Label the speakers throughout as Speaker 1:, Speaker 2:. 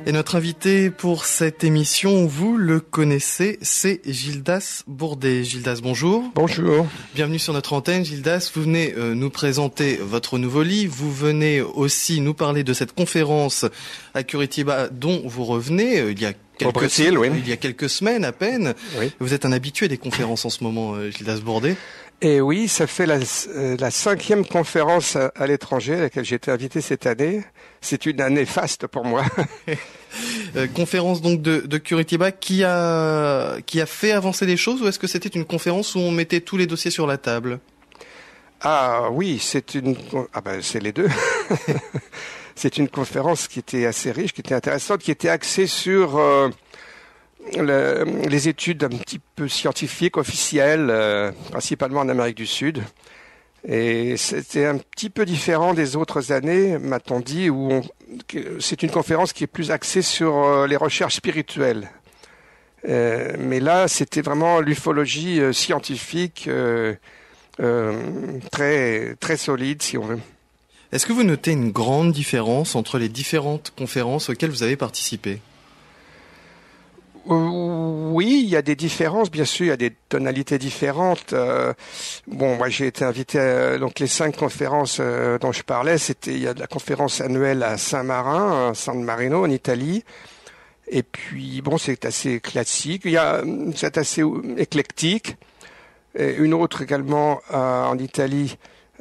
Speaker 1: Et notre invité pour cette émission, vous le connaissez, c'est Gildas Bourdet. Gildas, bonjour.
Speaker 2: Bonjour.
Speaker 1: Bienvenue sur notre antenne. Gildas, vous venez nous présenter votre nouveau livre. Vous venez aussi nous parler de cette conférence à Curitiba dont vous revenez il y a quelques semaines à peine.
Speaker 2: Oui.
Speaker 1: Vous êtes un habitué des conférences en ce moment, Gildas Bourdet.
Speaker 2: Et oui, ça fait la 5e conférence à l'étranger à laquelle j'ai été invité cette année. C'est une année faste pour moi.
Speaker 1: Conférence donc de Curitiba qui a fait avancer les choses, ou est-ce que c'était une conférence où on mettait tous les dossiers sur la table?
Speaker 2: Ah oui, c'est les deux. C'est une conférence qui était assez riche, qui était intéressante, qui était axée sur les études un petit peu scientifiques, officielles, principalement en Amérique du Sud. Et c'était un petit peu différent des autres années, m'a-t-on dit, où c'est une conférence qui est plus axée sur les recherches spirituelles. Mais là, c'était vraiment l'ufologie scientifique, très, très solide, si on veut.
Speaker 1: Est-ce que vous notez une grande différence entre les différentes conférences auxquelles vous avez participé ?
Speaker 2: Oui, il y a des différences, bien sûr, il y a des tonalités différentes. Moi j'ai été invité donc les 5 conférences dont je parlais, il y a de la conférence annuelle à Saint-Marin, à San Marino en Italie. Et puis c'est assez classique, c'est assez éclectique. Et une autre également en Italie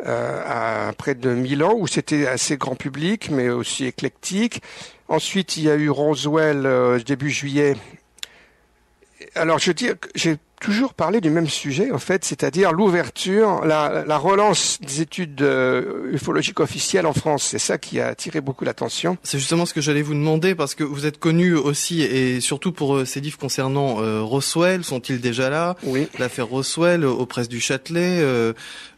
Speaker 2: à près de Milan, où c'était assez grand public mais aussi éclectique. Ensuite, il y a eu Roswell début juillet. Alors, j'ai toujours parlé du même sujet, en fait, c'est-à-dire l'ouverture, la relance des études ufologiques officielles en France. C'est ça qui a attiré beaucoup l'attention.
Speaker 1: C'est justement ce que j'allais vous demander, parce que vous êtes connu aussi, et surtout pour ces livres concernant Roswell, sont-ils déjà là?
Speaker 2: Oui.
Speaker 1: L'affaire Roswell aux presses du Châtelet.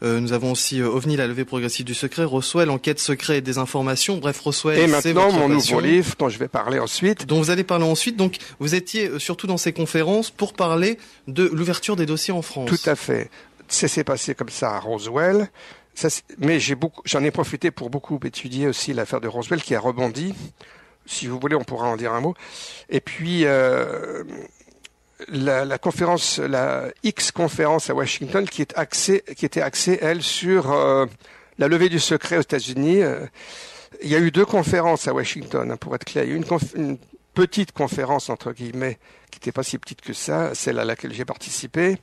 Speaker 1: Nous avons aussi OVNI, la levée progressive du secret. Roswell, enquête secret et désinformation. Bref, Roswell,
Speaker 2: et
Speaker 1: c'est
Speaker 2: maintenant,
Speaker 1: votre
Speaker 2: mon
Speaker 1: passion.
Speaker 2: nouveau livre, dont je vais parler ensuite.
Speaker 1: Dont vous allez parler ensuite. Donc, vous étiez surtout dans ces conférences pour parler de l'ouverture des dossiers en France.
Speaker 2: Tout à fait. Ça s'est passé comme ça à Roswell. Mais j'en ai profité pour beaucoup étudier aussi l'affaire de Roswell qui a rebondi. Si vous voulez, on pourra en dire un mot. Et puis, la conférence, la X-conférence à Washington qui était axée, elle, sur la levée du secret aux États-Unis. Il y a eu 2 conférences à Washington, pour être clair. Il y a eu une petite conférence, entre guillemets, qui n'était pas si petite que ça, celle à laquelle j'ai participé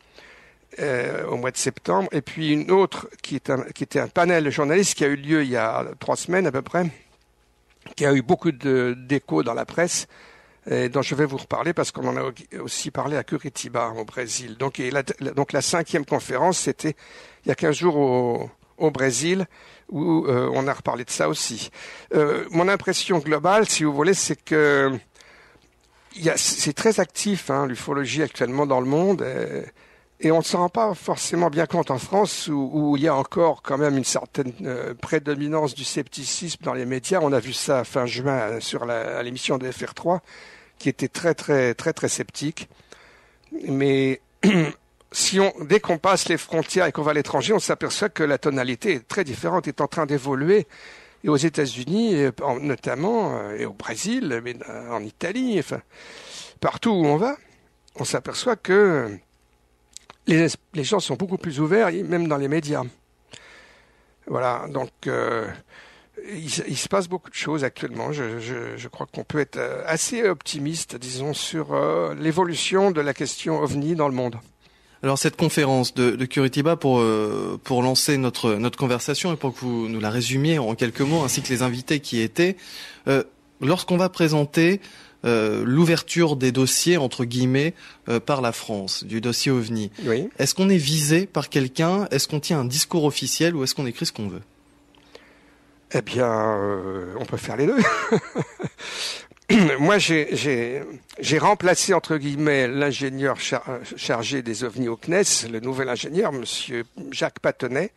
Speaker 2: au mois de septembre, et puis une autre qui était un panel de journalistes qui a eu lieu il y a 3 semaines à peu près, qui a eu beaucoup d'échos dans la presse, et dont je vais vous reparler parce qu'on en a aussi parlé à Curitiba, au Brésil. Donc la 5e conférence, c'était il y a 15 jours au Brésil, où on a reparlé de ça aussi. Mon impression globale, si vous voulez, c'est que c'est très actif, l'ufologie actuellement dans le monde, et on ne s'en rend pas forcément bien compte en France, où il y a encore quand même une certaine prédominance du scepticisme dans les médias. On a vu ça fin juin à l'émission de FR3, qui était très très très très sceptique. Mais dès qu'on passe les frontières et qu'on va à l'étranger, on s'aperçoit que la tonalité est très différente, est en train d'évoluer. Et aux États-Unis, notamment, et au Brésil, mais en Italie, enfin, partout où on va, on s'aperçoit que les gens sont beaucoup plus ouverts, même dans les médias. Voilà, donc il se passe beaucoup de choses actuellement. Je crois qu'on peut être assez optimiste, disons, sur l'évolution de la question OVNI dans le monde.
Speaker 1: Alors cette conférence de Curitiba, pour lancer notre conversation et pour que vous nous la résumiez en quelques mots, ainsi que les invités qui étaient, lorsqu'on va présenter l'ouverture des dossiers entre guillemets par la France, du dossier OVNI,
Speaker 2: oui.
Speaker 1: Est-ce qu'on est visé par quelqu'un? Est-ce qu'on tient un discours officiel ou est-ce qu'on écrit ce qu'on veut?
Speaker 2: Eh bien, on peut faire les deux. Moi, j'ai remplacé, entre guillemets, l'ingénieur chargé des OVNI au CNES, le nouvel ingénieur, monsieur Jacques Patonnet,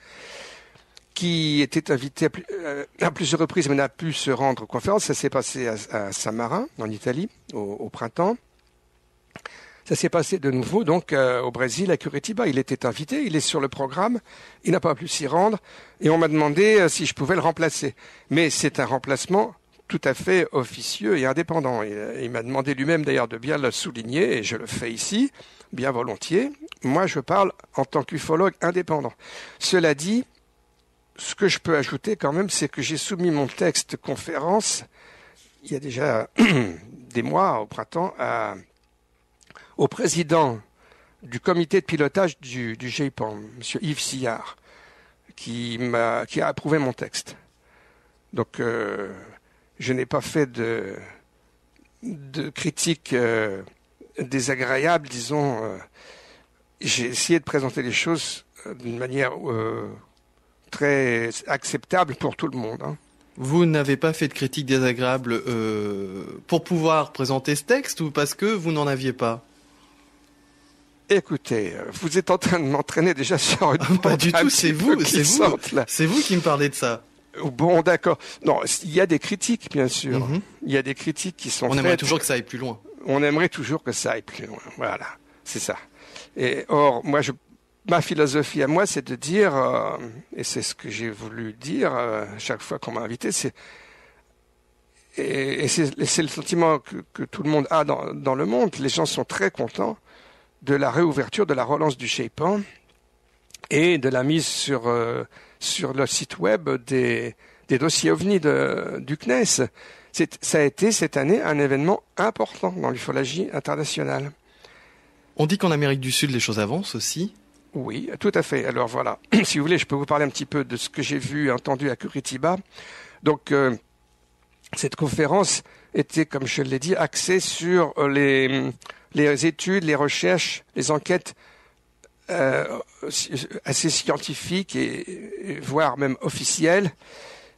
Speaker 2: qui était invité à plusieurs reprises, mais n'a pu se rendre aux conférences. Ça s'est passé à Saint-Marin, en Italie, au printemps. Ça s'est passé de nouveau donc au Brésil, à Curitiba. Il était invité, il est sur le programme, il n'a pas pu s'y rendre, et on m'a demandé si je pouvais le remplacer. Mais c'est un remplacement tout à fait officieux et indépendant. Il m'a demandé lui-même d'ailleurs de bien le souligner, et je le fais ici, bien volontiers. Moi, je parle en tant qu'ufologue indépendant. Cela dit, ce que je peux ajouter quand même, c'est que j'ai soumis mon texte conférence, il y a déjà des mois, au printemps, au président du comité de pilotage du GEPAN, M. Yves Sillard, qui a approuvé mon texte. Donc, je n'ai pas fait de critiques désagréables, disons. J'ai essayé de présenter les choses d'une manière très acceptable pour tout le monde. Hein.
Speaker 1: Vous n'avez pas fait de critiques désagréables pour pouvoir présenter ce texte ou parce que vous n'en aviez pas?
Speaker 2: Écoutez, vous êtes en train de m'entraîner déjà sur une
Speaker 1: pas du tout, c'est vous qui me parlez de ça.
Speaker 2: Bon, d'accord. Non, il y a des critiques, bien sûr. Mm-hmm. Il y a des critiques qui sont faites.
Speaker 1: On aimerait toujours que ça aille plus loin.
Speaker 2: On aimerait toujours que ça aille plus loin. Voilà, c'est ça. Et or, moi, ma philosophie à moi, c'est de dire, et c'est ce que j'ai voulu dire chaque fois qu'on m'a invité, c'est le sentiment que tout le monde a dans le monde. Les gens sont très contents de la réouverture, de la relance du GEPAN et de la mise sur le site web des dossiers OVNI du CNES. Ça a été cette année un événement important dans l'ufologie internationale.
Speaker 1: On dit qu'en Amérique du Sud, les choses avancent aussi.
Speaker 2: Oui, tout à fait. Alors voilà, si vous voulez, je peux vous parler un petit peu de ce que j'ai vu et entendu à Curitiba. Donc, cette conférence était, comme je l'ai dit, axée sur les études, les recherches, les enquêtes assez scientifiques et voire même officielles.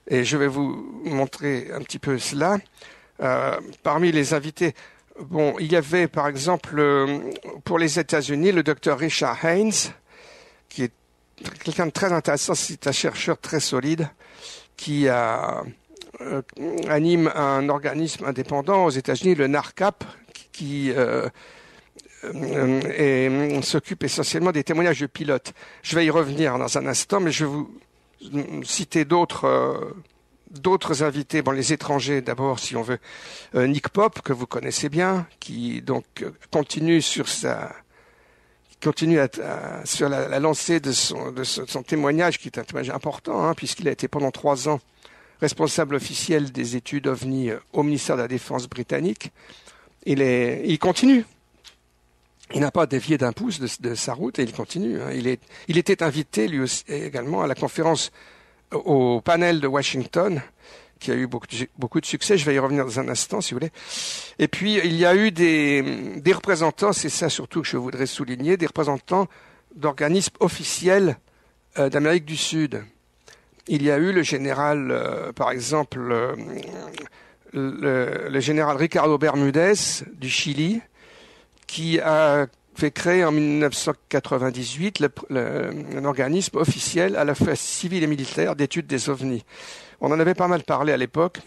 Speaker 2: Et je vais vous montrer un petit peu cela. Parmi les invités, bon, il y avait par exemple pour les États-Unis le docteur Richard Haynes, qui est quelqu'un de très intéressant. C'est un chercheur très solide qui anime un organisme indépendant aux États-Unis, le NARCAP, qui s'occupe essentiellement des témoignages de pilotes. Je vais y revenir dans un instant, mais je vais vous citer d'autres invités, bon, les étrangers d'abord, si on veut. Nick Pope, que vous connaissez bien, qui donc continue sur la lancée de son témoignage, qui est un témoignage important, hein, puisqu'il a été pendant 3 ans responsable officiel des études OVNI au ministère de la Défense britannique. Il continue. Il n'a pas dévié d'un pouce de sa route et il continue. Hein. Il était invité lui aussi également à la conférence au panel de Washington, qui a eu beaucoup de succès. Je vais y revenir dans un instant, si vous voulez. Et puis, il y a eu des représentants, c'est ça surtout que je voudrais souligner, des représentants d'organismes officiels d'Amérique du Sud. Il y a eu le général, par exemple, le général Ricardo Bermudez du Chili, qui a fait créer en 1998 un organisme officiel à la fois civil et militaire d'études des ovnis. On en avait pas mal parlé à l'époque,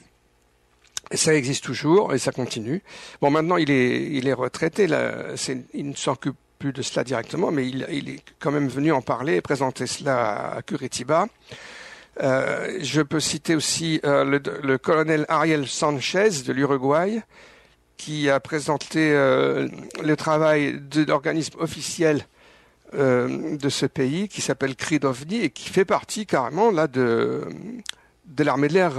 Speaker 2: et ça existe toujours, et ça continue. Bon, maintenant, il est retraité, là, il ne s'occupe plus de cela directement, mais il est quand même venu en parler et présenter cela à Curitiba. Je peux citer aussi le colonel Ariel Sanchez de l'Uruguay, qui a présenté le travail de l'organisme officiel de ce pays, qui s'appelle CRIDOVNI, et qui fait partie carrément là de l'armée de l'air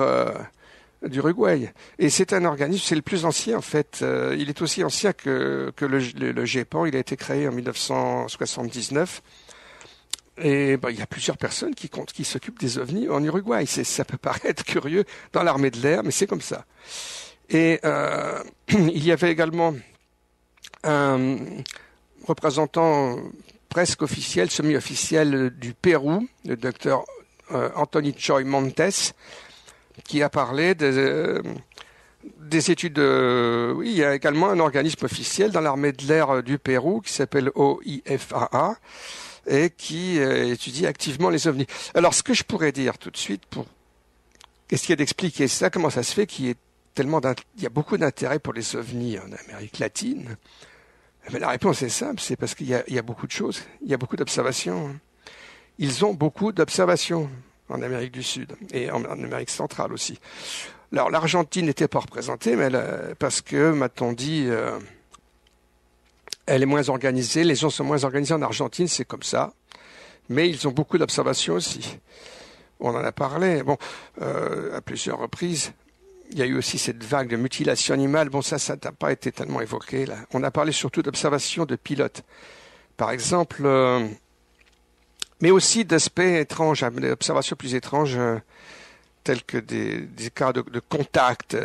Speaker 2: d'Uruguay. Et c'est un organisme, c'est le plus ancien en fait. Il est aussi ancien que le GEPAN. Il a été créé en 1979. Et il y a plusieurs personnes qui s'occupent des ovnis en Uruguay. Ça peut paraître curieux dans l'armée de l'air, mais c'est comme ça. Et il y avait également un représentant presque officiel, semi-officiel du Pérou, le docteur Anthony Choi Montes, qui a parlé des études. Oui, il y a également un organisme officiel dans l'armée de l'air du Pérou qui s'appelle OIFAA et qui étudie activement les ovnis. Alors, ce que je pourrais dire tout de suite pour essayer d'expliquer ça, comment ça se fait qu'il y a beaucoup d'intérêt pour les ovnis en Amérique latine. Mais la réponse est simple, c'est parce qu'il y a beaucoup de choses, il y a beaucoup d'observations. Ils ont beaucoup d'observations en Amérique du Sud et en Amérique centrale aussi. Alors l'Argentine n'était pas représentée, mais parce que, m'a-t-on dit, elle est moins organisée, les gens sont moins organisés en Argentine, c'est comme ça. Mais ils ont beaucoup d'observations aussi. On en a parlé, à plusieurs reprises. Il y a eu aussi cette vague de mutilation animale. Bon, ça n'a pas été tellement évoqué, là. On a parlé surtout d'observations de pilotes. Par exemple, mais aussi d'aspects étranges, des observations plus étranges, tels que des cas de contact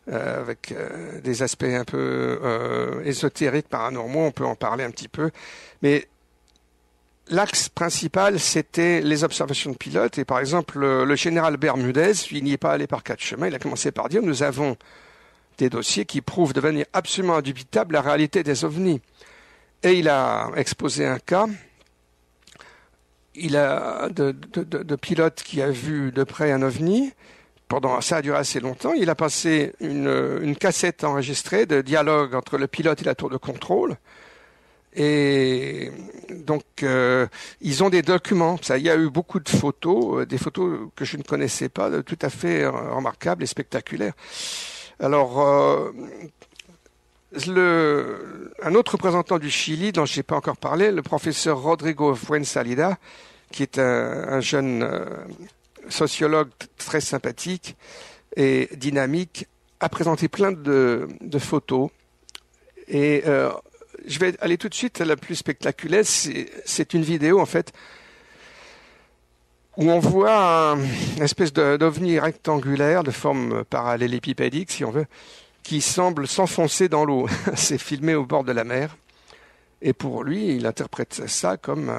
Speaker 2: avec des aspects un peu ésotériques, paranormaux. On peut en parler un petit peu. Mais l'axe principal, c'était les observations de pilotes. Et par exemple, le général Bermudez, il n'y est pas allé par quatre chemins. Il a commencé par dire, nous avons des dossiers qui prouvent de manière absolument indubitable la réalité des ovnis. Et il a exposé un cas. Il a de pilote qui a vu de près un ovni. Ça a duré assez longtemps. Il a passé une cassette enregistrée de dialogue entre le pilote et la tour de contrôle. Et donc, ils ont des documents. Il y a eu beaucoup de photos, des photos que je ne connaissais pas, tout à fait remarquables et spectaculaires. Alors, un autre représentant du Chili, dont je n'ai pas encore parlé, le professeur Rodrigo Fuenzalida, qui est un jeune sociologue très sympathique et dynamique, a présenté plein de photos. Et je vais aller tout de suite à la plus spectaculaire. C'est une vidéo, en fait, où on voit une espèce d'ovni rectangulaire de forme parallélépipédique, si on veut, qui semble s'enfoncer dans l'eau. C'est filmé au bord de la mer. Et pour lui, il interprète ça comme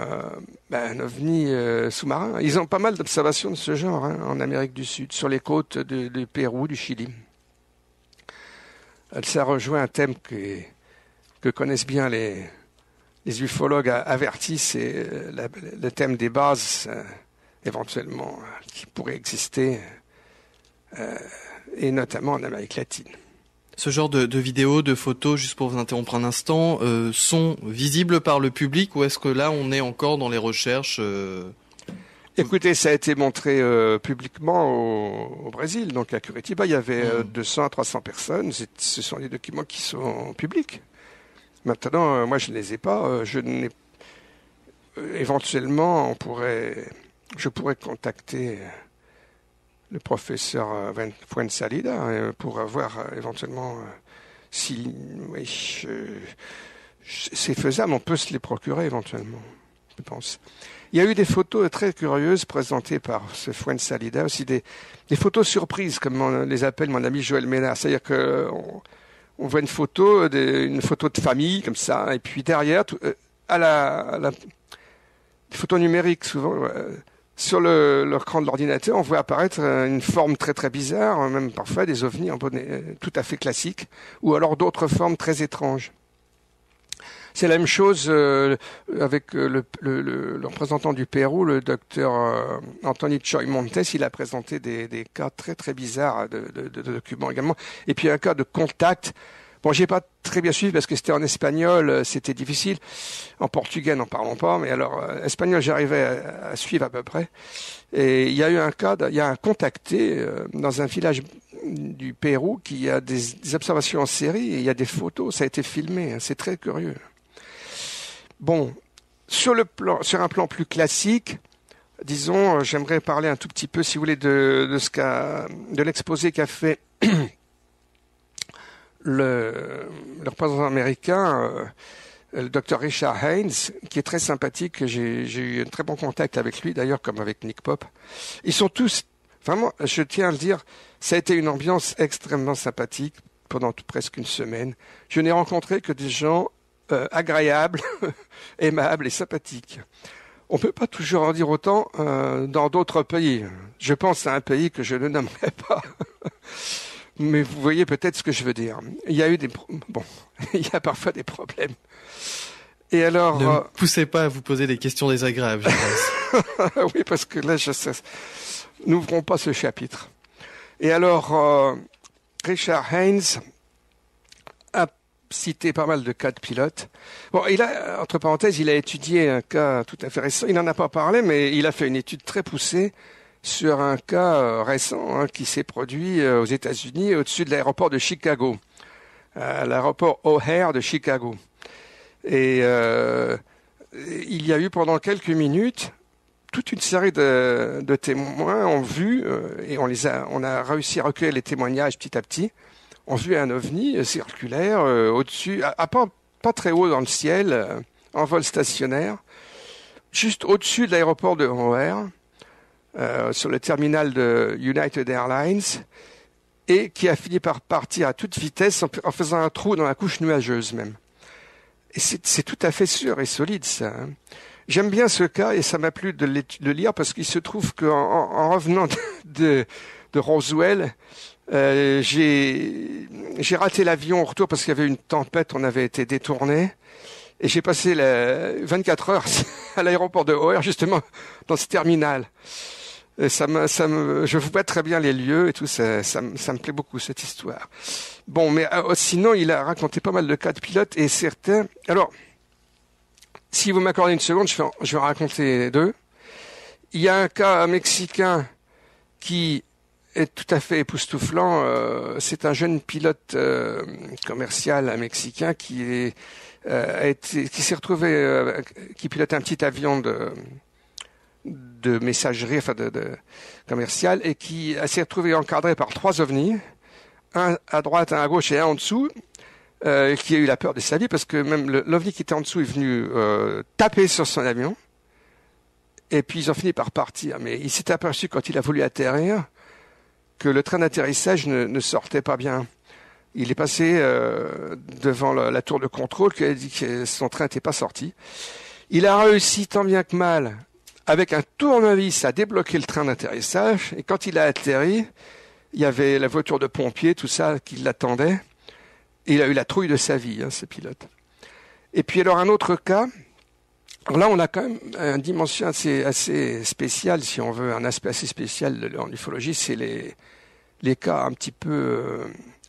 Speaker 2: un ovni sous-marin. Ils ont pas mal d'observations de ce genre en Amérique du Sud, sur les côtes du Pérou, du Chili. Ça rejoint un thème que connaissent bien les ufologues avertis, c'est le thème des bases éventuellement qui pourraient exister, et notamment en Amérique latine.
Speaker 1: Ce genre de vidéos, de photos, juste pour vous interrompre un instant, sont visibles par le public ou est-ce que là on est encore dans les recherches
Speaker 2: Écoutez, ça a été montré publiquement au Brésil, donc à Curitiba, il y avait 200 à 300 personnes. Ce sont des documents qui sont publics. Maintenant, moi je ne les ai pas. Éventuellement, je pourrais contacter le professeur Fuenzalida pour voir éventuellement si c'est faisable. On peut se les procurer éventuellement, je pense. Il y a eu des photos très curieuses présentées par ce Fuenzalida, aussi des photos surprises, comme on les appelle mon ami Joël Ménard. C'est-à-dire qu'on voit une photo de famille comme ça, et puis derrière, des photos numériques souvent. Sur l'écran de l'ordinateur, on voit apparaître une forme très très bizarre, même parfois des ovnis tout à fait classiques, ou alors d'autres formes très étranges. C'est la même chose avec le représentant du Pérou, le docteur Anthony Choy Montes. Il a présenté des cas très très bizarres de documents également. Et puis un cas de contact. Bon, j'ai pas très bien suivi parce que c'était en espagnol, c'était difficile. En portugais, n'en parlons pas. Mais alors, espagnol, j'arrivais à suivre à peu près. Et il y a eu il y a un contacté dans un village du Pérou qui a des observations en série et il y a des photos. Ça a été filmé. C'est très curieux. Bon, sur un plan plus classique, disons, j'aimerais parler un tout petit peu, si vous voulez, de l'exposé qu'a fait le représentant américain, le docteur Richard Haynes, qui est très sympathique. J'ai eu un très bon contact avec lui, d'ailleurs, comme avec Nick Pope. Ils sont tous, vraiment, je tiens à le dire, ça a été une ambiance extrêmement sympathique pendant presque une semaine. Je n'ai rencontré que des gens agréables, aimables et sympathiques. On ne peut pas toujours en dire autant dans d'autres pays. Je pense à un pays que je ne nommerai pas. Mais vous voyez peut-être ce que je veux dire. Il y a eu il y a parfois des problèmes. Et alors,
Speaker 1: ne poussez pas à vous poser des questions désagréables, je
Speaker 2: pense. Oui, parce que là, n'ouvrons pas ce chapitre. Et alors, Richard Haynes a cité pas mal de cas de pilotes. Bon, entre parenthèses, il a étudié un cas tout à fait récent. Il n'en a pas parlé, mais il a fait une étude très poussée sur un cas récent qui s'est produit aux États-Unis au-dessus de l'aéroport de Chicago, l'aéroport O'Hare de Chicago. Et il y a eu pendant quelques minutes toute une série de témoins ont vu, et on a réussi à recueillir les témoignages petit à petit, ont vu un ovni circulaire au-dessus, pas très haut dans le ciel, en vol stationnaire, juste au-dessus de l'aéroport de O'Hare, sur le terminal de United Airlines, et qui a fini par partir à toute vitesse en faisant un trou dans la couche nuageuse même. Et c'est tout à fait sûr et solide, ça. J'aime bien ce cas et ça m'a plu de le lire parce qu'il se trouve qu'en revenant de Roswell, j'ai raté l'avion au retour parce qu'il y avait une tempête, on avait été détourné. Et j'ai passé 24 heures à l'aéroport de O'Hare, justement, dans ce terminal. Et je vois très bien les lieux et tout, ça me plaît beaucoup, cette histoire. Bon, mais sinon, il a raconté pas mal de cas de pilotes et certains... Alors, si vous m'accordez une seconde, je vais en raconter deux. Il y a un cas mexicain qui est tout à fait époustouflant. C'est un jeune pilote commercial mexicain qui s'est retrouvé, qui pilotait un petit avion de messagerie, enfin de commercial, et qui s'est retrouvé encadré par 3 ovnis, un à droite, un à gauche et un en dessous, qui a eu la peur de sa vie parce que même l'ovni qui était en dessous est venu taper sur son avion, et puis ils ont fini par partir. Mais il s'est aperçu quand il a voulu atterrir que le train d'atterrissage ne sortait pas bien. Il est passé devant la tour de contrôle qui a dit que son train n'était pas sorti. Il a réussi tant bien que mal, avec un tournevis, à débloquer le train d'atterrissage. Et quand il a atterri, il y avait la voiture de pompiers, tout ça, qui l'attendait. Et il a eu la trouille de sa vie, ce pilote. Et puis alors un autre cas, là on a quand même une dimension assez spéciale, si on veut, un aspect assez spécial en ufologie, c'est les cas un petit peu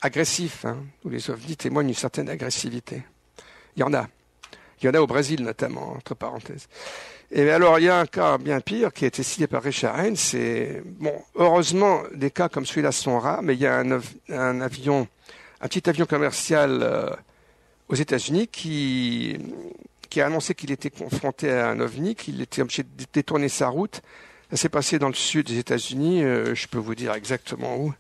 Speaker 2: agressifs, où les ovnis témoignent d'une certaine agressivité. Il y en a. Il y en a au Brésil notamment, entre parenthèses. Et alors il y a un cas bien pire qui a été signé par Richard Haynes. Heureusement, des cas comme celui-là sont rares, mais il y a un petit avion commercial aux États-Unis qui a annoncé qu'il était confronté à un ovni, qu'il était obligé de détourner sa route. Ça s'est passé dans le sud des États-Unis, je peux vous dire exactement où,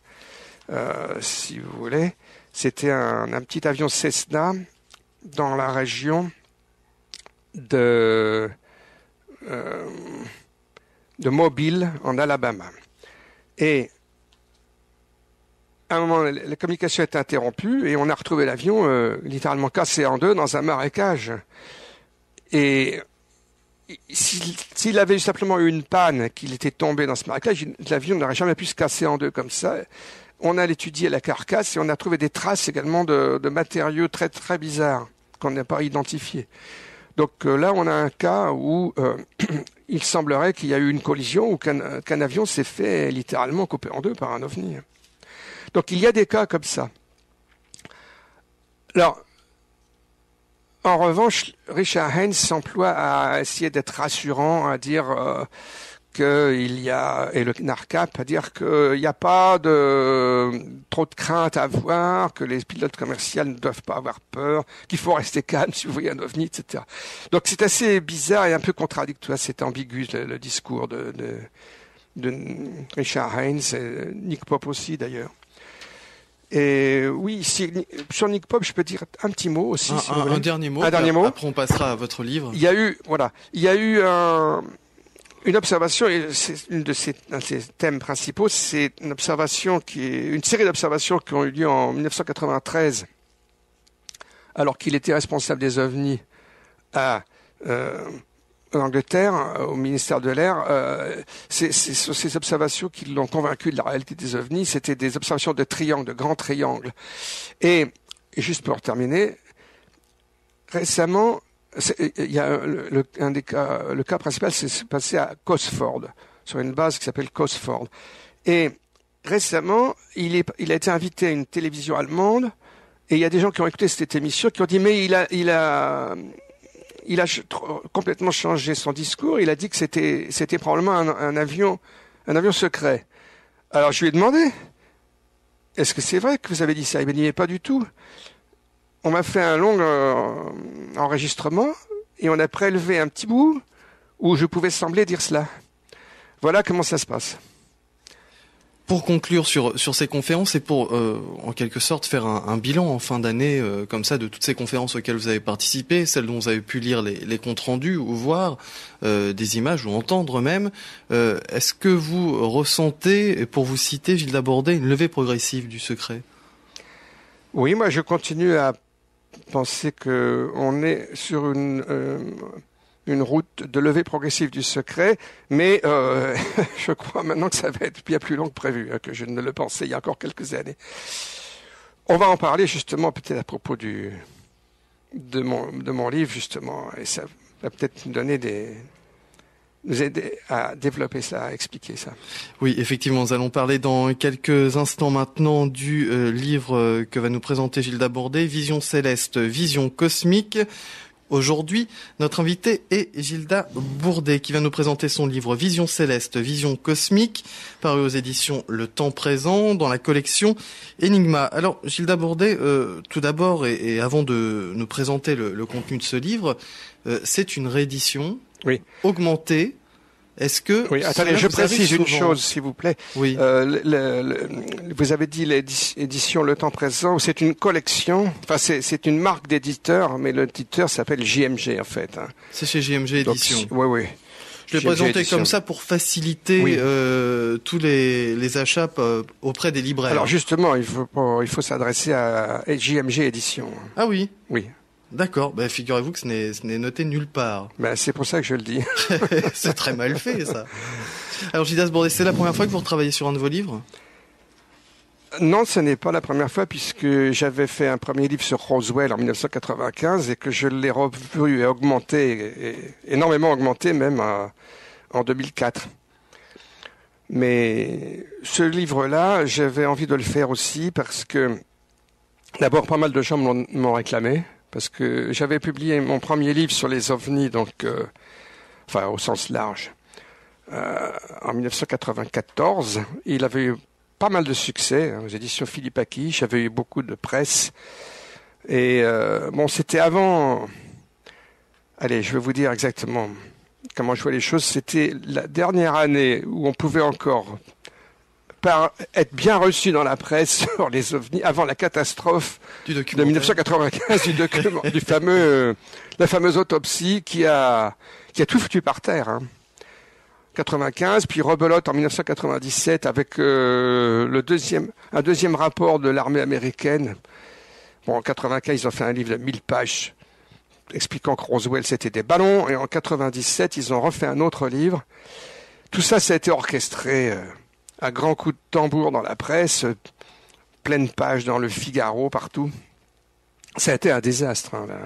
Speaker 2: si vous voulez. C'était un petit avion Cessna dans la région de Mobile, en Alabama. Et à un moment, la communication est interrompue et on a retrouvé l'avion littéralement cassé en deux dans un marécage. Et s'il avait simplement eu une panne, qu'il était tombé dans ce marécage, l'avion n'aurait jamais pu se casser en deux comme ça. On a étudié la carcasse et on a trouvé des traces également de matériaux très très bizarres qu'on n'a pas identifiés. Donc là, on a un cas où il semblerait qu'il y a eu une collision ou qu'un avion s'est fait littéralement couper en deux par un ovni. Donc il y a des cas comme ça. Alors, en revanche, Richard Haynes s'emploie à essayer d'être rassurant, à dire qu'il y a, et le NARCAP, à dire qu'il n'y a pas trop de crainte à avoir, que les pilotes commerciaux ne doivent pas avoir peur, qu'il faut rester calme si vous voyez un ovni, etc. Donc c'est assez bizarre et un peu contradictoire, c'est ambigu le discours de Richard Haynes, et Nick Pope aussi d'ailleurs. Et oui, sur Nick Pope, je peux dire un petit mot aussi.
Speaker 1: Un dernier mot. Après, on passera à votre livre.
Speaker 2: Il y a eu une observation, et c'est un de ses thèmes principaux, c'est une série d'observations qui ont eu lieu en 1993, alors qu'il était responsable des ovnis en Angleterre, au ministère de l'Air. C'est ces observations qui l'ont convaincu de la réalité des ovnis. C'était des observations de triangles, de grands triangles. Et juste pour terminer, récemment, il y a le cas principal s'est passé à Cosford, sur une base qui s'appelle Cosford. Et récemment, il a été invité à une télévision allemande, et il y a des gens qui ont écouté cette émission qui ont dit mais il a complètement changé son discours. Il a dit que c'était probablement un avion un avion secret. Alors je lui ai demandé, est-ce que c'est vrai que vous avez dit ça? Il m'a dit, pas du tout. On m'a fait un long enregistrement et on a prélevé un petit bout où je pouvais sembler dire cela. Voilà comment ça se passe.
Speaker 1: Pour conclure sur ces conférences et pour en quelque sorte faire un bilan en fin d'année comme ça de toutes ces conférences auxquelles vous avez participé, celles dont vous avez pu lire les comptes rendus ou voir des images ou entendre même, est-ce que vous ressentez, pour vous citer Gilles Labordé, une levée progressive du secret?
Speaker 2: Oui, moi je continue à penser que on est sur une route de levée progressive du secret, mais je crois maintenant que ça va être bien plus long que prévu, que je ne le pensais il y a encore quelques années. On va en parler justement peut-être à propos de mon livre justement, et ça va peut-être nous aider à développer ça, à expliquer ça.
Speaker 1: Oui, effectivement, nous allons parler dans quelques instants maintenant du livre que va nous présenter Gilles Labordé, Vision céleste, vision cosmique. Aujourd'hui, notre invité est Gilda Bourdet qui va nous présenter son livre Vision céleste, vision cosmique, paru aux éditions Le Temps présent dans la collection Enigma. Alors, Gilda Bourdet, tout d'abord et avant de nous présenter le contenu de ce livre, c'est une réédition augmentée. Est-ce que...
Speaker 2: Oui, attendez, je précise une chose, s'il vous plaît.
Speaker 1: Oui.
Speaker 2: Vous avez dit l'édition Le Temps présent, c'est une collection, enfin c'est une marque d'éditeur, mais l'éditeur s'appelle JMG en fait. Hein.
Speaker 1: C'est chez JMG Édition.
Speaker 2: Oui, oui.
Speaker 1: Je l'ai présenté comme ça pour faciliter tous les achats auprès des libraires.
Speaker 2: Alors justement, il faut s'adresser à JMG Édition.
Speaker 1: Ah oui.
Speaker 2: Oui.
Speaker 1: D'accord, figurez-vous que ce n'est noté nulle part.
Speaker 2: C'est pour ça que je le dis.
Speaker 1: C'est très mal fait, ça. Alors, Gilda Bourdet, c'est la première fois que vous retravaillez sur un de vos livres?
Speaker 2: Non, ce n'est pas la première fois, puisque j'avais fait un premier livre sur Roswell en 1995 et que je l'ai revu et augmenté, énormément augmenté même en 2004. Mais ce livre-là, j'avais envie de le faire aussi parce que, d'abord, pas mal de gens m'ont réclamé. Parce que j'avais publié mon premier livre sur les ovnis, donc, au sens large, en 1994. Il avait eu pas mal de succès aux éditions Philippe Aki. J'avais eu beaucoup de presse. Et c'était avant... Allez, je vais vous dire exactement comment je vois les choses. C'était la dernière année où on pouvait encore être bien reçu dans la presse sur les ovnis avant la catastrophe de 1995 la fameuse autopsie qui a tout foutu par terre. Hein. 95, puis rebelote en 1997 avec un deuxième rapport de l'armée américaine. Bon, en 95, ils ont fait un livre de 1000 pages expliquant que Roswell c'était des ballons, et en 97, ils ont refait un autre livre. Tout ça, ça a été orchestré à grands coups de tambour dans la presse, pleine page dans le Figaro, partout. Ça a été un désastre. Hein, là.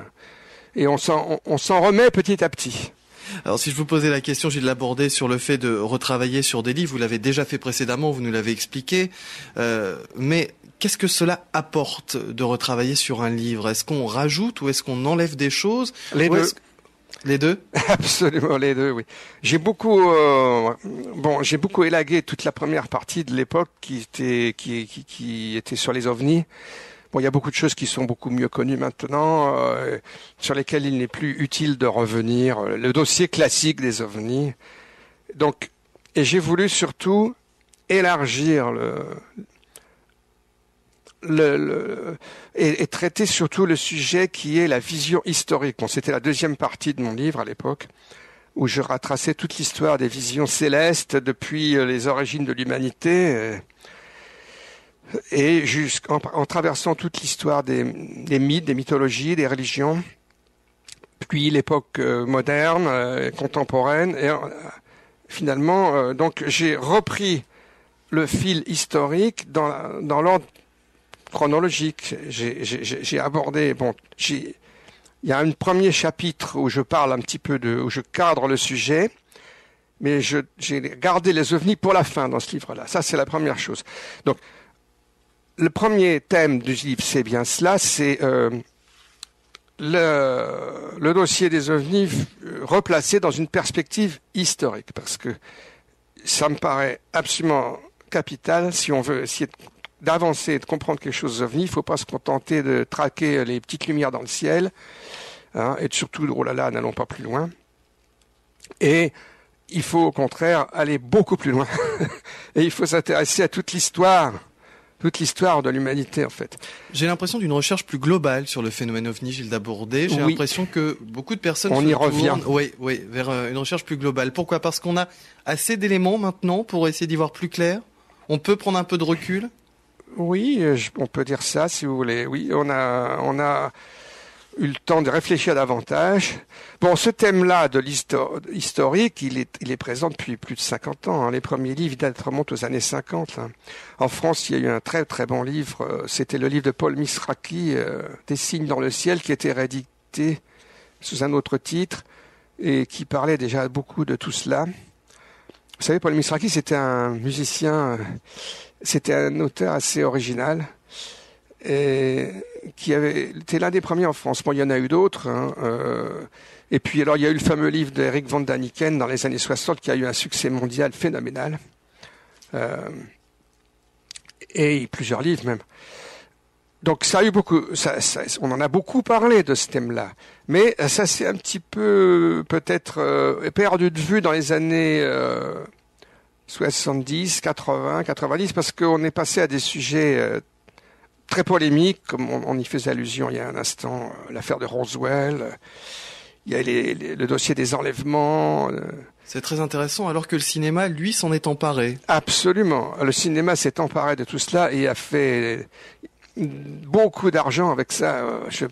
Speaker 2: Et on s'en remet petit à petit.
Speaker 1: Alors si je vous posais la question, Gilles Labordé, sur le fait de retravailler sur des livres, vous l'avez déjà fait précédemment, vous nous l'avez expliqué, mais qu'est-ce que cela apporte de retravailler sur un livre? Est-ce qu'on rajoute ou est-ce qu'on enlève des choses?
Speaker 2: Les deux.
Speaker 1: Les deux?
Speaker 2: Absolument, les deux, oui. J'ai beaucoup élagué toute la première partie de l'époque qui était sur les ovnis. Bon, il y a beaucoup de choses qui sont beaucoup mieux connues maintenant, sur lesquelles il n'est plus utile de revenir. Le dossier classique des ovnis. Donc, et j'ai voulu surtout élargir et traiter surtout le sujet qui est la vision historique. Bon, c'était la deuxième partie de mon livre à l'époque, où je retraçais toute l'histoire des visions célestes depuis les origines de l'humanité, et en traversant toute l'histoire des mythes, des mythologies, des religions, puis l'époque moderne, contemporaine, et finalement, donc j'ai repris le fil historique dans l'ordre chronologique. J'ai abordé, il y a un premier chapitre où je parle un petit peu où je cadre le sujet, mais j'ai gardé les ovnis pour la fin dans ce livre-là. Ça, c'est la première chose. Donc, le premier thème du livre, c'est bien cela, c'est le dossier des ovnis replacé dans une perspective historique, parce que ça me paraît absolument capital. Si on veut essayer d'avancer, de comprendre quelque chose aux ovnis, il ne faut pas se contenter de traquer les petites lumières dans le ciel, hein, et surtout, oh là là, n'allons pas plus loin. Et il faut au contraire aller beaucoup plus loin. Et il faut s'intéresser à toute l'histoire de l'humanité en fait.
Speaker 1: J'ai l'impression d'une recherche plus globale sur le phénomène OVNI, Gilles Dabourdet. J'ai l'impression que beaucoup de personnes
Speaker 2: on y revient.
Speaker 1: Oui, vers une recherche plus globale. Pourquoi ? Parce qu'on a assez d'éléments maintenant pour essayer d'y voir plus clair. On peut prendre un peu de recul.
Speaker 2: Oui, on peut dire ça si vous voulez. Oui, on a eu le temps de réfléchir davantage. Bon, ce thème-là de l'historique, il est présent depuis plus de 50 ans. Hein. Les premiers livres remontent aux années 50. Là. En France, il y a eu un très très bon livre. C'était le livre de Paul Misraki, Des signes dans le ciel, qui était réédité sous un autre titre et qui parlait déjà beaucoup de tout cela. Vous savez, Paul Misraki, c'était un musicien, c'était un auteur assez original. Et qui était l'un des premiers en France. Bon, il y en a eu d'autres. Hein, et puis, alors, il y a eu le fameux livre d'Eric von Daniken dans les années 60 qui a eu un succès mondial phénoménal. Et plusieurs livres même. Donc, ça a eu beaucoup. On en a beaucoup parlé de ce thème-là. Mais ça s'est un petit peu, peut-être, perdu de vue dans les années 70, 80, 90, parce qu'on est passé à des sujets très polémique, comme on y faisait allusion il y a un instant, l'affaire de Roswell, il y a le dossier des enlèvements.
Speaker 1: C'est très intéressant, alors que le cinéma, lui, s'en est emparé.
Speaker 2: Absolument. Le cinéma s'est emparé de tout cela et a fait beaucoup d'argent avec ça. Je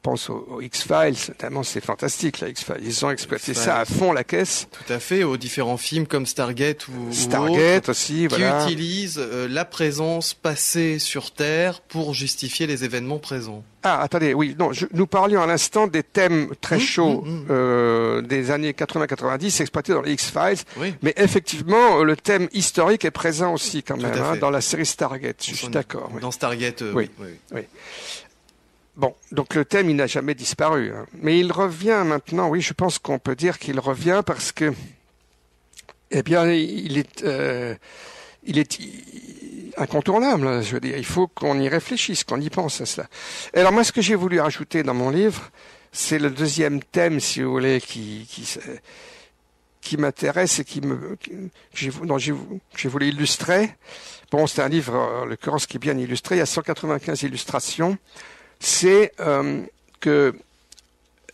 Speaker 2: pense aux X-Files, notamment, c'est fantastique, la X-Files. Ils ont exploité ça à fond, la caisse.
Speaker 1: Tout à fait, aux différents films comme Stargate ou
Speaker 2: Stargate
Speaker 1: autres,
Speaker 2: aussi,
Speaker 1: qui utilisent la présence passée sur Terre pour justifier les événements présents.
Speaker 2: Ah, attendez, oui, non, nous parlions à l'instant des thèmes très chauds des années 80-90 exploités dans les X-Files, oui. Mais effectivement, le thème historique est présent aussi quand même, hein, dans la série Stargate, je suis d'accord.
Speaker 1: Dans Stargate,
Speaker 2: oui. Bon, donc le thème, il n'a jamais disparu. Hein. Mais il revient maintenant, oui, je pense qu'on peut dire qu'il revient parce que, eh bien, il est incontournable, je veux dire. Il faut qu'on y réfléchisse, qu'on y pense à cela. Et alors moi, ce que j'ai voulu rajouter dans mon livre, c'est le deuxième thème, si vous voulez, qui m'intéresse et dont j'ai voulu illustrer. Bon, c'est un livre, en l'occurrence, qui est bien illustré. Il y a 195 illustrations. C'est que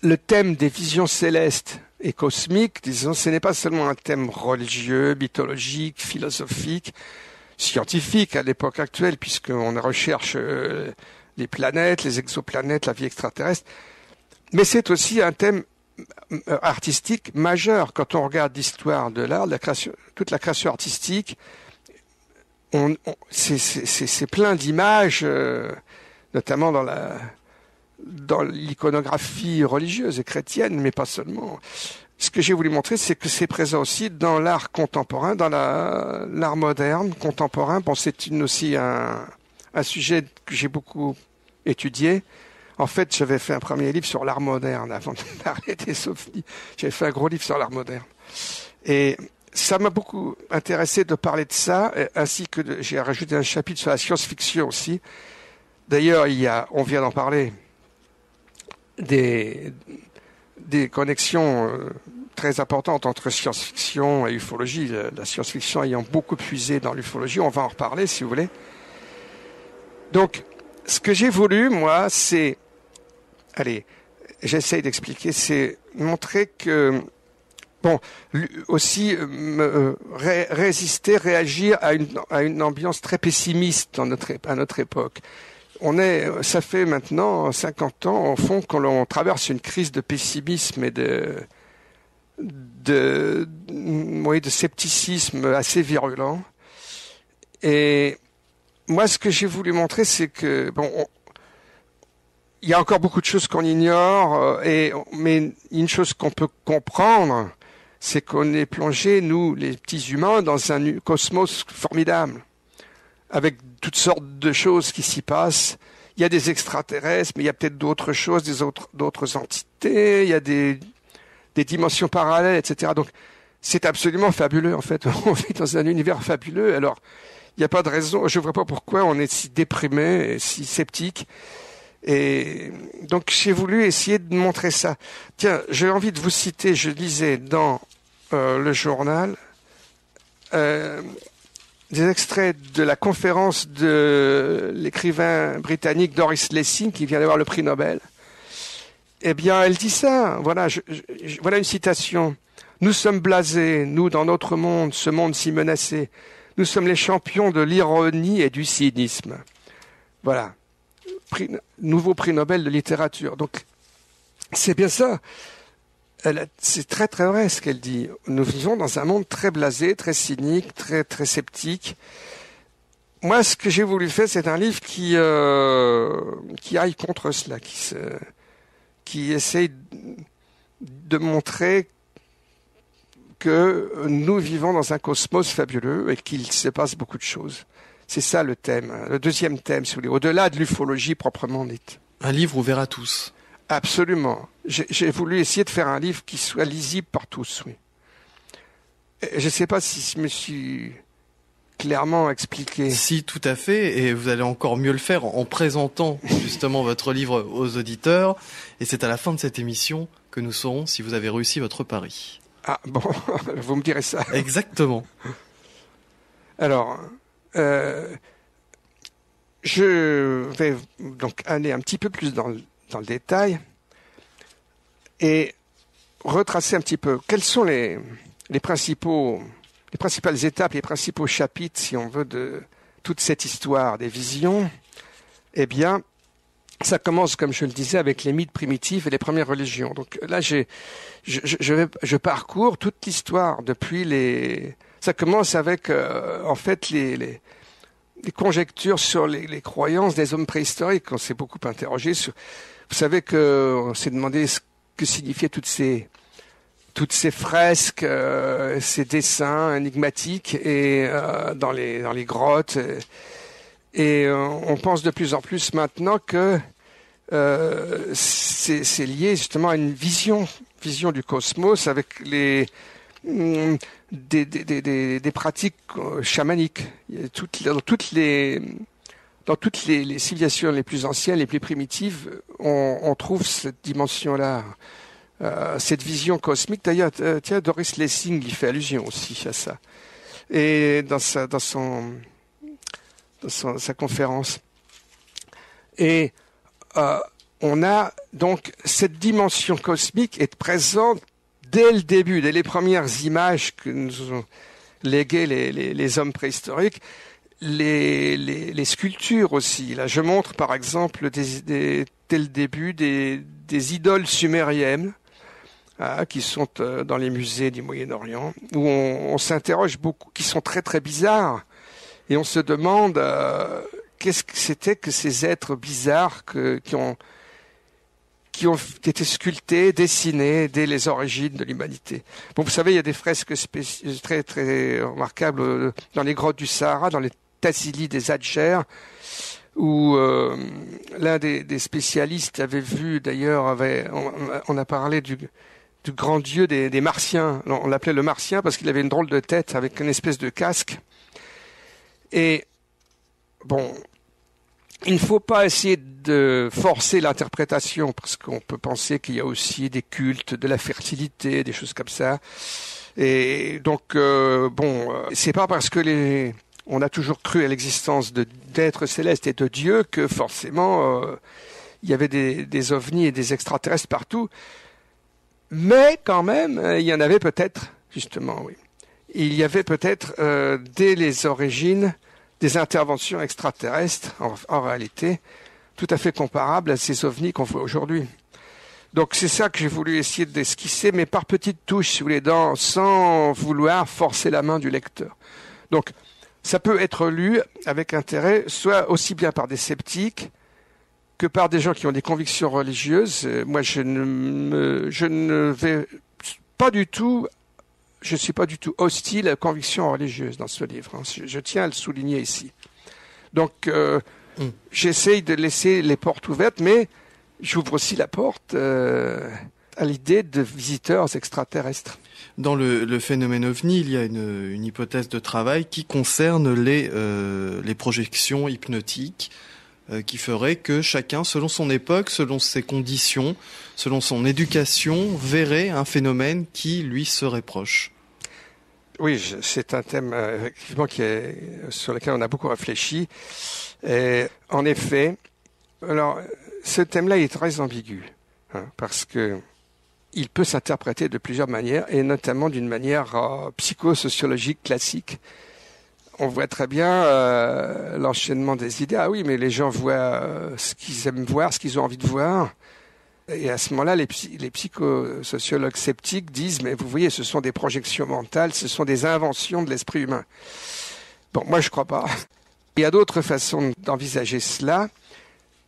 Speaker 2: le thème des visions célestes et cosmiques, disons, ce n'est pas seulement un thème religieux, mythologique, philosophique, scientifique à l'époque actuelle, puisqu'on recherche les planètes, les exoplanètes, la vie extraterrestre, mais c'est aussi un thème artistique majeur. Quand on regarde l'histoire de l'art, toute la création artistique, c'est plein d'images, notamment dans l'iconographie religieuse et chrétienne, mais pas seulement. Ce que j'ai voulu montrer, c'est que c'est présent aussi dans l'art contemporain, dans l'art moderne, contemporain. Bon, c'est aussi un sujet que j'ai beaucoup étudié. En fait, j'avais fait un premier livre sur l'art moderne avant de parler des ovnis. J'avais fait un gros livre sur l'art moderne. Et ça m'a beaucoup intéressé de parler de ça, ainsi que j'ai rajouté un chapitre sur la science-fiction aussi. D'ailleurs, on vient d'en parler, des connexions très importantes entre science-fiction et ufologie. La science-fiction ayant beaucoup puisé dans l'ufologie, on va en reparler si vous voulez. Donc, ce que j'ai voulu, moi, c'est... Allez, j'essaye d'expliquer, c'est montrer que... Bon, aussi résister, réagir à une ambiance très pessimiste à notre époque. Ça fait maintenant 50 ans, au fond, qu'on traverse une crise de pessimisme et de scepticisme assez virulent. Et moi, ce que j'ai voulu montrer, c'est que, il y a encore beaucoup de choses qu'on ignore, mais une chose qu'on peut comprendre, c'est qu'on est plongé, nous, les petits humains, dans un cosmos formidable, avec toutes sortes de choses qui s'y passent. Il y a des extraterrestres, mais il y a peut-être d'autres choses, d'autres entités, il y a des dimensions parallèles, etc. Donc, c'est absolument fabuleux, en fait. On vit dans un univers fabuleux. Alors, il n'y a pas de raison. Je ne vois pas pourquoi on est si déprimé et si sceptique. Et donc, j'ai voulu essayer de montrer ça. Tiens, j'ai envie de vous citer, je lisais dans le journal, des extraits de la conférence de l'écrivain britannique Doris Lessing, qui vient d'avoir le prix Nobel. Eh bien, elle dit ça. Voilà, voilà une citation. « Nous sommes blasés, nous, dans notre monde, ce monde si menacé. Nous sommes les champions de l'ironie et du cynisme. » Voilà. Nouveau prix Nobel de littérature. Donc, c'est bien ça. C'est très très vrai ce qu'elle dit. Nous vivons dans un monde très blasé, très cynique, très très sceptique. Moi, ce que j'ai voulu faire, c'est un livre qui aille contre cela, qui essaye de montrer que nous vivons dans un cosmos fabuleux et qu'il se passe beaucoup de choses. C'est ça le thème, le deuxième thème, si vous voulez, au-delà de l'ufologie proprement dite.
Speaker 1: Un livre ouvert à tous.
Speaker 2: Absolument. J'ai voulu essayer de faire un livre qui soit lisible par tous, oui. Je ne sais pas si je me suis clairement expliqué.
Speaker 1: Si, tout à fait, et vous allez encore mieux le faire en présentant justement votre livre aux auditeurs. Et c'est à la fin de cette émission que nous saurons si vous avez réussi votre pari.
Speaker 2: Ah bon, vous me direz ça.
Speaker 1: Exactement.
Speaker 2: Alors, je vais donc aller un petit peu plus dans le détail et retracer un petit peu quelles sont les principales étapes, les principaux chapitres, si on veut, de toute cette histoire des visions. Eh bien, ça commence, comme je le disais, avec les mythes primitifs et les premières religions. Donc là, je parcours toute l'histoire depuis ça commence avec, en fait, les conjectures sur les croyances des hommes préhistoriques. On s'est beaucoup interrogé sur. Vous savez qu'on s'est demandé ce que signifiaient toutes ces fresques, ces dessins énigmatiques et dans les grottes. Et on pense de plus en plus maintenant que c'est lié justement à une vision du cosmos avec des pratiques chamaniques. Dans toutes les civilisations les plus anciennes, les plus primitives, on trouve cette dimension-là, cette vision cosmique. D'ailleurs, tiens, Doris Lessing y fait allusion aussi à ça. Et dans sa conférence. Et on a donc cette dimension cosmique est présente dès le début, dès les premières images que nous ont léguées les hommes préhistoriques, les sculptures aussi. Là, je montre par exemple dès le début des idoles sumériennes qui sont dans les musées du Moyen-Orient, où on s'interroge beaucoup, qui sont très très bizarres. Et on se demande qu'est-ce que c'était que ces êtres bizarres qui ont été sculptés, dessinés dès les origines de l'humanité. Bon, vous savez, il y a des fresques très très remarquables dans les grottes du Sahara, dans les Tassili des Adjers, où l'un des spécialistes avait vu, d'ailleurs, on a parlé du grand dieu des Martiens. On l'appelait le Martien parce qu'il avait une drôle de tête avec une espèce de casque. Et bon, il ne faut pas essayer de forcer l'interprétation parce qu'on peut penser qu'il y a aussi des cultes de la fertilité, des choses comme ça. Et donc, c'est pas parce que on a toujours cru à l'existence d'êtres célestes et de Dieu que forcément il y avait des ovnis et des extraterrestres partout. Mais quand même, il y en avait peut-être, justement, oui. Il y avait peut-être, dès les origines, des interventions extraterrestres, en réalité, tout à fait comparables à ces ovnis qu'on voit aujourd'hui. Donc c'est ça que j'ai voulu essayer d'esquisser, mais par petites touches, si vous voulez, sans vouloir forcer la main du lecteur. Donc, ça peut être lu avec intérêt, soit aussi bien par des sceptiques que par des gens qui ont des convictions religieuses. Moi, je ne vais pas du tout. Je ne suis pas du tout hostile à la conviction religieuse dans ce livre. Je tiens à le souligner ici. Donc, j'essaye de laisser les portes ouvertes, mais j'ouvre aussi la porte à l'idée de visiteurs extraterrestres.
Speaker 1: Dans le phénomène OVNI, il y a une hypothèse de travail qui concerne les projections hypnotiques, qui ferait que chacun, selon son époque, selon ses conditions, selon son éducation, verrait un phénomène qui lui serait proche.
Speaker 2: Oui, c'est un thème effectivement sur lequel on a beaucoup réfléchi. Et en effet, alors ce thème-là est très ambigu, parce que il peut s'interpréter de plusieurs manières, et notamment d'une manière psychosociologique classique. On voit très bien l'enchaînement des idées. Ah oui, mais les gens voient ce qu'ils aiment voir, ce qu'ils ont envie de voir. Et à ce moment-là, les psychosociologues sceptiques disent, mais vous voyez, ce sont des projections mentales, ce sont des inventions de l'esprit humain. Bon, moi, je crois pas. Il y a d'autres façons d'envisager cela,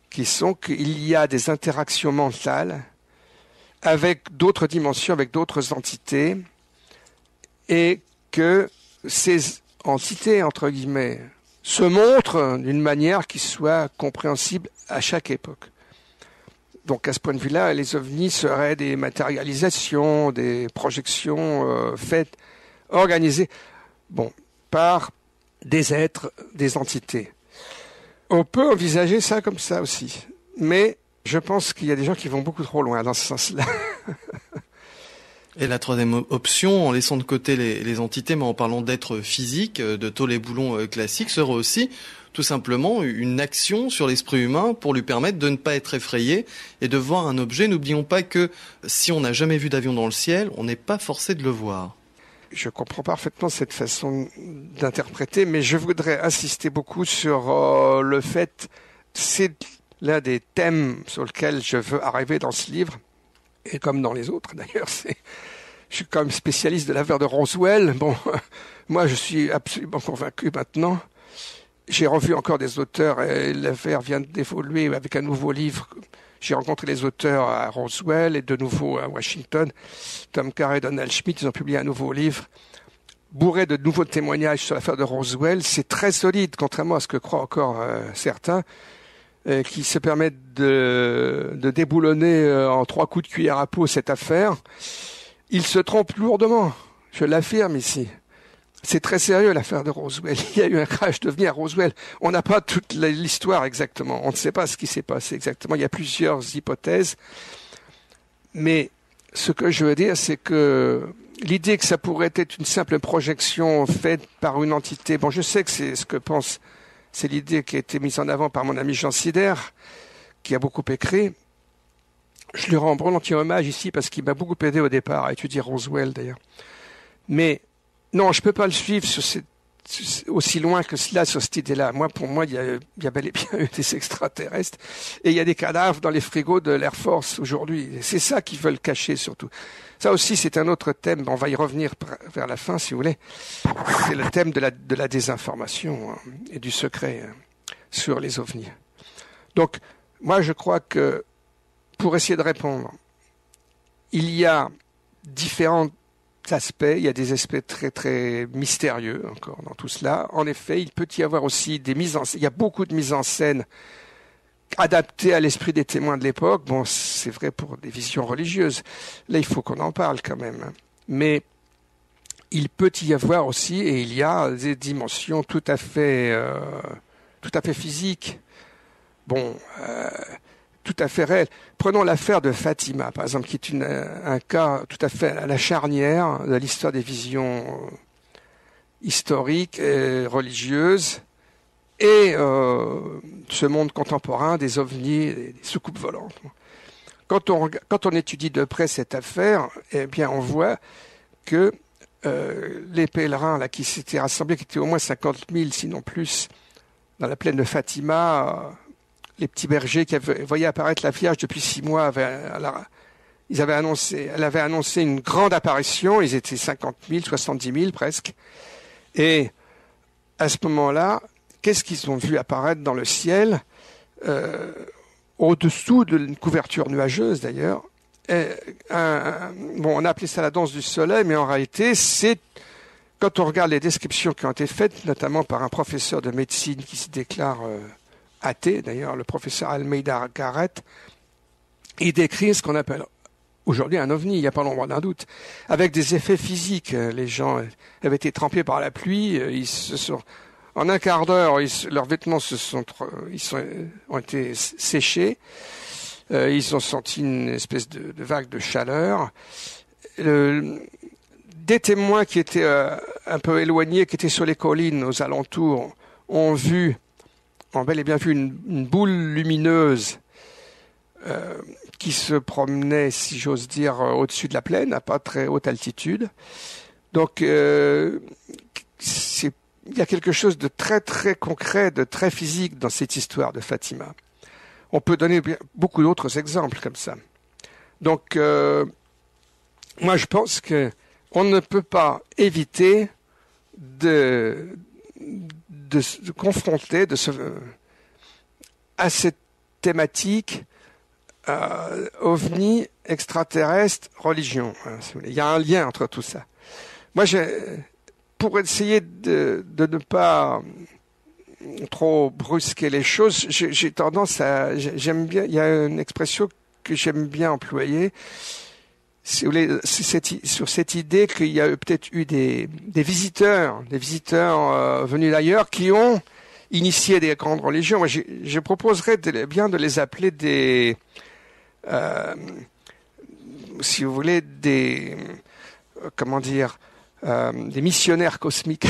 Speaker 2: qui sont qu'il y a des interactions mentales avec d'autres dimensions, avec d'autres entités, et que ces entités, entre guillemets, se montrent d'une manière qui soit compréhensible à chaque époque. Donc à ce point de vue-là, les ovnis seraient des matérialisations, des projections faites, organisées, par des êtres, des entités. On peut envisager ça comme ça aussi, mais je pense qu'il y a des gens qui vont beaucoup trop loin dans ce sens-là.
Speaker 1: Et la troisième option, en laissant de côté les entités, mais en parlant d'êtres physiques, de tôle et boulons classiques, serait aussi tout simplement une action sur l'esprit humain pour lui permettre de ne pas être effrayé et de voir un objet. N'oublions pas que si on n'a jamais vu d'avion dans le ciel, on n'est pas forcé de le voir.
Speaker 2: Je comprends parfaitement cette façon d'interpréter, mais je voudrais insister beaucoup sur le fait, c'est l'un des thèmes sur lesquels je veux arriver dans ce livre, et comme dans les autres d'ailleurs, je suis quand même spécialiste de l'affaire de Roswell. Bon, moi je suis absolument convaincu maintenant. J'ai revu encore des auteurs et l'affaire vient d'évoluer avec un nouveau livre. J'ai rencontré les auteurs à Roswell et de nouveau à Washington. Tom Carr et Donald Schmitt, ils ont publié un nouveau livre bourré de nouveaux témoignages sur l'affaire de Roswell. C'est très solide, contrairement à ce que croient encore certains, qui se permettent de déboulonner en 3 coups de cuillère à peau cette affaire. Ils se trompent lourdement, je l'affirme ici. C'est très sérieux l'affaire de Roswell. Il y a eu un crash d'OVNI à Roswell. On n'a pas toute l'histoire exactement. On ne sait pas ce qui s'est passé exactement. Il y a plusieurs hypothèses. Mais ce que je veux dire, c'est que l'idée que ça pourrait être une simple projection faite par une entité, bon, je sais que c'est ce que pense, c'est l'idée qui a été mise en avant par mon ami Jean Sider, qui a beaucoup écrit. Je lui rends volontiers hommage ici parce qu'il m'a beaucoup aidé au départ à étudier Roswell d'ailleurs. Mais non, je peux pas le suivre aussi loin que cela sur cette idée-là. Pour moi, il y a bel et bien eu des extraterrestres et il y a des cadavres dans les frigos de l'Air Force aujourd'hui. C'est ça qu'ils veulent cacher surtout. Ça aussi, c'est un autre thème. On va y revenir vers la fin, si vous voulez. C'est le thème de la désinformation et du secret sur les ovnis. Donc, moi, je crois que pour essayer de répondre, il y a différents aspects, il y a des aspects très très mystérieux encore dans tout cela. En effet, il peut y avoir aussi des mises en scène, il y a beaucoup de mises en scène adaptées à l'esprit des témoins de l'époque. Bon, c'est vrai pour des visions religieuses. Là, il faut qu'on en parle quand même. Mais il peut y avoir aussi, et il y a des dimensions tout à fait physiques. Bon, tout à fait réel. Prenons l'affaire de Fatima, par exemple, qui est un cas tout à fait à la charnière de l'histoire des visions historiques et religieuses et ce monde contemporain des ovnis, des soucoupes volantes. Quand on étudie de près cette affaire, eh bien, on voit que les pèlerins là qui s'étaient rassemblés, qui étaient au moins 50 000, sinon plus, dans la plaine de Fatima, les petits bergers qui voyaient apparaître la Vierge depuis 6 mois, elle avait annoncé une grande apparition. Ils étaient 50 000, 70 000 presque. Et à ce moment-là, qu'est-ce qu'ils ont vu apparaître dans le ciel, au-dessous d'une couverture nuageuse d'ailleurs. On a appelé ça la danse du soleil, mais en réalité, c'est quand on regarde les descriptions qui ont été faites, notamment par un professeur de médecine qui se déclare athée, d'ailleurs, le professeur Almeida Garrett, il décrit ce qu'on appelle aujourd'hui un ovni, il n'y a pas l'ombre d'un doute, avec des effets physiques. Les gens avaient été trempés par la pluie, en un quart d'heure, leurs vêtements ont été séchés, ils ont senti une espèce de vague de chaleur. Des témoins qui étaient un peu éloignés, qui étaient sur les collines aux alentours, ont bel et bien vu une boule lumineuse qui se promenait, si j'ose dire, au-dessus de la plaine, à pas très haute altitude. Donc, il y a quelque chose de très très concret, de très physique dans cette histoire de Fatima. On peut donner beaucoup d'autres exemples comme ça. Donc, moi je pense que on ne peut pas éviter de confronter à cette thématique ovni, extraterrestre, religion. Il y a un lien entre tout ça. Moi, pour essayer de ne pas trop brusquer les choses, j'ai tendance j'aime bien, il y a une expression que j'aime bien employer, si vous voulez, sur cette idée qu'il y a peut-être eu des visiteurs venus d'ailleurs qui ont initié des grandes religions. Moi, je proposerais bien de les appeler si vous voulez, des missionnaires cosmiques,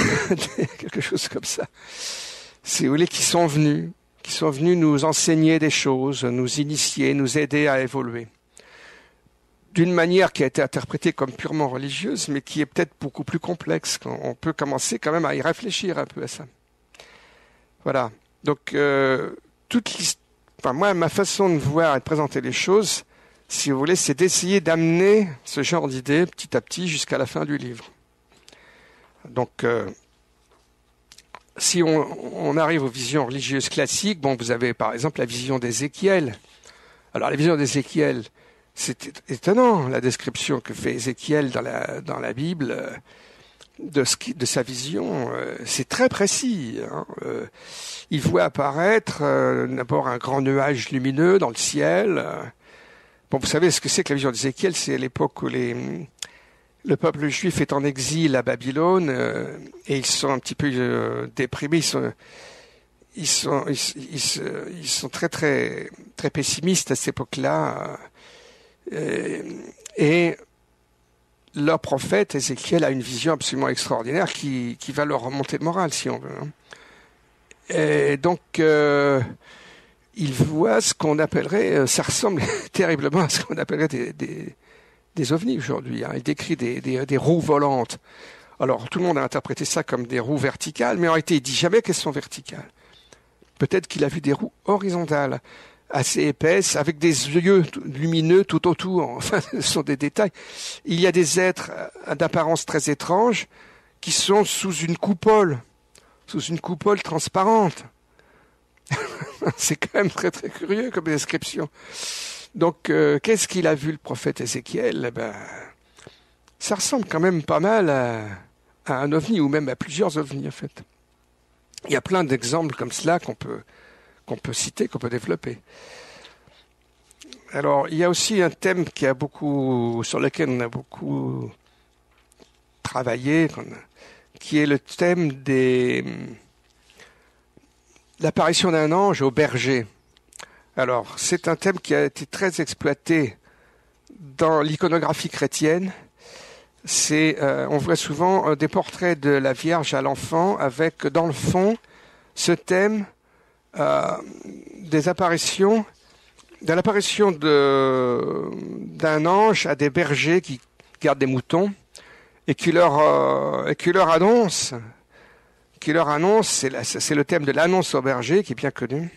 Speaker 2: quelque chose comme ça. Si vous voulez, qui sont venus nous enseigner des choses, nous initier, nous aider à évoluer. D'une manière qui a été interprétée comme purement religieuse, mais qui est peut-être beaucoup plus complexe. On peut commencer quand même à y réfléchir un peu à ça. Voilà. Donc, moi, ma façon de voir et de présenter les choses, si vous voulez, c'est d'essayer d'amener ce genre d'idées petit à petit jusqu'à la fin du livre. Donc, si on arrive aux visions religieuses classiques, vous avez par exemple la vision d'Ézéchiel. Alors, la vision d'Ézéchiel, c'est étonnant, la description que fait Ézéchiel dans la Bible de sa vision. C'est très précis. Il voit apparaître d'abord un grand nuage lumineux dans le ciel. Vous savez ce que c'est que la vision d'Ézéchiel? C'est l'époque où le peuple juif est en exil à Babylone et ils sont un petit peu déprimés. Ils sont très très très pessimistes à cette époque-là. Et leur prophète, Ézéchiel, a une vision absolument extraordinaire qui va leur remonter le moral, si on veut. Et donc, il voit ce qu'on appellerait, ça ressemble terriblement à ce qu'on appellerait des ovnis aujourd'hui. Il décrit des roues volantes. Alors, tout le monde a interprété ça comme des roues verticales, mais en réalité, il dit jamais qu'elles sont verticales. Peut-être qu'il a vu des roues horizontales, assez épaisses, avec des yeux lumineux tout autour. Enfin, ce sont des détails. Il y a des êtres d'apparence très étrange qui sont sous une coupole transparente. C'est quand même très très curieux comme description. Donc, qu'est-ce qu'il a vu le prophète Ézéchiel? Ça ressemble quand même pas mal à un ovni, ou même à plusieurs ovnis en fait. Il y a plein d'exemples comme cela qu'on peut citer, qu'on peut développer. Alors, il y a aussi un thème sur lequel on a beaucoup travaillé, qui est le thème l'apparition d'un ange au berger. Alors, c'est un thème qui a été très exploité dans l'iconographie chrétienne. On voit souvent des portraits de la Vierge à l'enfant avec, dans le fond, ce thème de l'apparition d'un ange à des bergers qui gardent des moutons et qui leur annonce, c'est le thème de l'annonce au berger qui est bien connu.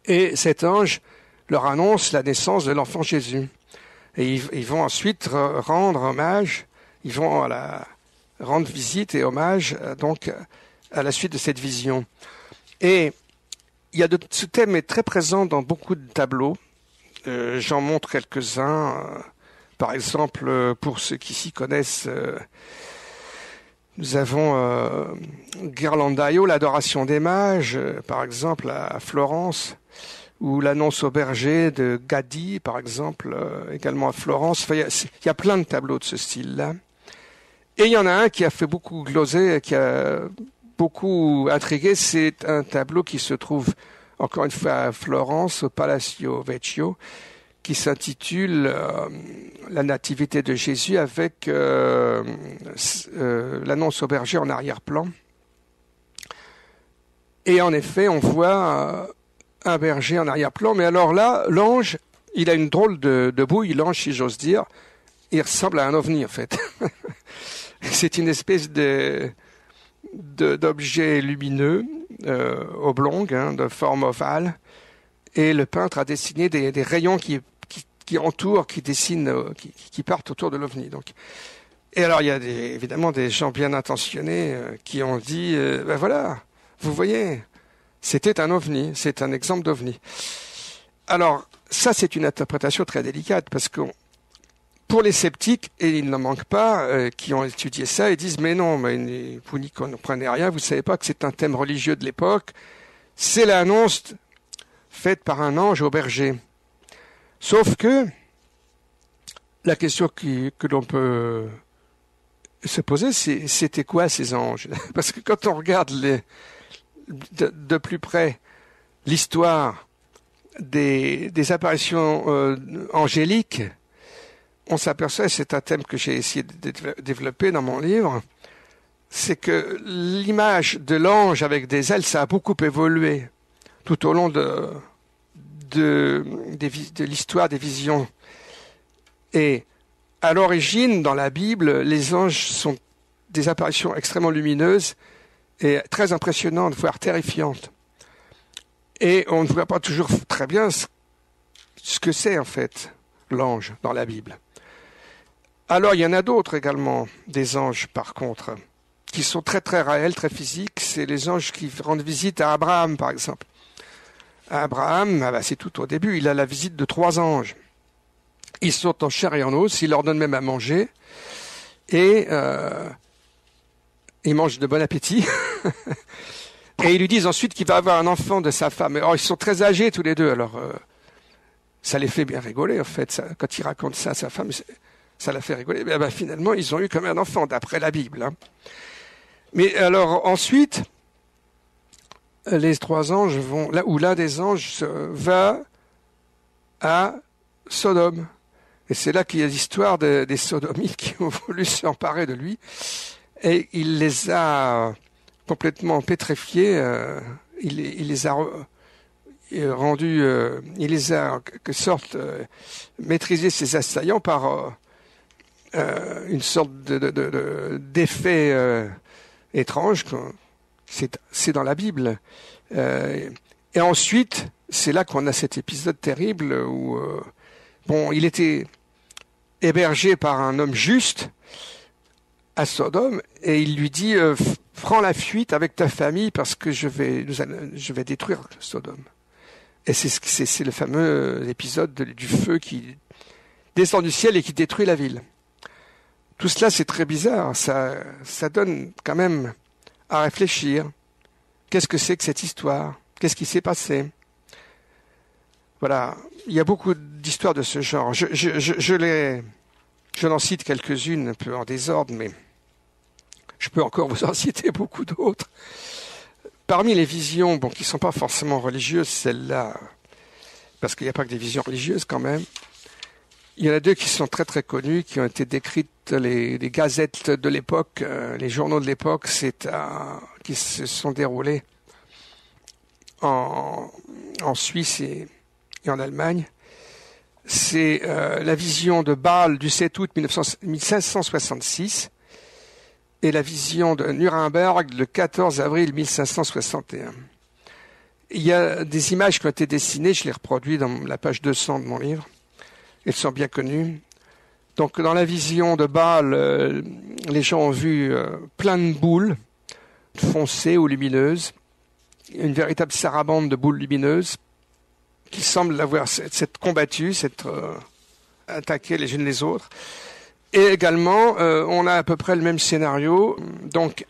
Speaker 2: Et cet ange leur annonce la naissance de l'enfant Jésus. Et ils vont ensuite rendre hommage, ils vont rendre visite et hommage donc à la suite de cette vision. Et ce thème est très présent dans beaucoup de tableaux. J'en montre quelques-uns. Par exemple, pour ceux qui s'y connaissent, nous avons Ghirlandaio, l'adoration des mages, par exemple, à Florence, ou l'annonce au berger de Gaddi, par exemple, également à Florence. Enfin, il y a plein de tableaux de ce style-là. Et il y en a un qui a fait beaucoup gloser, qui a beaucoup intrigué. C'est un tableau qui se trouve, encore une fois, à Florence, au Palacio Vecchio, qui s'intitule La Nativité de Jésus, avec l'annonce au berger en arrière-plan. Et en effet, on voit un berger en arrière-plan. Mais alors là, l'ange, il a une drôle de bouille, l'ange, si j'ose dire. Il ressemble à un ovni, en fait. C'est une espèce d'objet lumineux, oblong, de forme ovale. Et le peintre a dessiné des rayons qui entourent, qui dessinent, qui partent autour de l'ovni. Donc. Et alors, il y a évidemment des gens bien intentionnés qui ont dit, ben voilà, vous voyez, c'était un ovni, c'est un exemple d'ovni. Alors, ça, c'est une interprétation très délicate, parce que pour les sceptiques, et il n'en manque pas, qui ont étudié ça, ils disent, mais non, mais vous n'y comprenez rien, vous ne savez pas que c'est un thème religieux de l'époque, c'est l'annonce faite par un ange au berger. Sauf que la question que l'on peut se poser, c'était quoi ces anges? Parce que quand on regarde de plus près l'histoire des apparitions angéliques, on s'aperçoit, et c'est un thème que j'ai essayé de développer dans mon livre, c'est que l'image de l'ange avec des ailes, ça a beaucoup évolué tout au long de l'histoire des visions. Et à l'origine, dans la Bible, les anges sont des apparitions extrêmement lumineuses et très impressionnantes, voire terrifiantes. Et on ne voit pas toujours très bien ce que c'est en fait l'ange dans la Bible. Alors il y en a d'autres également, des anges par contre, qui sont très très réels, très physiques. C'est les anges qui rendent visite à Abraham par exemple. Abraham, c'est tout au début, il a la visite de 3 anges. Ils sont en chair et en os, il leur donne même à manger, et ils mangent de bon appétit. Et ils lui disent ensuite qu'il va avoir un enfant de sa femme. Alors ils sont très âgés tous les deux, alors ça les fait bien rigoler en fait. Ça, quand il raconte ça à sa femme, ça la fait rigoler. Mais finalement, ils ont eu comme un enfant, d'après la Bible. Hein. Mais alors ensuite, les 3 anges vont là où l'un des anges va à Sodome. Et c'est là qu'il y a l'histoire des sodomites qui ont voulu s'emparer de lui. Et il les a complètement pétrifiés. Il les a rendus... il les a, en quelque sorte, maîtrisé ses assaillants par une sorte d'effet étrange. C'est dans la Bible. Et ensuite, c'est là qu'on a cet épisode terrible où... il était hébergé par un homme juste à Sodome et il lui dit prends la fuite avec ta famille parce que je vais détruire Sodome. Et c'est le fameux épisode du feu qui descend du ciel et qui détruit la ville. Tout cela, c'est très bizarre. Ça donne quand même à réfléchir. Qu'est-ce que c'est que cette histoire? Qu'est-ce qui s'est passé? Voilà, il y a beaucoup d'histoires de ce genre. Je n'en cite quelques-unes un peu en désordre, mais je peux encore vous en citer beaucoup d'autres. Parmi les visions, qui ne sont pas forcément religieuses, celles-là, parce qu'il n'y a pas que des visions religieuses quand même, il y en a 2 qui sont très très connues, qui ont été décrites, les gazettes de l'époque, les journaux de l'époque, qui se sont déroulés en Suisse et en Allemagne. C'est la vision de Bâle du 7 août 1566 et la vision de Nuremberg le 14 avril 1561. Il y a des images qui ont été dessinées, je les reproduis dans la page 200 de mon livre. Elles sont bien connues. Donc dans la vision de Bâle, les gens ont vu plein de boules foncées ou lumineuses, une véritable sarabande de boules lumineuses qui semblent s'être combattues, s'être attaquées les unes les autres. Et également, on a à peu près le même scénario, donc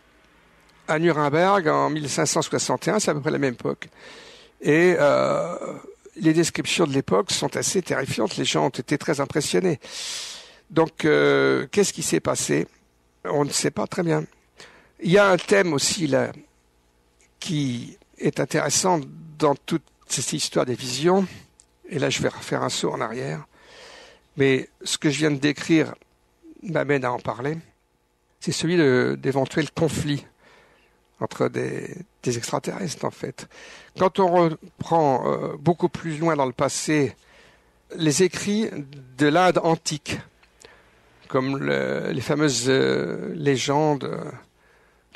Speaker 2: à Nuremberg en 1561, c'est à peu près la même époque. Et les descriptions de l'époque sont assez terrifiantes. Les gens ont été très impressionnés. Donc, qu'est-ce qui s'est passé? On ne sait pas très bien. Il y a un thème aussi là qui est intéressant dans toute cette histoire des visions. Et là, je vais refaire un saut en arrière. Mais ce que je viens de décrire m'amène à en parler. C'est celui d'éventuels conflits entre des extraterrestres, en fait. Quand on reprend beaucoup plus loin dans le passé les écrits de l'Inde antique, comme les fameuses légendes,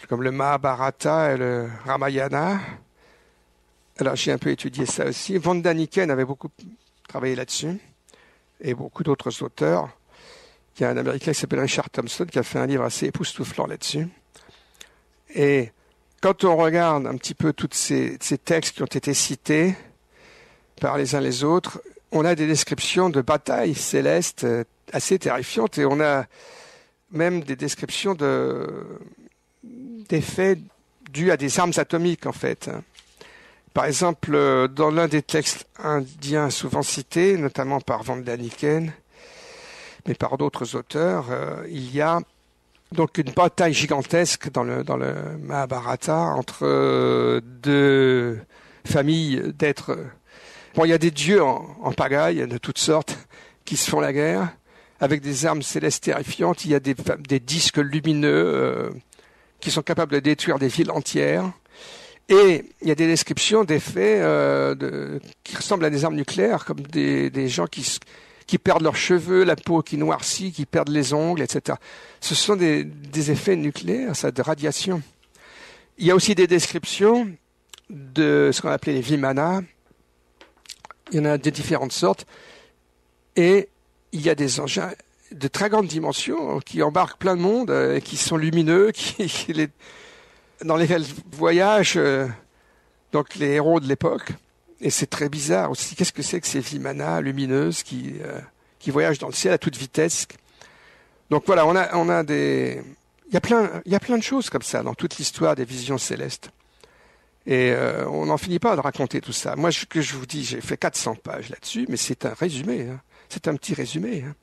Speaker 2: comme le Mahabharata et le Ramayana. Alors, j'ai un peu étudié ça aussi. Von Daniken avait beaucoup travaillé là-dessus, et beaucoup d'autres auteurs. Il y a un Américain qui s'appelle Richard Thompson qui a fait un livre assez époustouflant là-dessus. Et quand on regarde un petit peu tous ces textes qui ont été cités par les uns les autres, on a des descriptions de batailles célestes assez terrifiantes, et on a même des descriptions d'effets dus à des armes atomiques, en fait. Par exemple, dans l'un des textes indiens souvent cités, notamment par Von Daniken, mais par d'autres auteurs, il y a donc une bataille gigantesque dans le Mahabharata entre deux familles d'êtres. Bon, il y a des dieux en pagaille de toutes sortes qui se font la guerre avec des armes célestes terrifiantes. Il y a des disques lumineux qui sont capables de détruire des villes entières. Et il y a des descriptions d'effets qui ressemblent à des armes nucléaires, comme des gens qui perdent leurs cheveux, la peau qui noircit, qui perdent les ongles, etc. Ce sont des effets nucléaires, ça, de radiation. Il y a aussi des descriptions de ce qu'on appelait les Vimana. Il y en a de différentes sortes. Et il y a des engins de très grandes dimensions qui embarquent plein de monde, qui sont lumineux, dans lesquels voyagent donc les héros de l'époque. Et c'est très bizarre aussi. Qu'est-ce que c'est que ces Vimana lumineuses qui voyagent dans le ciel à toute vitesse? Donc voilà, on a des... Il y a plein de choses comme ça dans toute l'histoire des visions célestes. Et on n'en finit pas de raconter tout ça. Moi, ce que je vous dis, j'ai fait 400 pages là-dessus, mais c'est un résumé. Hein. C'est un petit résumé. Hein.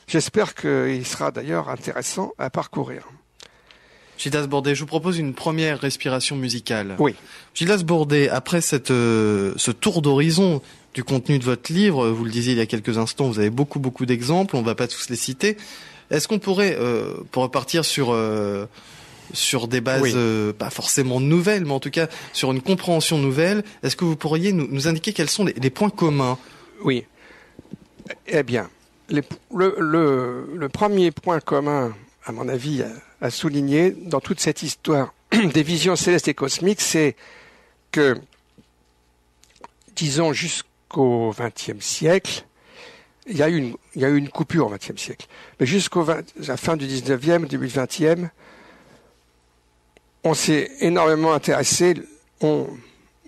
Speaker 2: J'espère qu'il sera d'ailleurs intéressant à parcourir.
Speaker 1: Gildas Bourdet, je vous propose une première respiration musicale.
Speaker 2: Oui.
Speaker 1: Gildas Bourdet, après ce tour d'horizon du contenu de votre livre, vous le disiez il y a quelques instants, vous avez beaucoup d'exemples, on ne va pas tous les citer. Est-ce qu'on pourrait, pour repartir sur des bases pas forcément nouvelles, mais en tout cas sur une compréhension nouvelle, est-ce que vous pourriez nous indiquer quels sont les points communs?
Speaker 2: Oui. Eh bien, le premier point commun, à mon avis, à souligner dans toute cette histoire des visions célestes et cosmiques, c'est que, disons, jusqu'au XXe siècle, il y a eu une coupure au XXe siècle, mais la fin du XIXe, début du XXe, on s'est énormément intéressé,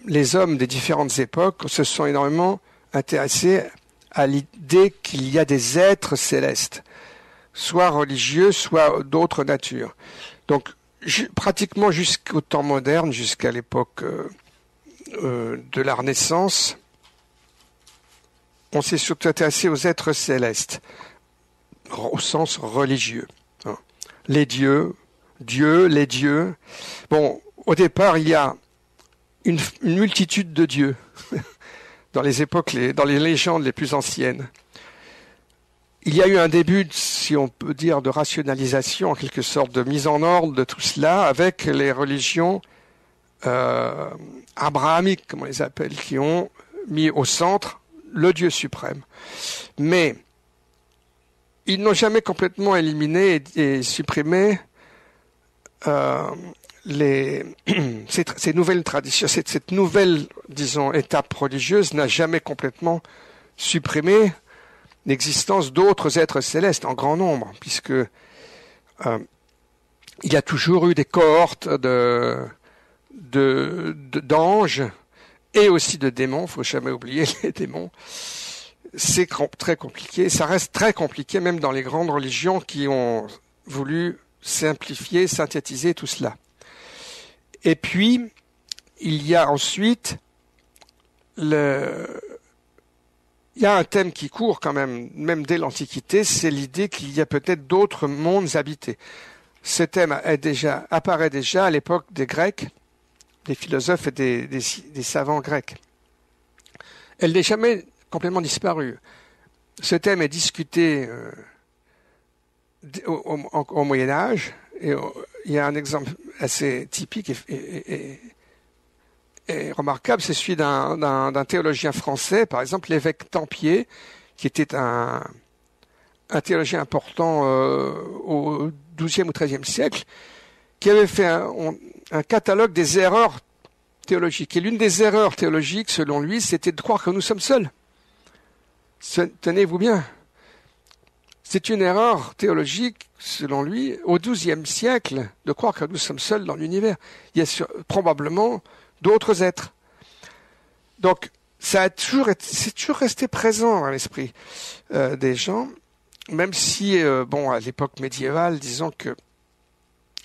Speaker 2: les hommes des différentes époques se sont énormément intéressés à l'idée qu'il y a des êtres célestes, soit religieux, soit d'autres natures. Donc, pratiquement jusqu'au temps moderne, jusqu'à l'époque de la Renaissance, on s'est surtout intéressé aux êtres célestes, au sens religieux. Les dieux, les dieux. Bon, au départ, il y a une multitude de dieux dans les époques, dans les légendes les plus anciennes. Il y a eu un début, si on peut dire, de rationalisation, en quelque sorte, de mise en ordre de tout cela, avec les religions abrahamiques, comme on les appelle, qui ont mis au centre le Dieu suprême. Mais ils n'ont jamais complètement éliminé et supprimé ces nouvelles traditions. Cette nouvelle, disons, étape religieuse n'a jamais complètement supprimé l'existence d'autres êtres célestes en grand nombre, puisque il y a toujours eu des cohortes d'anges et aussi de démons. Il ne faut jamais oublier les démons. C'est très compliqué. Ça reste très compliqué, même dans les grandes religions qui ont voulu simplifier, synthétiser tout cela. Et puis, il y a ensuite il y a un thème qui court quand même dès l'Antiquité, c'est l'idée qu'il y a peut-être d'autres mondes habités. Ce thème apparaît déjà à l'époque des Grecs, des philosophes et des savants grecs. Elle n'est jamais complètement disparue. Ce thème est discuté au Moyen Âge, et il y a un exemple assez typique et remarquable, c'est celui d'un théologien français, par exemple l'évêque Tempier, qui était un théologien important au XIIe ou XIIIe siècle, qui avait fait un catalogue des erreurs théologiques. Et l'une des erreurs théologiques, selon lui, c'était de croire que nous sommes seuls. Tenez-vous bien. C'est une erreur théologique, selon lui, au XIIe siècle, de croire que nous sommes seuls dans l'univers. Il y a probablement d'autres êtres. Donc, c'est toujours resté présent dans l'esprit des gens, même si, à l'époque médiévale, disons que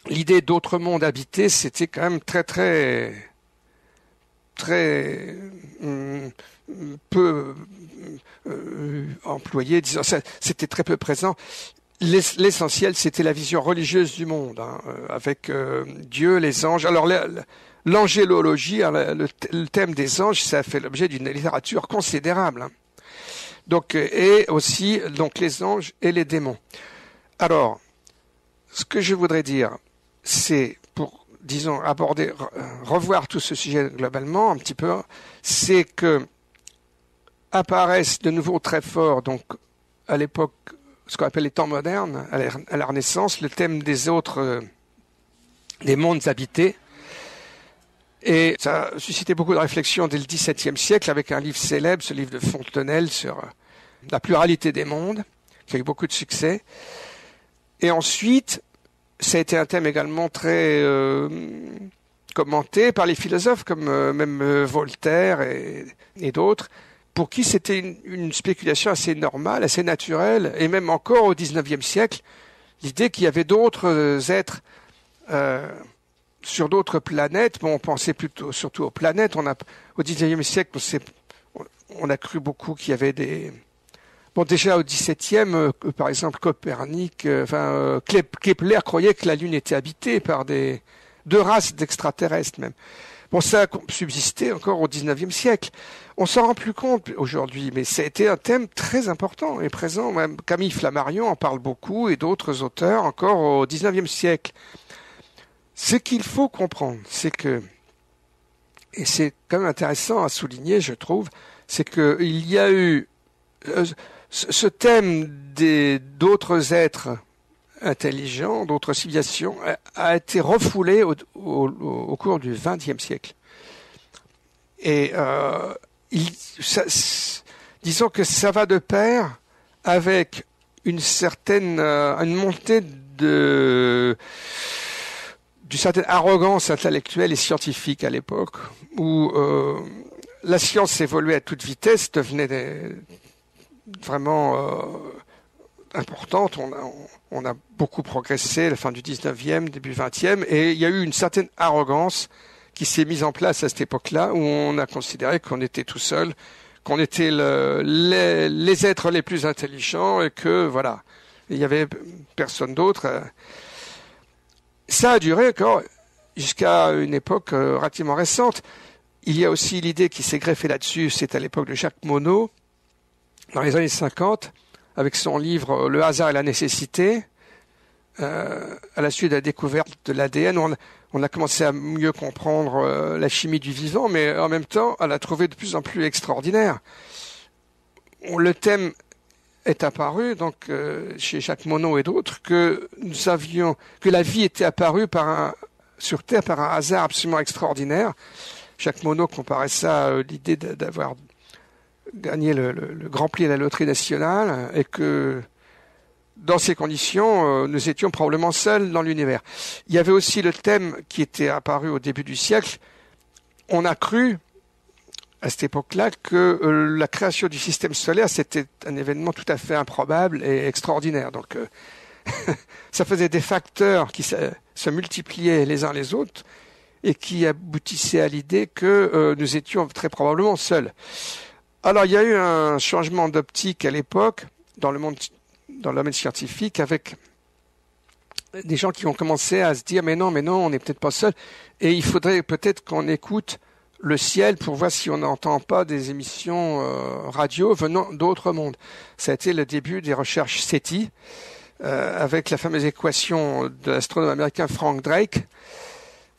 Speaker 2: l'idée d'autres mondes habités, c'était quand même très peu employé, disons, c'était très peu présent. L'essentiel, c'était la vision religieuse du monde, avec Dieu, les anges. Alors, l'angélologie, le thème des anges, ça a fait l'objet d'une littérature considérable. Donc, et aussi les anges et les démons. Alors, ce que je voudrais dire, c'est pour, disons, revoir tout ce sujet globalement un petit peu, c'est que apparaissent de nouveau très fort, donc à l'époque, ce qu'on appelle les temps modernes, à la Renaissance, le thème des mondes habités. Et ça a suscité beaucoup de réflexions dès le XVIIe siècle avec un livre célèbre, ce livre de Fontenelle sur la pluralité des mondes, qui a eu beaucoup de succès. Et ensuite, ça a été un thème également très commenté par les philosophes comme même Voltaire et d'autres, pour qui c'était une spéculation assez normale, assez naturelle, et même encore au XIXe siècle, l'idée qu'il y avait d'autres êtres sur d'autres planètes. Bon, on pensait surtout aux planètes. Au XIXe siècle, on a cru beaucoup qu'il y avait des... Bon, déjà au XVIIe, par exemple, Copernic, Kepler croyait que la Lune était habitée par deux races d'extraterrestres même. Bon, ça a subsisté encore au XIXe siècle. On s'en rend plus compte aujourd'hui, mais ça a été un thème très important et présent. Même Camille Flammarion en parle beaucoup et d'autres auteurs encore au XIXe siècle. Ce qu'il faut comprendre, c'est que, et c'est quand même intéressant à souligner, je trouve, c'est qu'il y a eu ce thème d'autres êtres intelligents, d'autres civilisations, a été refoulé au cours du XXe siècle. Et disons que ça va de pair avec une montée d'une certaine arrogance intellectuelle et scientifique à l'époque, où la science évoluait à toute vitesse, devenait vraiment importante. On a beaucoup progressé à la fin du 19e, début 20e, et il y a eu une certaine arrogance qui s'est mise en place à cette époque-là, où on a considéré qu'on était tout seul, qu'on était les êtres les plus intelligents, et que, voilà, il n'y avait personne d'autre. Ça a duré encore jusqu'à une époque relativement récente. Il y a aussi l'idée qui s'est greffée là-dessus, c'est à l'époque de Jacques Monod, dans les années 50, avec son livre « Le hasard et la nécessité », à la suite de la découverte de l'ADN, on a commencé à mieux comprendre la chimie du vivant, mais en même temps, à la trouver de plus en plus extraordinaire. Le thème est apparu, donc chez Jacques Monod et d'autres, que la vie était apparue sur Terre par un hasard absolument extraordinaire. Jacques Monod comparait ça à l'idée d'avoir gagné le Grand Prix à la loterie nationale, et que dans ces conditions, nous étions probablement seuls dans l'univers. Il y avait aussi le thème qui était apparu au début du siècle. On a cru à cette époque-là que la création du système solaire, c'était un événement tout à fait improbable et extraordinaire. Donc, ça faisait des facteurs qui se multipliaient les uns les autres et qui aboutissaient à l'idée que nous étions très probablement seuls. Alors, il y a eu un changement d'optique à l'époque dans le domaine scientifique, avec des gens qui ont commencé à se dire mais non, on n'est peut-être pas seul, et il faudrait peut-être qu'on écoute le ciel pour voir si on n'entend pas des émissions radio venant d'autres mondes. Ça a été le début des recherches SETI, avec la fameuse équation de l'astronome américain Frank Drake.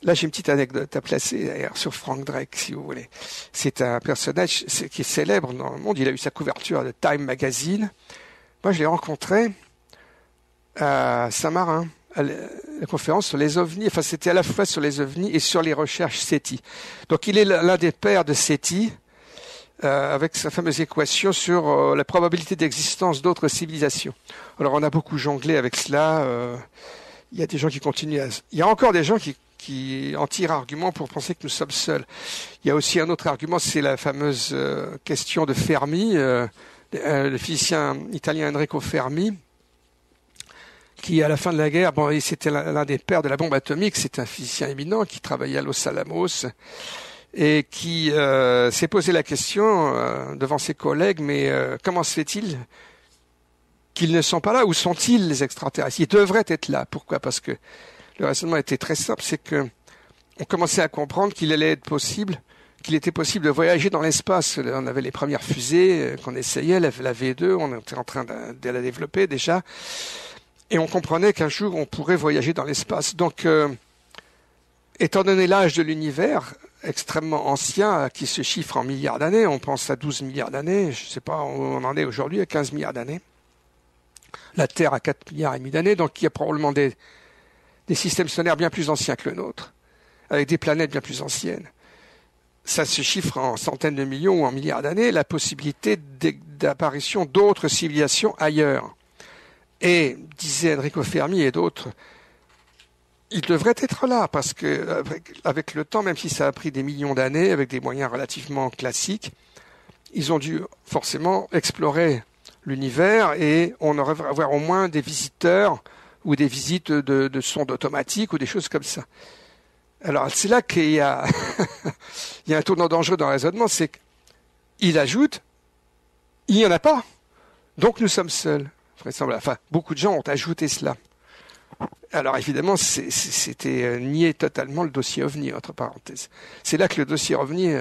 Speaker 2: Là, j'ai une petite anecdote à placer d'ailleurs sur Frank Drake, si vous voulez. C'est un personnage qui est célèbre dans le monde. Il a eu sa couverture de Time Magazine. Moi, je l'ai rencontré à Saint-Marin, à la conférence sur les ovnis. Enfin, c'était à la fois sur les ovnis et sur les recherches SETI. Donc, il est l'un des pères de SETI, avec sa fameuse équation sur la probabilité d'existence d'autres civilisations. Alors, on a beaucoup jonglé avec cela. Il y a des gens qui continuent à... Il y a encore des gens qui en tirent argument pour penser que nous sommes seuls. Il y a aussi un autre argument, c'est la fameuse question de Fermi, le physicien italien Enrico Fermi, qui à la fin de la guerre, c'était l'un des pères de la bombe atomique, c'est un physicien éminent qui travaillait à Los Alamos et qui s'est posé la question devant ses collègues, mais comment se fait-il qu'ils ne sont pas là? Où sont-ils les extraterrestres? Ils devraient être là. Pourquoi? Parce que le raisonnement était très simple, c'est que on commençait à comprendre qu'il était possible de voyager dans l'espace. On avait les premières fusées qu'on essayait, la V2, on était en train de la développer déjà, et on comprenait qu'un jour on pourrait voyager dans l'espace. Donc, étant donné l'âge de l'univers extrêmement ancien, qui se chiffre en milliards d'années, on pense à 12 milliards d'années, je ne sais pas où on en est aujourd'hui, à 15 milliards d'années. La Terre a 4 milliards et demi d'années, donc il y a probablement des systèmes solaires bien plus anciens que le nôtre, avec des planètes bien plus anciennes. Ça se chiffre en centaines de millions ou en milliards d'années, la possibilité d'apparition d'autres civilisations ailleurs. Et, disait Enrico Fermi et d'autres, ils devraient être là, parce que avec le temps, même si ça a pris des millions d'années, avec des moyens relativement classiques, ils ont dû forcément explorer l'univers, et on devrait avoir au moins des visiteurs ou des visites de sondes automatiques ou des choses comme ça. Alors, c'est là qu'il y a, il y a un tournant dangereux dans le raisonnement, c'est qu'il ajoute, il n'y en a pas, donc nous sommes seuls. Enfin, beaucoup de gens ont ajouté cela. Alors, évidemment, c'était nier totalement le dossier OVNI, entre parenthèses. C'est là que le dossier OVNI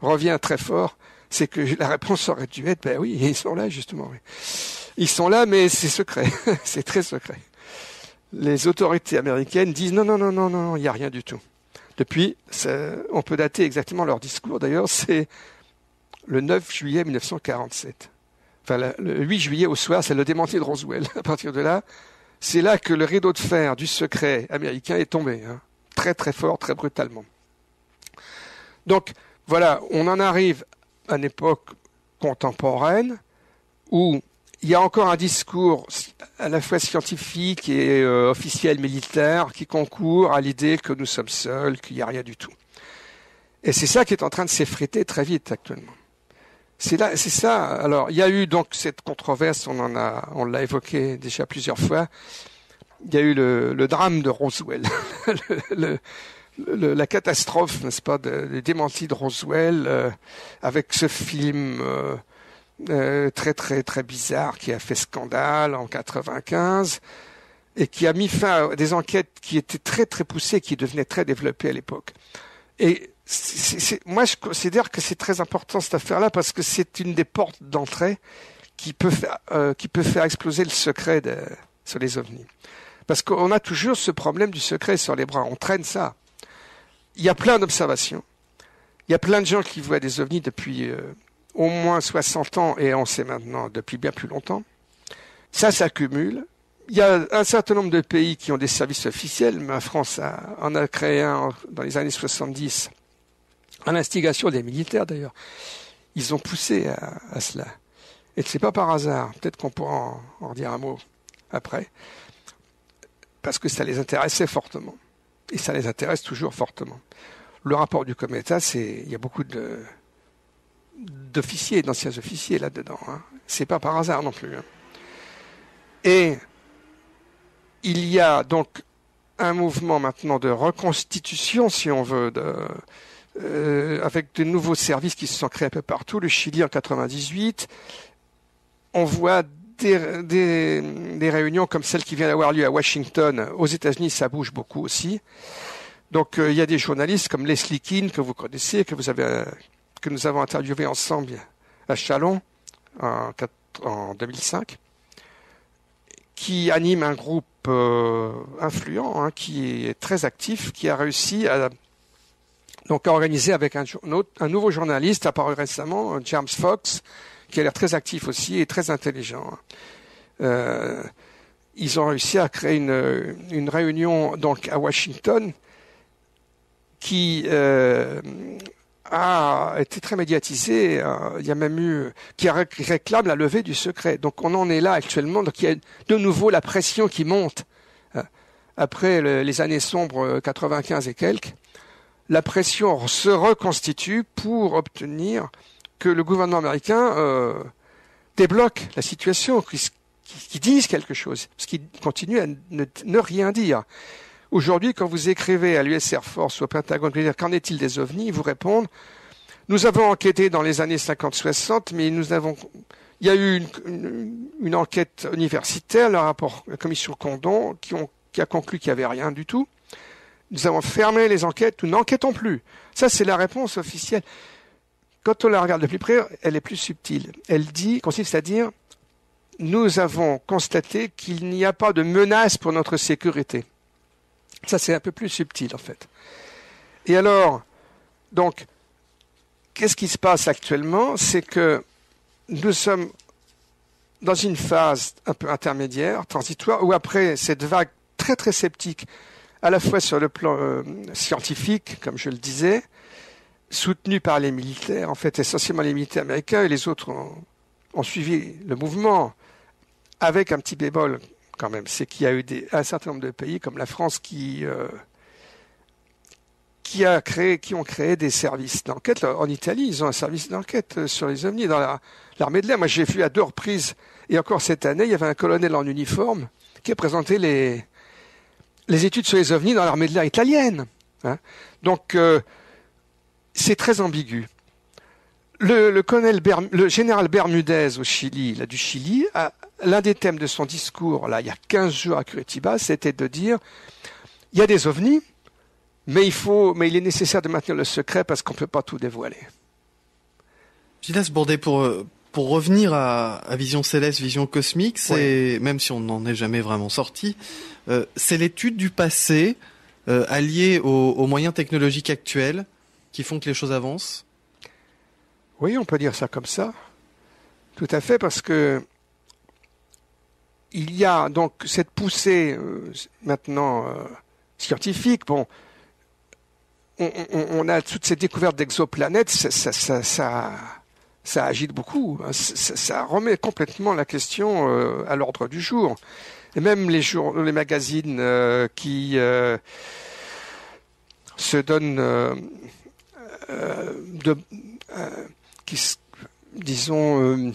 Speaker 2: revient très fort, c'est que la réponse aurait dû être, ben oui, ils sont là, justement, oui. Ils sont là, mais c'est secret. C'est très secret. Les autorités américaines disent non, il n'y a rien du tout. Depuis, on peut dater exactement leur discours. D'ailleurs, c'est le 9 juillet 1947. Enfin, le 8 juillet au soir, c'est le démenti de Roswell. À partir de là, c'est là que le rideau de fer du secret américain est tombé. Très, très fort, très brutalement. Donc, voilà, on en arrive à une époque contemporaine où il y a encore un discours à la fois scientifique et officiel militaire qui concourt à l'idée que nous sommes seuls, qu'il n'y a rien du tout. Et c'est ça qui est en train de s'effriter très vite actuellement. C'est ça. Alors, il y a eu donc cette controverse, on l'a évoqué déjà plusieurs fois. Il y a eu le drame de Roswell, la catastrophe, n'est-ce pas, le démenti de Roswell, avec ce film très très très bizarre qui a fait scandale en 95 et qui a mis fin à des enquêtes qui étaient très très poussées, qui devenaient très développées à l'époque. Et moi je considère que c'est très important cette affaire-là, parce que c'est une des portes d'entrée qui peut faire exploser le secret sur les ovnis. Parce qu'on a toujours ce problème du secret sur les bras, on traîne ça. Il y a plein d'observations, il y a plein de gens qui voient des ovnis depuis au moins 60 ans, et on sait maintenant depuis bien plus longtemps. Ça s'accumule. Il y a un certain nombre de pays qui ont des services officiels, mais la France en a créé un dans les années 70, à l'instigation des militaires d'ailleurs. Ils ont poussé à cela. Et c'est pas par hasard, peut-être qu'on pourra en dire un mot après, parce que ça les intéressait fortement. Et ça les intéresse toujours fortement. Le rapport du Cometa, il y a beaucoup d'officiers, d'anciens officiers là-dedans. C'est pas par hasard non plus. Et il y a donc un mouvement maintenant de reconstitution, si on veut, avec de nouveaux services qui se sont créés un peu partout. Le Chili en 98. On voit des réunions comme celle qui vient d'avoir lieu à Washington. Aux États-Unis, ça bouge beaucoup aussi. Donc, il y a des journalistes comme Leslie Kean, que vous connaissez, que nous avons interviewé ensemble à Chalon en 2005, qui anime un groupe influent, qui est très actif, qui a réussi à organiser avec un nouveau journaliste apparu récemment, James Fox, qui a l'air très actif aussi et très intelligent. Ils ont réussi à créer une réunion donc à Washington qui a été très médiatisée. Il y a même eu qui réclame la levée du secret. Donc on en est là actuellement. Donc il y a de nouveau la pression qui monte après les années sombres 95 et quelques. La pression se reconstitue pour obtenir que le gouvernement américain débloque la situation, qui dise quelque chose, parce qu'il continue à ne rien dire. Aujourd'hui, quand vous écrivez à l'US Air Force ou au Pentagone, vous dire qu'en est-il des ovnis, ils vous répondent nous avons enquêté dans les années 50-60, mais il y a eu une enquête universitaire, le rapport la commission Condon, qui a conclu qu'il n'y avait rien du tout. Nous avons fermé les enquêtes, nous n'enquêtons plus. Ça, c'est la réponse officielle. Quand on la regarde de plus près, elle est plus subtile. Elle consiste à dire, nous avons constaté qu'il n'y a pas de menace pour notre sécurité. Ça, c'est un peu plus subtil, en fait. Et alors, donc, qu'est-ce qui se passe actuellement? C'est que nous sommes dans une phase un peu intermédiaire, transitoire, où après cette vague très, très sceptique, à la fois sur le plan scientifique, comme je le disais, soutenu par les militaires, en fait essentiellement les militaires américains, et les autres ont suivi le mouvement, avec un petit bémol quand même, c'est qu'il y a eu un certain nombre de pays comme la France qui ont créé des services d'enquête. En Italie, ils ont un service d'enquête sur les ovnis dans l'armée de l'air. Moi, j'ai vu à 2 reprises, et encore cette année, il y avait un colonel en uniforme qui a présenté les études sur les ovnis dans l'armée de l'air italienne. Donc, c'est très ambigu. Le général Bermudez du Chili, l'un des thèmes de son discours, il y a 15 jours à Curitiba, c'était de dire, il y a des ovnis, mais il est nécessaire de maintenir le secret parce qu'on ne peut pas tout dévoiler.
Speaker 1: Gilles Bourdet, pour revenir à Vision Céleste, Vision Cosmique, c'est, même si on n'en est jamais vraiment sorti, c'est l'étude du passé alliée aux moyens technologiques actuels qui font que les choses avancent?
Speaker 2: Oui, on peut dire ça comme ça. Tout à fait, parce que il y a donc cette poussée maintenant scientifique. Bon, on a toutes ces découvertes d'exoplanètes, ça agite beaucoup. Ça remet complètement la question à l'ordre du jour. Et même les magazines qui se donnent disons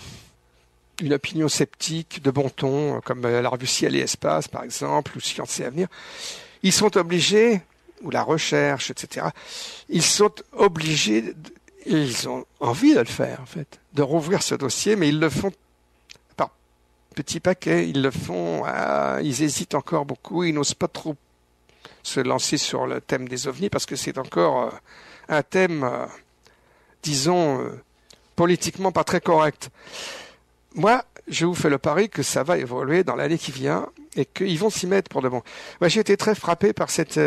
Speaker 2: une opinion sceptique de bon ton, comme la revue Ciel et Espace, par exemple, ou Science et Avenir, ils sont obligés, ou la recherche, etc., ils sont obligés, et ils ont envie de le faire, en fait, de rouvrir ce dossier, mais ils le font par petits paquets, ils hésitent encore beaucoup, ils n'osent pas trop se lancer sur le thème des ovnis, parce que c'est encore un thème, disons, politiquement pas très correct. Moi, je vous fais le pari que ça va évoluer dans l'année qui vient et qu'ils vont s'y mettre pour de bon. Moi, j'ai été très frappé par cette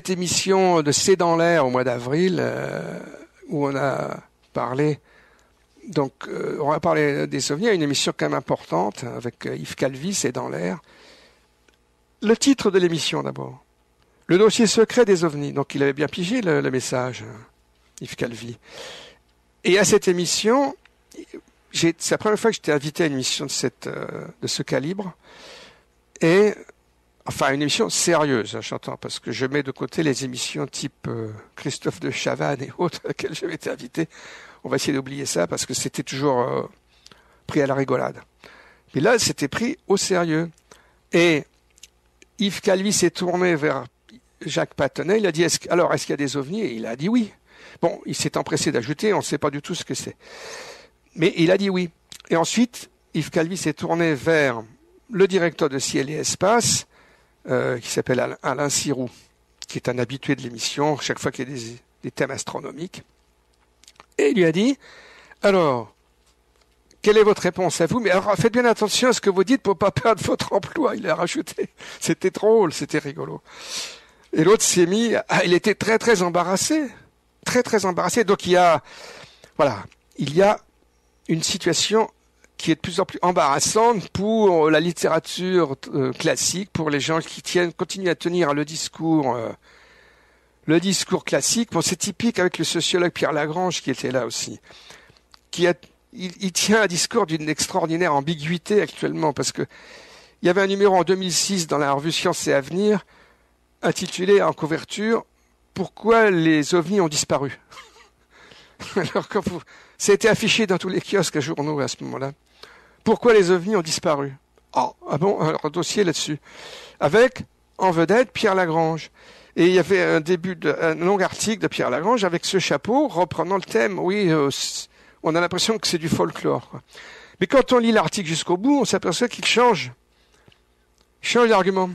Speaker 2: émission de C'est dans l'air au mois d'avril où on a parlé des ovnis, une émission quand même importante avec Yves Calvi, C'est dans l'air. Le titre de l'émission d'abord. Le dossier secret des ovnis. Donc il avait bien pigé le message, Yves Calvi. Et à cette émission, c'est la première fois que j'étais invité à une émission de ce calibre. Et, enfin, une émission sérieuse, j'entends, parce que je mets de côté les émissions type Christophe de Chavannes et autres à laquelle j'avais été invité. On va essayer d'oublier ça parce que c'était toujours pris à la rigolade. Mais là, c'était pris au sérieux. Et Yves Calvi s'est tourné vers Jacques Patonnet, il a dit, est-ce qu'il y a des ovnis? Et il a dit oui. Bon, il s'est empressé d'ajouter, on ne sait pas du tout ce que c'est. Mais il a dit oui. Et ensuite, Yves Calvi s'est tourné vers le directeur de Ciel et Espace, qui s'appelle Alain Sirou, qui est un habitué de l'émission, chaque fois qu'il y a des thèmes astronomiques. Et il lui a dit, alors, quelle est votre réponse à vous? Mais alors, faites bien attention à ce que vous dites pour ne pas perdre votre emploi. Il a rajouté. C'était drôle, c'était rigolo. Et l'autre s'est mis, il était très, très embarrassé. Très, très embarrassé. Donc, il y a une situation qui est de plus en plus embarrassante pour la littérature classique, pour les gens qui continuent à tenir le discours classique. Bon, c'est typique avec le sociologue Pierre Lagrange qui était là aussi, il tient un discours d'une extraordinaire ambiguïté actuellement, parce que il y avait un numéro en 2006 dans la revue Science et Avenir intitulé en couverture « Pourquoi les ovnis ont disparu ?» Alors, ça a été affiché dans tous les kiosques à journaux à ce moment-là. Pourquoi les ovnis ont disparu? Ah bon, alors un dossier là-dessus. Avec, en vedette, Pierre Lagrange. Et il y avait un long article de Pierre Lagrange avec ce chapeau reprenant le thème. Oui, on a l'impression que c'est du folklore, quoi. Mais quand on lit l'article jusqu'au bout, on s'aperçoit qu'il change. Il change d'argument.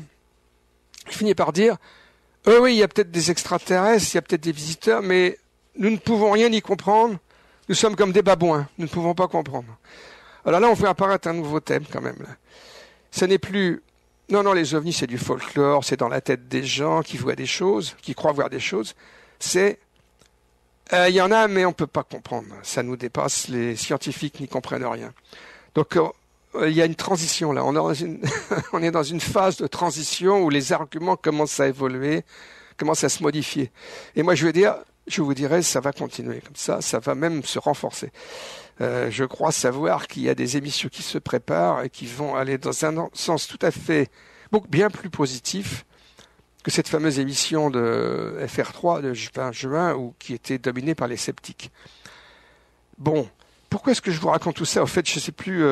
Speaker 2: Il finit par dire, oui, il y a peut-être des extraterrestres, il y a peut-être des visiteurs, mais nous ne pouvons rien y comprendre. Nous sommes comme des babouins. Nous ne pouvons pas comprendre. Alors là, on fait apparaître un nouveau thème quand même. Là. Ce n'est plus, non, les ovnis, c'est du folklore, c'est dans la tête des gens qui voient des choses, qui croient voir des choses. C'est, il y en a, mais on ne peut pas comprendre. Ça nous dépasse, les scientifiques n'y comprennent rien. Donc, il y a une transition là. On est dans une phase de transition où les arguments commencent à évoluer, commencent à se modifier. Et moi, je vous dirais, ça va continuer comme ça va même se renforcer. Je crois savoir qu'il y a des émissions qui se préparent et qui vont aller dans un sens tout à fait, bien plus positif que cette fameuse émission de FR3 de juin qui était dominée par les sceptiques. Bon, pourquoi est-ce que je vous raconte tout ça? En fait, je ne sais plus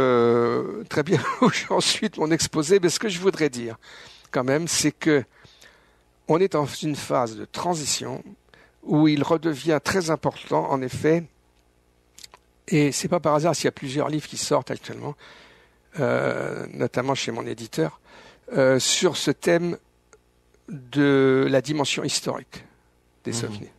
Speaker 2: très bien où j'en suis de mon exposé, mais ce que je voudrais dire, quand même, c'est que on est dans une phase de transition où il redevient très important, en effet, et c'est pas par hasard s'il y a plusieurs livres qui sortent actuellement, notamment chez mon éditeur, sur ce thème de la dimension historique des ovnis.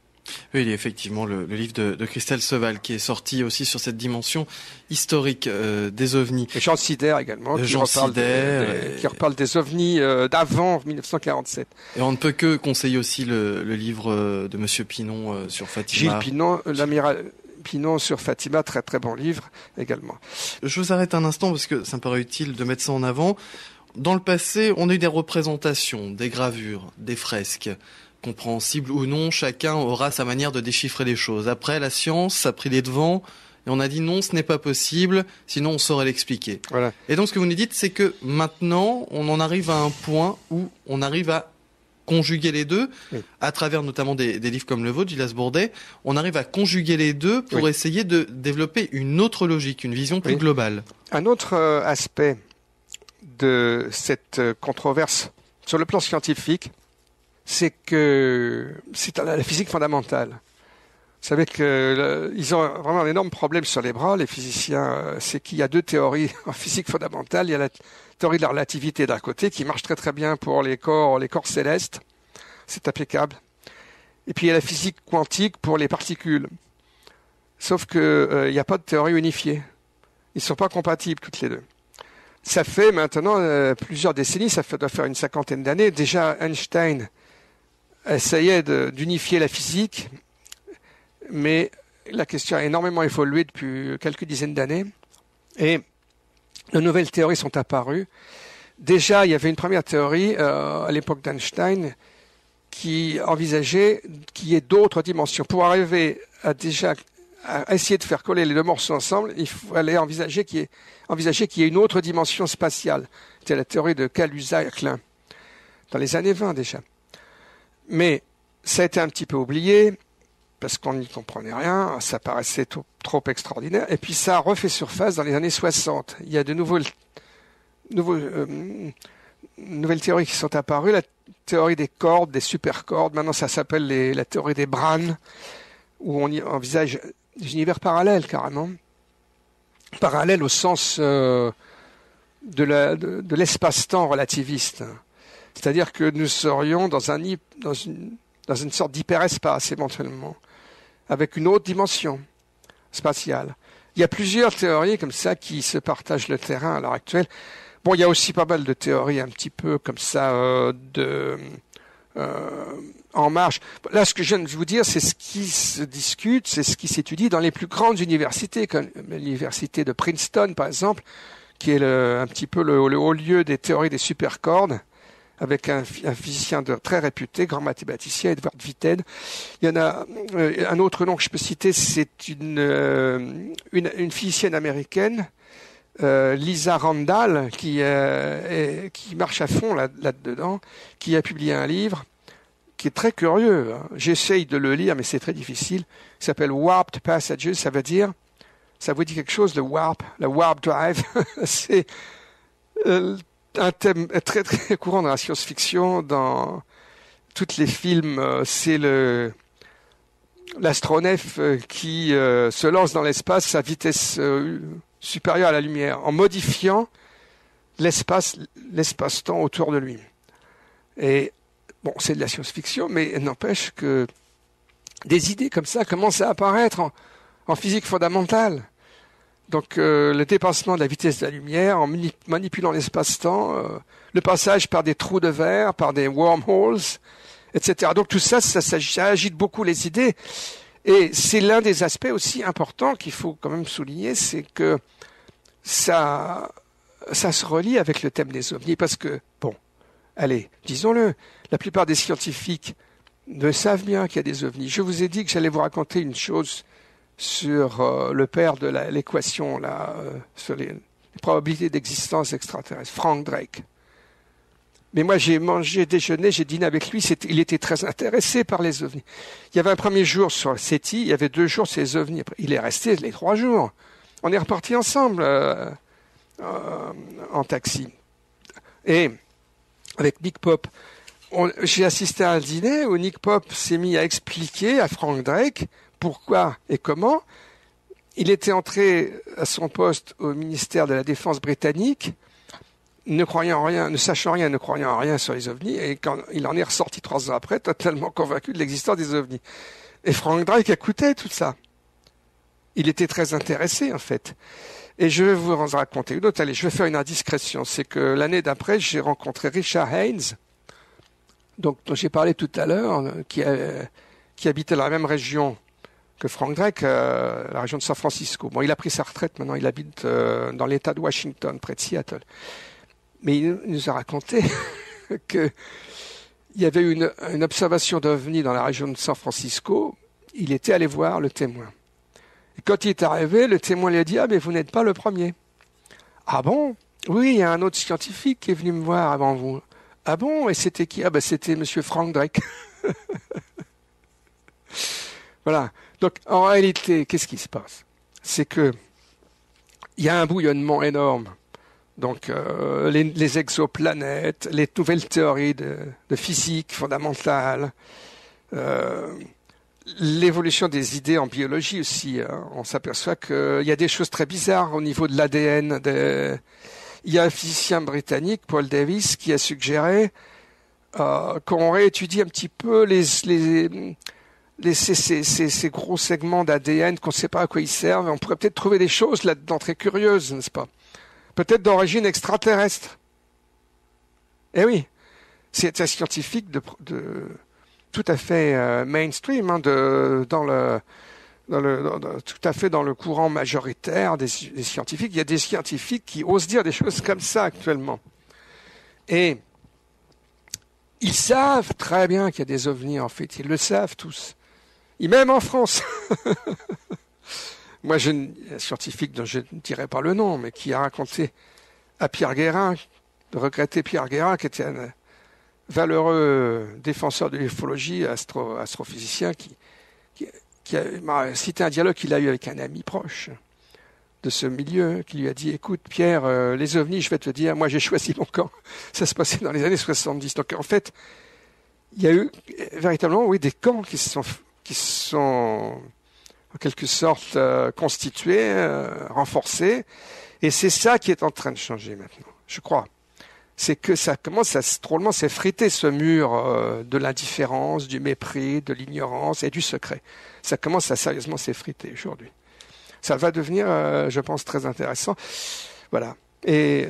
Speaker 1: Oui, il y a effectivement le livre de Christelle Seval qui est sorti aussi sur cette dimension historique des ovnis.
Speaker 2: Et Jean Sider également, qui reparle des ovnis d'avant 1947.
Speaker 1: Et on ne peut que conseiller aussi le livre de Monsieur Pinon sur Fatima.
Speaker 2: Gilles Pinon, l'amiral Pinon sur Fatima, très très bon livre également.
Speaker 1: Je vous arrête un instant parce que ça me paraît utile de mettre ça en avant. Dans le passé, on a eu des représentations, des gravures, des fresques. Compréhensible ou non, chacun aura sa manière de déchiffrer les choses. Après, la science a pris les devants et on a dit non, ce n'est pas possible, sinon on saurait l'expliquer.
Speaker 2: Voilà.
Speaker 1: Et donc ce que vous nous dites, c'est que maintenant, on en arrive à un point où on arrive à conjuguer les deux, oui, à travers notamment des livres comme le vôtre, Gilles Bourdet, on arrive à conjuguer les deux pour oui, essayer de développer une autre logique, une vision plus oui, globale.
Speaker 2: Un autre aspect de cette controverse sur le plan scientifique, c'est que c'est la physique fondamentale. Vous savez qu'ils ont vraiment un énorme problème sur les bras, les physiciens. C'est qu'il y a deux théories en physique fondamentale. Il y a la théorie de la relativité d'un côté, qui marche très très bien pour les corps célestes. C'est impeccable. Et puis il y a la physique quantique pour les particules. Sauf que il n'y a pas de théorie unifiée. Ils ne sont pas compatibles toutes les deux. Ça fait maintenant plusieurs décennies, doit faire une 50aine d'années. Déjà Einstein essayait d'unifier la physique, mais la question a énormément évolué depuis quelques dizaines d'années et de nouvelles théories sont apparues. Déjà, il y avait une première théorie à l'époque d'Einstein qui envisageait qu'il y ait d'autres dimensions. Pour arriver à essayer de faire coller les deux morceaux ensemble, il fallait envisager qu'il y ait une autre dimension spatiale. C'était la théorie de Kaluza-Klein, dans les années 20 déjà. Mais ça a été un petit peu oublié, parce qu'on n'y comprenait rien, ça paraissait trop extraordinaire, et puis ça a refait surface dans les années 60. Il y a de nouvelles théories qui sont apparues. théorie des cordes, des supercordes. Maintenant, ça s'appelle la théorie des brans, où on y envisage des univers parallèles, carrément. Parallèles au sens de l'espace-temps relativiste. C'est-à-dire que nous serions dans une sorte d'hyperespace, éventuellement, avec une autre dimension spatiale. Il y a plusieurs théories comme ça qui se partagent le terrain à l'heure actuelle. Bon, il y a aussi pas mal de théories un petit peu comme ça en marche. Là, ce que je viens de vous dire, c'est ce qui se discute, c'est ce qui s'étudie dans les plus grandes universités, comme l'université de Princeton, par exemple, qui est un petit peu le haut lieu des théories des supercordes, avec un physicien très réputé, grand mathématicien, Edward Whitehead. Il y en a un autre nom que je peux citer, c'est une physicienne américaine, Lisa Randall, qui marche à fond là-dedans, qui a publié un livre qui est très curieux. J'essaye de le lire, mais c'est très difficile. Il s'appelle Warped Passages. Ça vous dit quelque chose, le warp drive. C'est un thème très très courant dans la science-fiction, dans tous les films. C'est l'astronef qui se lance dans l'espace à vitesse supérieure à la lumière, en modifiant l'espace-temps autour de lui. Et bon, c'est de la science-fiction, mais n'empêche que des idées comme ça commencent à apparaître en physique fondamentale. Donc le dépassement de la vitesse de la lumière en manipulant l'espace-temps, le passage par des trous de verre, par des wormholes, etc. Donc tout ça, ça agite beaucoup les idées. Et c'est l'un des aspects aussi importants qu'il faut quand même souligner, c'est que ça se relie avec le thème des ovnis, parce que, bon, allez, disons-le, la plupart des scientifiques ne savent bien qu'il y a des ovnis. Je vous ai dit que j'allais vous raconter une chose sur le père de l'équation, sur les probabilités d'existence extraterrestre, Frank Drake. Mais moi, j'ai déjeuné, j'ai dîné avec lui, il était très intéressé par les ovnis. Il y avait un premier jour sur SETI, il y avait 2 jours sur les ovnis. Il est resté les 3 jours. On est repartis ensemble en taxi. Et avec Nick Pope, j'ai assisté à un dîner où Nick Pope s'est mis à expliquer à Frank Drake pourquoi et comment il était entré à son poste au ministère de la Défense britannique, ne croyant en rien, ne sachant rien, ne croyant en rien sur les ovnis, et quand il en est ressorti 3 ans après, totalement convaincu de l'existence des ovnis. Et Frank Drake écoutait tout ça. Il était très intéressé, en fait. Et je vais vous en raconter une autre. Allez, je vais faire une indiscrétion. C'est que l'année d'après, j'ai rencontré Richard Haynes, dont j'ai parlé tout à l'heure, qui habitait dans la même région que Frank Drake, la région de San Francisco. Bon, il a pris sa retraite, maintenant il habite dans l'État de Washington, près de Seattle. Mais il nous a raconté qu'il y avait une observation d'OVNI dans la région de San Francisco. Il était allé voir le témoin. Et quand il est arrivé, le témoin lui a dit « Ah, mais vous n'êtes pas le premier. »« Ah bon ? Oui, il y a un autre scientifique qui est venu me voir avant vous. »« Ah bon ? Et c'était qui ? » ?»« Ah ben c'était Monsieur Frank Drake. » Voilà. Donc en réalité, qu'est-ce qui se passe ? C'est que il y a un bouillonnement énorme. Donc les exoplanètes, les nouvelles théories de physique fondamentale, l'évolution des idées en biologie aussi. On s'aperçoit qu'il y a des choses très bizarres au niveau de l'ADN. Il y a un physicien britannique, Paul Davies, qui a suggéré qu'on réétudie un petit peu ces gros segments d'ADN qu'on ne sait pas à quoi ils servent. On pourrait peut-être trouver des choses là-dedans très curieuses, n'est-ce pas ? Peut-être d'origine extraterrestre. Eh oui, c'est un scientifique de tout à fait mainstream, tout à fait dans le courant majoritaire des scientifiques. Il y a des scientifiques qui osent dire des choses comme ça actuellement. Et ils savent très bien qu'il y a des ovnis, en fait. Ils le savent tous. Et même en France. Moi, un scientifique dont je ne dirai pas le nom, mais qui a raconté à Pierre Guérin, le regretté Pierre Guérin, qui était un valeureux défenseur de l'ufologie, astrophysicien, qui m'a cité un dialogue qu'il a eu avec un ami proche, de ce milieu qui lui a dit, écoute Pierre, les ovnis, je vais te dire, moi j'ai choisi mon camp. Ça se passait dans les années 70. Donc en fait, il y a eu véritablement, oui, des camps qui sont en quelque sorte constitués, renforcés. Et c'est ça qui est en train de changer maintenant, je crois. C'est que ça commence à drôlement s'effriter, ce mur de l'indifférence, du mépris, de l'ignorance et du secret. Ça commence à sérieusement s'effriter aujourd'hui. Ça va devenir, je pense, très intéressant. Voilà. Et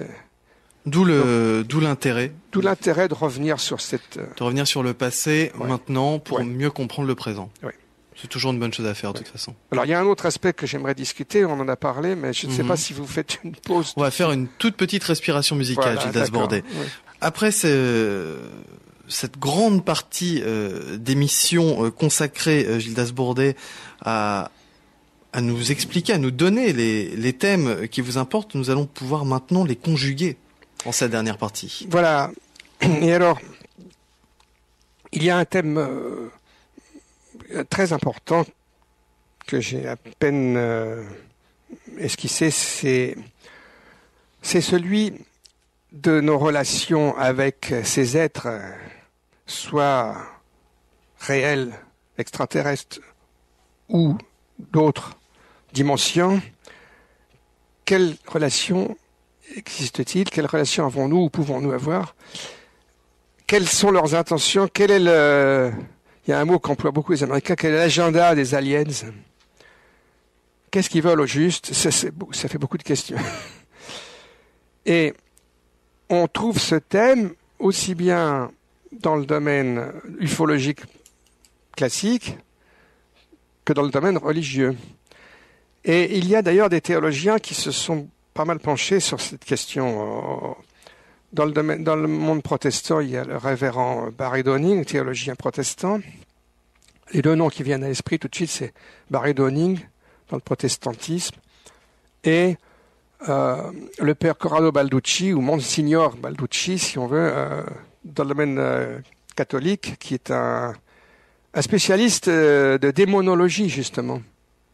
Speaker 1: d'où l'intérêt.
Speaker 2: D'où l'intérêt de revenir sur
Speaker 1: de revenir sur le passé maintenant pour mieux comprendre le présent.
Speaker 2: Oui.
Speaker 1: C'est toujours une bonne chose à faire de toute façon.
Speaker 2: Alors il y a un autre aspect que j'aimerais discuter, on en a parlé, mais je ne sais pas si vous faites une pause.
Speaker 1: On va faire une toute petite respiration musicale, Gildas Bordet. Oui. Après cette grande partie d'émission consacrée, Gildas Bordet, à nous expliquer, à nous donner les thèmes qui vous importent, nous allons pouvoir maintenant les conjuguer en cette dernière partie.
Speaker 2: Voilà. Et alors, il y a un thème très important que j'ai à peine esquissé, c'est celui de nos relations avec ces êtres, soit réels, extraterrestres, ou d'autres dimensions. Quelle relation existe-t-il? Quelle relation avons-nous ou pouvons-nous avoir? Quelles sont leurs intentions? Quel est il y a un mot qu'emploient beaucoup les Américains, quel est l'agenda des aliens? Qu'est-ce qu'ils veulent au juste? Ça fait beaucoup de questions. Et on trouve ce thème aussi bien dans le domaine ufologique classique que dans le domaine religieux. Et il y a d'ailleurs des théologiens qui se sont pas mal penchés sur cette question. Dans le monde protestant, il y a le révérend Barry Downing, théologien protestant. Les deux noms qui viennent à l'esprit tout de suite, c'est Barry Downing, dans le protestantisme, et le père Corrado Balducci, ou Monsignor Balducci, si on veut, dans le domaine catholique, qui est un spécialiste de démonologie, justement.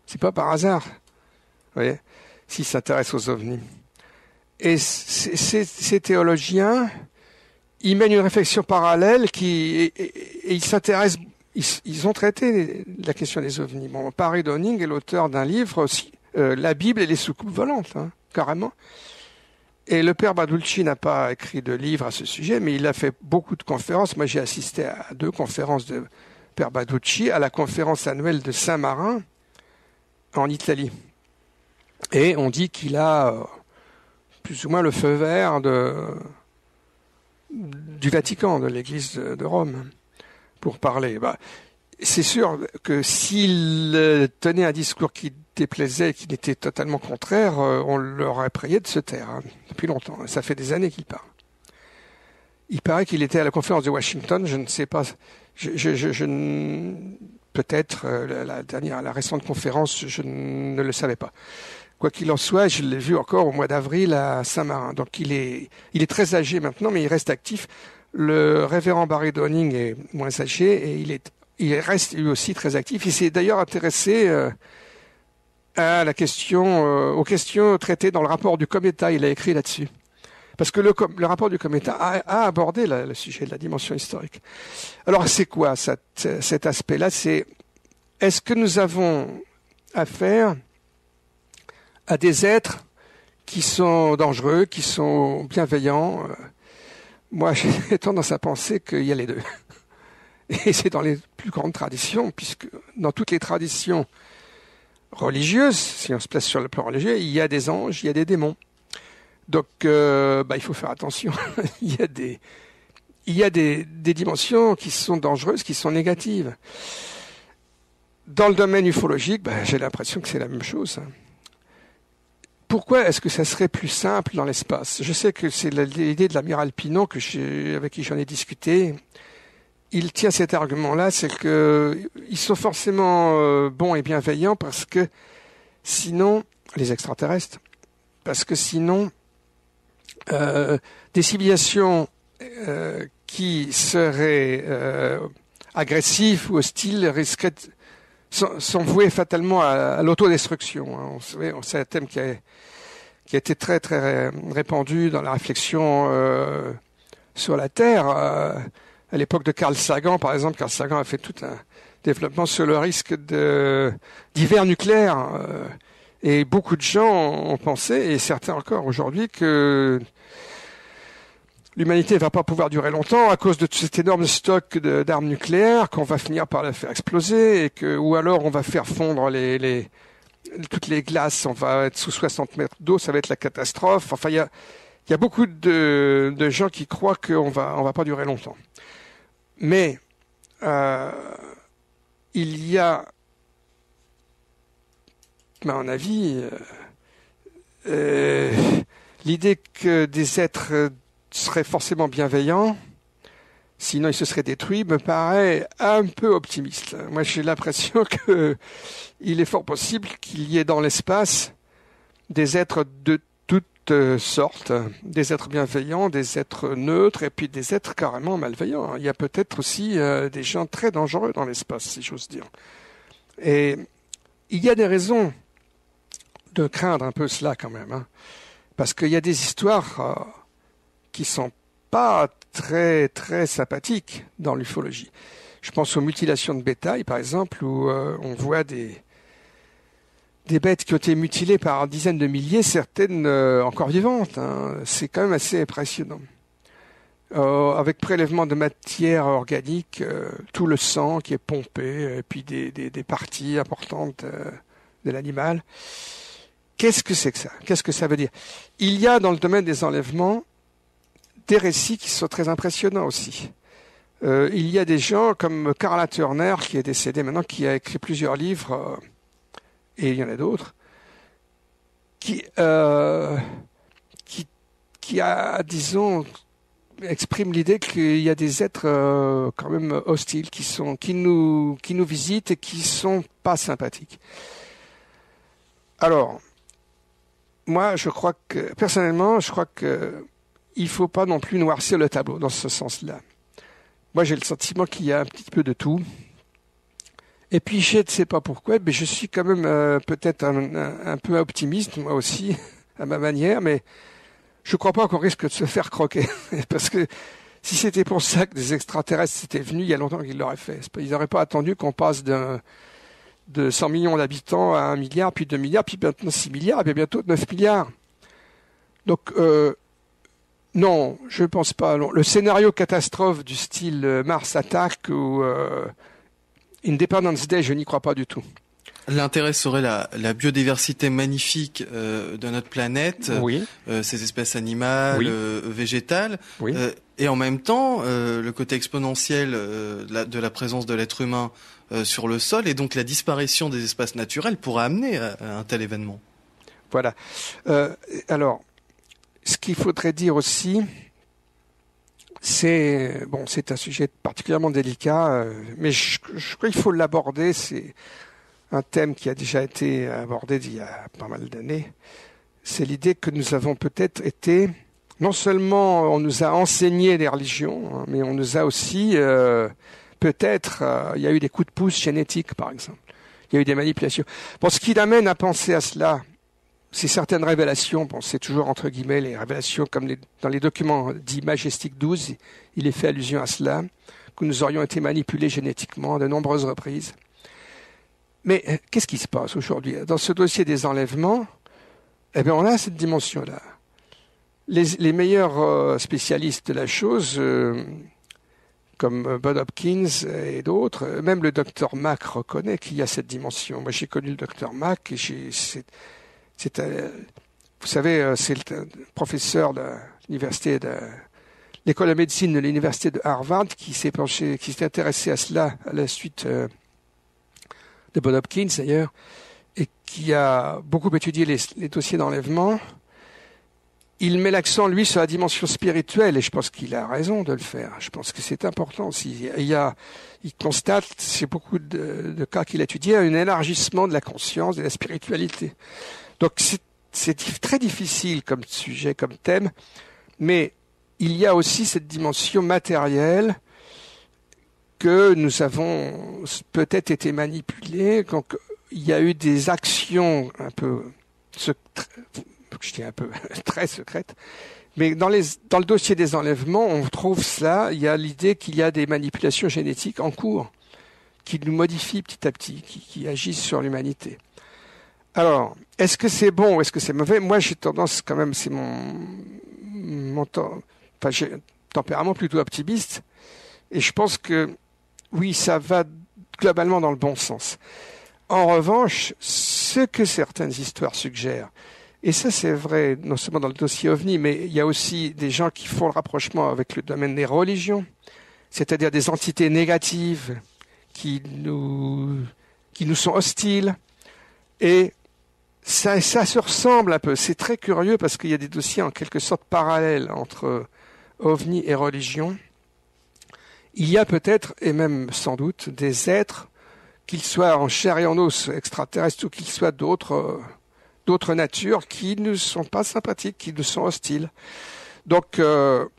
Speaker 2: C'est pas par hasard, vous voyez, s'il s'intéresse aux ovnis. Et ces théologiens, ils mènent une réflexion parallèle et ils s'intéressent, ils ont traité la question des ovnis. Bon, Barry Downing est l'auteur d'un livre aussi, La Bible et les soucoupes volantes, carrément. Et le père Balducci n'a pas écrit de livre à ce sujet, mais il a fait beaucoup de conférences. Moi, j'ai assisté à 2 conférences de père Balducci, à la conférence annuelle de Saint-Marin, en Italie. Et on dit qu'il a plus ou moins le feu vert du Vatican, de l'Église de Rome, pour parler. C'est sûr que s'il tenait un discours qui déplaisait, qui était totalement contraire, on leur aurait prié de se taire, depuis longtemps. Ça fait des années qu'il parle. Il paraît qu'il était à la conférence de Washington, je ne sais pas, peut-être la récente conférence, je ne le savais pas. Quoi qu'il en soit, je l'ai vu encore au mois d'avril à Saint-Marin. Donc il est très âgé maintenant, mais il reste actif. Le révérend Barry Downing est moins âgé et il reste lui aussi très actif. Il s'est d'ailleurs intéressé à aux questions traitées dans le rapport du Cometa. Il a écrit là-dessus. Parce que le rapport du Cometa a abordé le sujet de la dimension historique. Alors c'est quoi cet aspect-là? Est-ce que nous avons affaire à des êtres qui sont dangereux, qui sont bienveillants? Moi, j'ai tendance à penser qu'il y a les deux. Et c'est dans les plus grandes traditions, puisque dans toutes les traditions religieuses, si on se place sur le plan religieux, il y a des anges, il y a des démons. Donc, il faut faire attention. il y a des dimensions qui sont dangereuses, qui sont négatives. Dans le domaine ufologique, j'ai l'impression que c'est la même chose. Pourquoi est-ce que ça serait plus simple dans l'espace? Je sais que c'est l'idée de l'amiral Pinon avec qui j'en ai discuté. Il tient cet argument-là, c'est qu'ils sont forcément bons et bienveillants parce que sinon, les extraterrestres, parce que sinon, des civilisations qui seraient agressives ou hostiles risqueraient sont voués fatalement à l'autodestruction. Hein. C'est un thème qui a été très très répandu dans la réflexion sur la Terre. À l'époque de Carl Sagan, par exemple, Carl Sagan a fait tout un développement sur le risque d'hiver nucléaire. Et beaucoup de gens ont pensé, et certains encore aujourd'hui, que l'humanité ne va pas pouvoir durer longtemps à cause de tout cet énorme stock d'armes nucléaires, qu'on va finir par la faire exploser, ou alors on va faire fondre toutes les glaces, on va être sous 60 mètres d'eau, ça va être la catastrophe. Enfin, il y a beaucoup de gens qui croient qu'on va pas durer longtemps. Mais il y a, à mon avis, l'idée que des êtres seraient forcément bienveillants, sinon ils se seraient détruits, me paraît un peu optimiste. Moi, j'ai l'impression qu'il est fort possible qu'il y ait dans l'espace des êtres de toutes sortes, des êtres bienveillants, des êtres neutres, et puis des êtres carrément malveillants. Il y a peut-être aussi des gens très dangereux dans l'espace, si j'ose dire. Et il y a des raisons de craindre un peu cela quand même, hein, parce qu'il y a des histoires qui sont pas très très sympathiques dans l'ufologie. Je pense aux mutilations de bétail, par exemple, où on voit des bêtes qui ont été mutilées par dizaines de milliers, certaines encore vivantes. Hein. C'est quand même assez impressionnant. Avec prélèvement de matière organique, tout le sang qui est pompé, et puis des parties importantes de l'animal. Qu'est-ce que c'est que ça? Qu'est-ce que ça veut dire? Il y a dans le domaine des enlèvements des récits qui sont très impressionnants aussi. Il y a des gens comme Karla Turner, qui est décédée maintenant, qui a écrit plusieurs livres, et il y en a d'autres, qui a, disons, exprime l'idée qu'il y a des êtres quand même hostiles qui nous visitent et qui sont pas sympathiques. Alors, moi, personnellement, je crois que il faut pas non plus noircir le tableau dans ce sens-là. Moi, j'ai le sentiment qu'il y a un petit peu de tout. Et puis, je ne sais pas pourquoi, mais je suis quand même peut-être un peu optimiste, moi aussi, à ma manière, mais je ne crois pas qu'on risque de se faire croquer. Parce que si c'était pour ça que des extraterrestres étaient venus, il y a longtemps qu'ils l'auraient fait. Ils n'auraient pas attendu qu'on passe de 100 millions d'habitants à 1 milliard, puis 2 milliards, puis maintenant 6 milliards, et puis bientôt 9 milliards. Donc, non, je ne pense pas. Non. Le scénario catastrophe du style Mars Attack ou Independence Day, je n'y crois pas du tout.
Speaker 1: L'intérêt serait la biodiversité magnifique de notre planète,
Speaker 2: oui.
Speaker 1: Ces espèces animales,
Speaker 2: oui.
Speaker 1: Végétales,
Speaker 2: oui.
Speaker 1: Et en même temps le côté exponentiel de la présence de l'être humain sur le sol, et donc la disparition des espaces naturels pourrait amener à un tel événement.
Speaker 2: Voilà. Alors, ce qu'il faudrait dire aussi, c'est un sujet particulièrement délicat, mais je crois qu'il faut l'aborder. C'est un thème qui a déjà été abordé il y a pas mal d'années. C'est l'idée que nous avons peut-être été, non seulement on nous a enseigné des religions, hein, mais on nous a aussi peut-être, il y a eu des coups de pouce génétiques, par exemple. Il y a eu des manipulations. Bon, ce qui l'amène à penser à cela, c'est certaines révélations. Bon, c'est toujours entre guillemets les révélations comme dans les documents dits Majestic 12, il est fait allusion à cela, que nous aurions été manipulés génétiquement à de nombreuses reprises. Mais qu'est-ce qui se passe aujourd'hui? Dans ce dossier des enlèvements, eh bien, on a cette dimension-là. Les meilleurs spécialistes de la chose, comme Bob Hopkins et d'autres, même le docteur Mack reconnaît qu'il y a cette dimension. Moi, j'ai connu le docteur Mack, et vous savez, c'est le professeur de l'université de l'école de médecine de l'université de Harvard qui s'est intéressé à cela à la suite de Bob Hopkins d'ailleurs, et qui a beaucoup étudié les dossiers d'enlèvement. Il met l'accent, lui, sur la dimension spirituelle, et je pense qu'il a raison de le faire. Je pense que c'est important aussi. Il constate, c'est beaucoup de cas qu'il a étudiés, un élargissement de la conscience, de la spiritualité. Donc c'est très difficile comme sujet, comme thème, mais il y a aussi cette dimension matérielle que nous avons peut-être été manipulés, donc il y a eu des actions un peu très secrètes. Mais dans le dossier des enlèvements, on trouve cela. Il y a l'idée qu'il y a des manipulations génétiques en cours qui nous modifient petit à petit, qui agissent sur l'humanité. Alors, est-ce que c'est bon ou est-ce que c'est mauvais? Moi, j'ai tendance quand même, c'est j'ai un tempérament plutôt optimiste. Et je pense que, oui, ça va globalement dans le bon sens. En revanche, ce que certaines histoires suggèrent, et ça c'est vrai non seulement dans le dossier OVNI, mais il y a aussi des gens qui font le rapprochement avec le domaine des religions, c'est-à-dire des entités négatives qui nous sont hostiles. Et ça se ressemble un peu. C'est très curieux parce qu'il y a des dossiers en quelque sorte parallèles entre OVNI et religion. Il y a peut-être, et même sans doute, des êtres, qu'ils soient en chair et en os extraterrestres ou qu'ils soient d'autres natures, qui ne sont pas sympathiques, qui nous sont hostiles. Donc,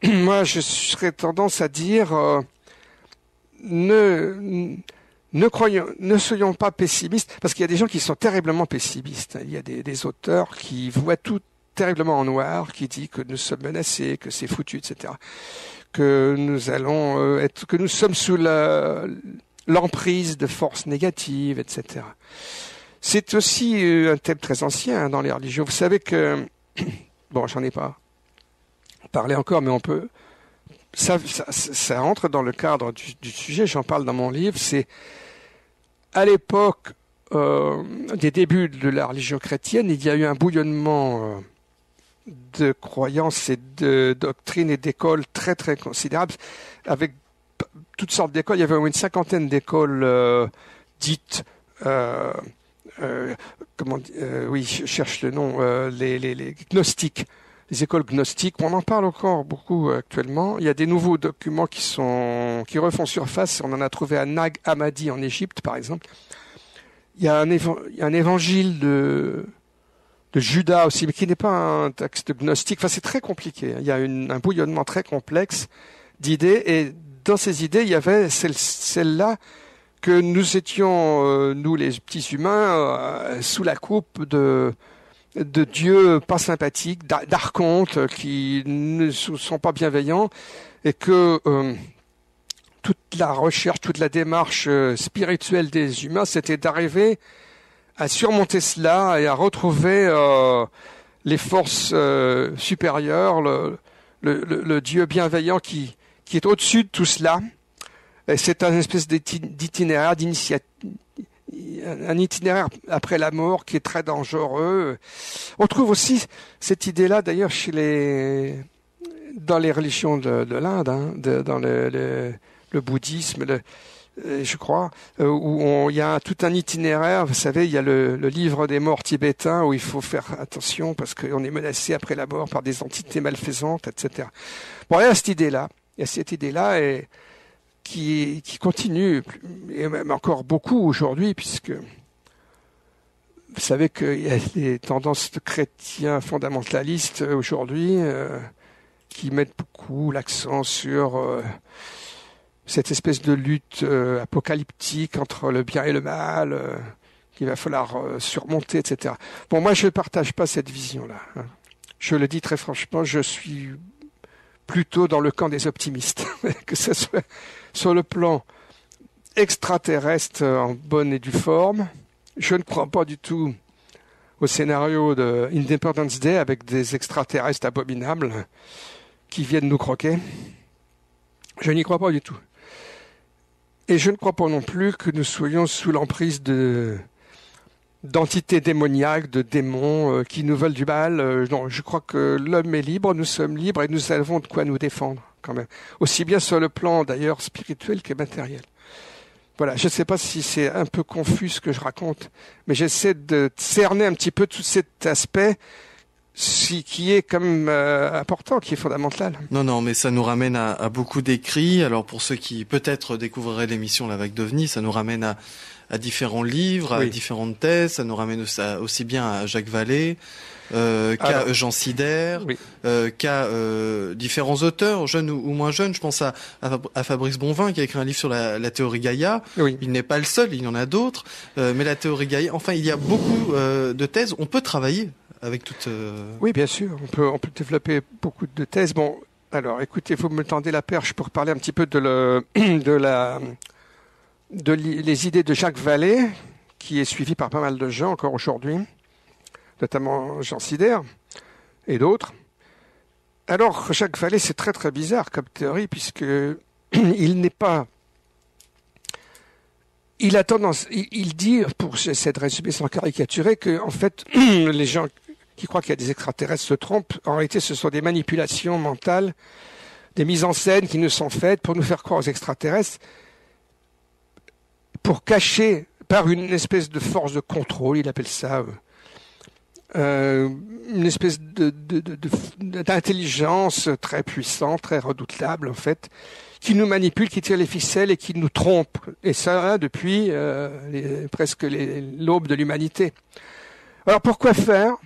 Speaker 2: moi, je serais tendance à dire, ne soyons pas pessimistes, parce qu'il y a des gens qui sont terriblement pessimistes. Il y a des auteurs qui voient tout terriblement en noir, qui disent que nous sommes menacés, que c'est foutu, etc. Que nous allons que nous sommes sous l'emprise de forces négatives, etc. C'est aussi un thème très ancien dans les religions. Vous savez que, bon, j'en ai pas parlé encore, mais on peut, ça entre dans le cadre du sujet, j'en parle dans mon livre, c'est à l'époque des débuts de la religion chrétienne, il y a eu un bouillonnement de croyances et de doctrines et d'écoles très très considérables, avec toutes sortes d'écoles. Il y avait une 50aine d'écoles dites, oui, je cherche le nom, les gnostiques, les écoles gnostiques. On en parle encore beaucoup actuellement. Il y a des nouveaux documents qui refont surface. On en a trouvé à Nag Hammadi en Égypte, par exemple. Il y a un évangile de Judas aussi, mais qui n'est pas un texte gnostique. Enfin, c'est très compliqué. Il y a un bouillonnement très complexe d'idées, et dans ces idées, il y avait celle-là que nous étions, nous les petits humains, sous la coupe de dieux pas sympathiques, d'archontes qui ne sont pas bienveillants, et que toute la recherche, toute la démarche spirituelle des humains, c'était d'arriver à surmonter cela et à retrouver les forces supérieures, le Dieu bienveillant qui est au-dessus de tout cela. Et c'est un espèce d'itinéraire, un itinéraire après la mort qui est très dangereux. On trouve aussi cette idée-là d'ailleurs dans les religions de l'Inde, hein, dans le bouddhisme, je crois, où il y a tout un itinéraire. Vous savez, il y a le livre des morts tibétains où il faut faire attention parce qu'on est menacé après la mort par des entités malfaisantes, etc. Bon, il y a cette idée-là, et qui continue, et même encore beaucoup aujourd'hui, puisque vous savez qu'il y a des tendances de chrétiens fondamentalistes aujourd'hui qui mettent beaucoup l'accent sur cette espèce de lutte apocalyptique entre le bien et le mal qu'il va falloir surmonter, etc. Bon, moi, je ne partage pas cette vision-là. Hein. Je le dis très franchement, je suis plutôt dans le camp des optimistes, que ce soit sur le plan extraterrestre en bonne et due forme. Je ne crois pas du tout au scénario de Independence Day avec des extraterrestres abominables qui viennent nous croquer. Je n'y crois pas du tout. Et je ne crois pas non plus que nous soyons sous l'emprise d'entités démoniaques, de démons qui nous veulent du mal. Non, je crois que l'homme est libre, nous sommes libres et nous avons de quoi nous défendre quand même. Aussi bien sur le plan d'ailleurs spirituel que matériel. Voilà, je ne sais pas si c'est un peu confus ce que je raconte, mais j'essaie de cerner un petit peu tout cet aspect qui est quand même important, qui est fondamental.
Speaker 1: Non, mais ça nous ramène à beaucoup d'écrits. Alors pour ceux qui peut-être découvriraient l'émission La Vague d'OVNI, ça nous ramène à différents livres, à différentes thèses. Ça nous ramène aussi bien à Jacques Vallée, qu'à Jean Sider, qu'à différents auteurs, jeunes ou moins jeunes. Je pense à Fabrice Bonvin qui a écrit un livre sur la théorie Gaïa. Oui. Il n'est pas le seul, il y en a d'autres. Mais la théorie Gaïa, enfin, il y a beaucoup de thèses. On peut travailler avec toutes...
Speaker 2: Oui, bien sûr. On peut développer beaucoup de thèses. Bon, alors, écoutez, vous me tendez la perche pour parler un petit peu les idées de Jacques Vallée, qui est suivi par pas mal de gens encore aujourd'hui, notamment Jean Sider et d'autres. Alors, Jacques Vallée, c'est très très bizarre comme théorie, puisque il n'est pas... Il a tendance... Il dit, pour essayer de résumer sans caricaturer, que en fait, les gens qui croient qu'il y a des extraterrestres se trompent. En réalité, ce sont des manipulations mentales, des mises en scène qui nous sont faites pour nous faire croire aux extraterrestres, pour cacher, par une espèce de force de contrôle, il appelle ça, une espèce d'intelligence très puissante, très redoutable en fait, qui nous manipule, qui tire les ficelles et qui nous trompe. Et ça, depuis presque l'aube de l'humanité. Alors pourquoi faire ?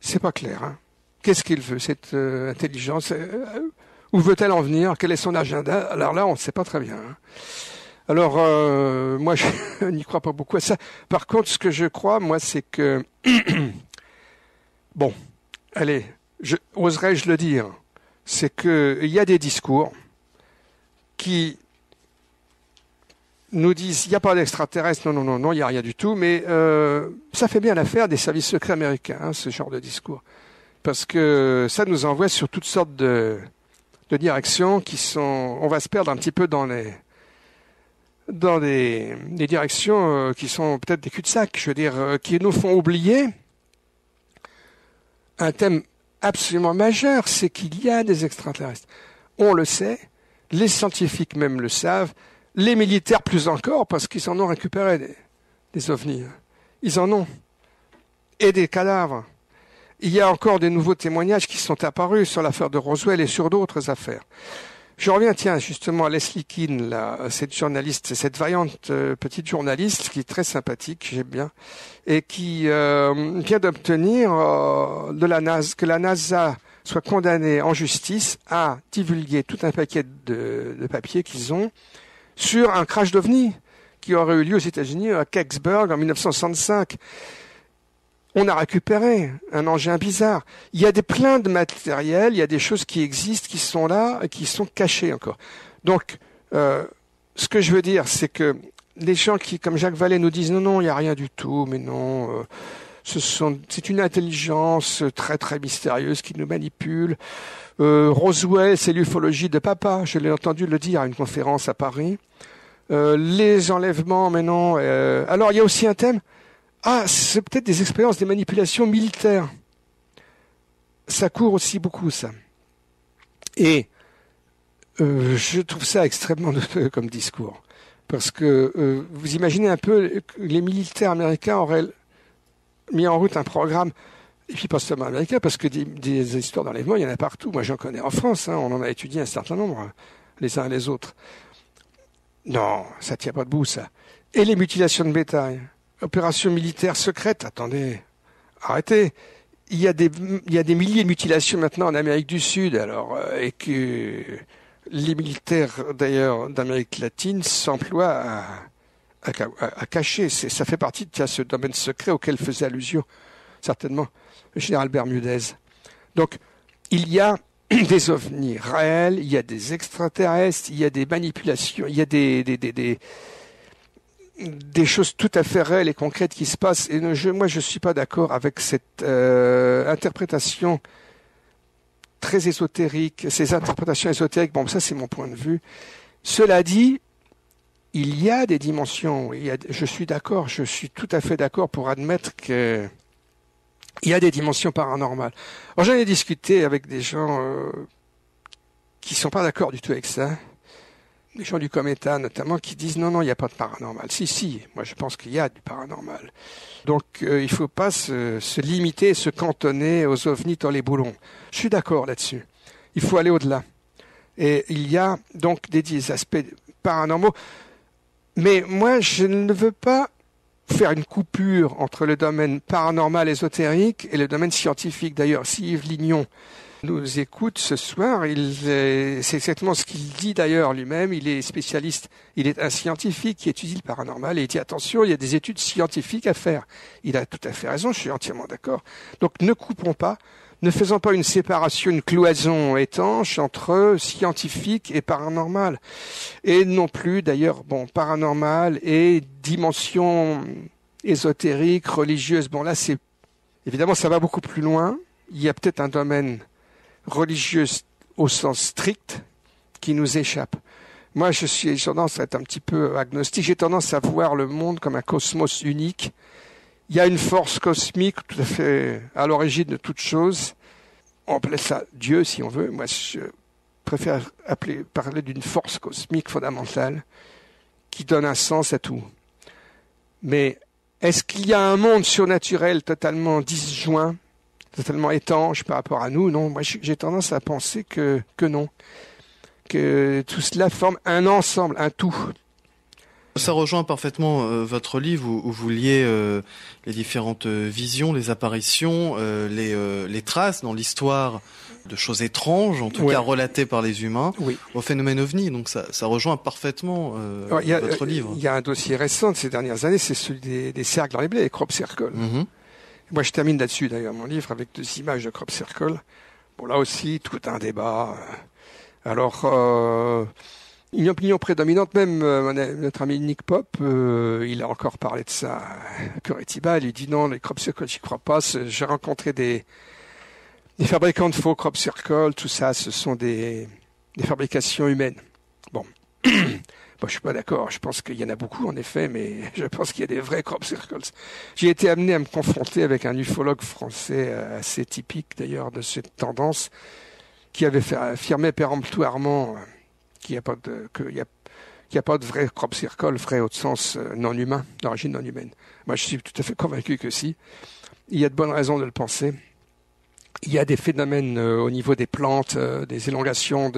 Speaker 2: C'est pas clair. Hein. Qu'est-ce qu'il veut, cette intelligence ? Où veut-elle en venir ? Quel est son agenda ? Alors là, on ne sait pas très bien. Hein. Alors, moi, je n'y crois pas beaucoup à ça. Par contre, ce que je crois, moi, c'est que... Bon, allez, oserais-je le dire, c'est qu'il y a des discours qui nous disent il n'y a pas d'extraterrestres, non, il n'y a rien du tout, mais ça fait bien l'affaire des services secrets américains, hein, ce genre de discours. Parce que ça nous envoie sur toutes sortes de directions qui sont... On va se perdre un petit peu dans des directions qui sont peut-être des cul-de-sac, je veux dire, qui nous font oublier un thème absolument majeur, c'est qu'il y a des extraterrestres. On le sait, les scientifiques même le savent, les militaires plus encore, parce qu'ils en ont récupéré des ovnis. Ils en ont. Et des cadavres. Il y a encore des nouveaux témoignages qui sont apparus sur l'affaire de Roswell et sur d'autres affaires. Je reviens, justement à Leslie Kean, là, cette journaliste, cette vaillante petite journaliste qui est très sympathique, j'aime bien, et qui vient d'obtenir que la NASA soit condamnée en justice à divulguer tout un paquet de papiers qu'ils ont sur un crash d'OVNI qui aurait eu lieu aux États-Unis à Kecksburg en 1965. On a récupéré un engin bizarre. Il y a plein de matériel, il y a des choses qui existent, qui sont là, et qui sont cachées encore. Donc, ce que je veux dire, c'est que les gens qui, comme Jacques Vallée, nous disent non, il n'y a rien du tout, mais non, c'est une intelligence très très mystérieuse qui nous manipule. Roswell, c'est l'ufologie de papa, je l'ai entendu le dire à une conférence à Paris. Les enlèvements, mais non. Alors, il y a aussi un thème. C'est peut-être des expériences, des manipulations militaires. Ça court aussi beaucoup, ça. Et je trouve ça extrêmement douteux comme discours. Parce que vous imaginez un peu que les militaires américains auraient mis en route un programme, et puis pas seulement américain, parce que des histoires d'enlèvement, il y en a partout. Moi, j'en connais en France, hein, on en a étudié un certain nombre, les uns et les autres. Non, ça tient pas debout, ça. Et les mutilations de bétail. Opération militaire secrète, attendez, arrêtez. Il y a des milliers de mutilations maintenant en Amérique du Sud, alors, et que les militaires, d'ailleurs, d'Amérique latine s'emploient à cacher. Ça fait partie de ce domaine secret auquel faisait allusion, certainement, le général Bermudez. Donc, il y a des ovnis réels, il y a des extraterrestres, il y a des manipulations, il y a des choses tout à fait réelles et concrètes qui se passent. Et moi, je suis pas d'accord avec cette interprétation très ésotérique, ces interprétations ésotériques. Bon, ça, c'est mon point de vue. Cela dit, il y a des dimensions. Je suis d'accord, je suis tout à fait d'accord pour admettre que il y a des dimensions paranormales. Alors, j'en ai discuté avec des gens qui sont pas d'accord du tout avec ça. Les gens du Cometa, notamment, qui disent non, il n'y a pas de paranormal. Si, moi je pense qu'il y a du paranormal. Donc il ne faut pas se limiter, se cantonner aux ovnis dans les boulons. Je suis d'accord là-dessus. Il faut aller au-delà. Et il y a donc des aspects paranormaux. Mais moi, je ne veux pas faire une coupure entre le domaine paranormal ésotérique et le domaine scientifique. D'ailleurs, si Yves Lignon nous écoute ce soir, c'est exactement ce qu'il dit d'ailleurs lui-même. Il est spécialiste, il est un scientifique qui étudie le paranormal et il dit attention, il y a des études scientifiques à faire. Il a tout à fait raison, je suis entièrement d'accord. Donc ne coupons pas, ne faisons pas une séparation, une cloison étanche entre scientifique et paranormal. Et non plus d'ailleurs, paranormal et dimension ésotérique, religieuse. Bon là, c'est évidemment ça va beaucoup plus loin. Il y a peut-être un domaine religieuse au sens strict qui nous échappe. Moi, j'ai tendance à être un petit peu agnostique. J'ai tendance à voir le monde comme un cosmos unique. Il y a une force cosmique tout à fait à l'origine de toute chose. On appelle ça Dieu, si on veut. Moi, je préfère parler d'une force cosmique fondamentale qui donne un sens à tout. Mais est-ce qu'il y a un monde surnaturel totalement disjoint, totalement étanche par rapport à nous? Non, moi j'ai tendance à penser que non, que tout cela forme un ensemble, un tout.
Speaker 1: Ça rejoint parfaitement votre livre où vous liez les différentes visions, les apparitions, les traces dans l'histoire de choses étranges, en tout cas relatées par les humains, au phénomène OVNI. Donc ça rejoint parfaitement votre livre.
Speaker 2: Il y a un dossier récent de ces dernières années, c'est celui des cercles dans les blés, les crop circles.
Speaker 1: Mm-hmm.
Speaker 2: Moi, je termine là-dessus, d'ailleurs, mon livre, avec 2 images de crop circle. Bon, là aussi, tout un débat. Alors, une opinion prédominante, même notre ami Nick Pop, il a encore parlé de ça à Curitiba. Il dit non, les crop circles, j'y crois pas. J'ai rencontré des fabricants de faux crop circles, tout ça, ce sont des fabrications humaines. Bon. Bon, je suis pas d'accord. Je pense qu'il y en a beaucoup, en effet, mais je pense qu'il y a des vrais crop circles. J'ai été amené à me confronter avec un ufologue français assez typique, d'ailleurs, de cette tendance, qui avait affirmé péremptoirement qu'il n'y a pas de vrai crop circle, vrai au sens non humain, d'origine non humaine. Moi, je suis tout à fait convaincu que si. Il y a de bonnes raisons de le penser. Il y a des phénomènes au niveau des plantes, des élongations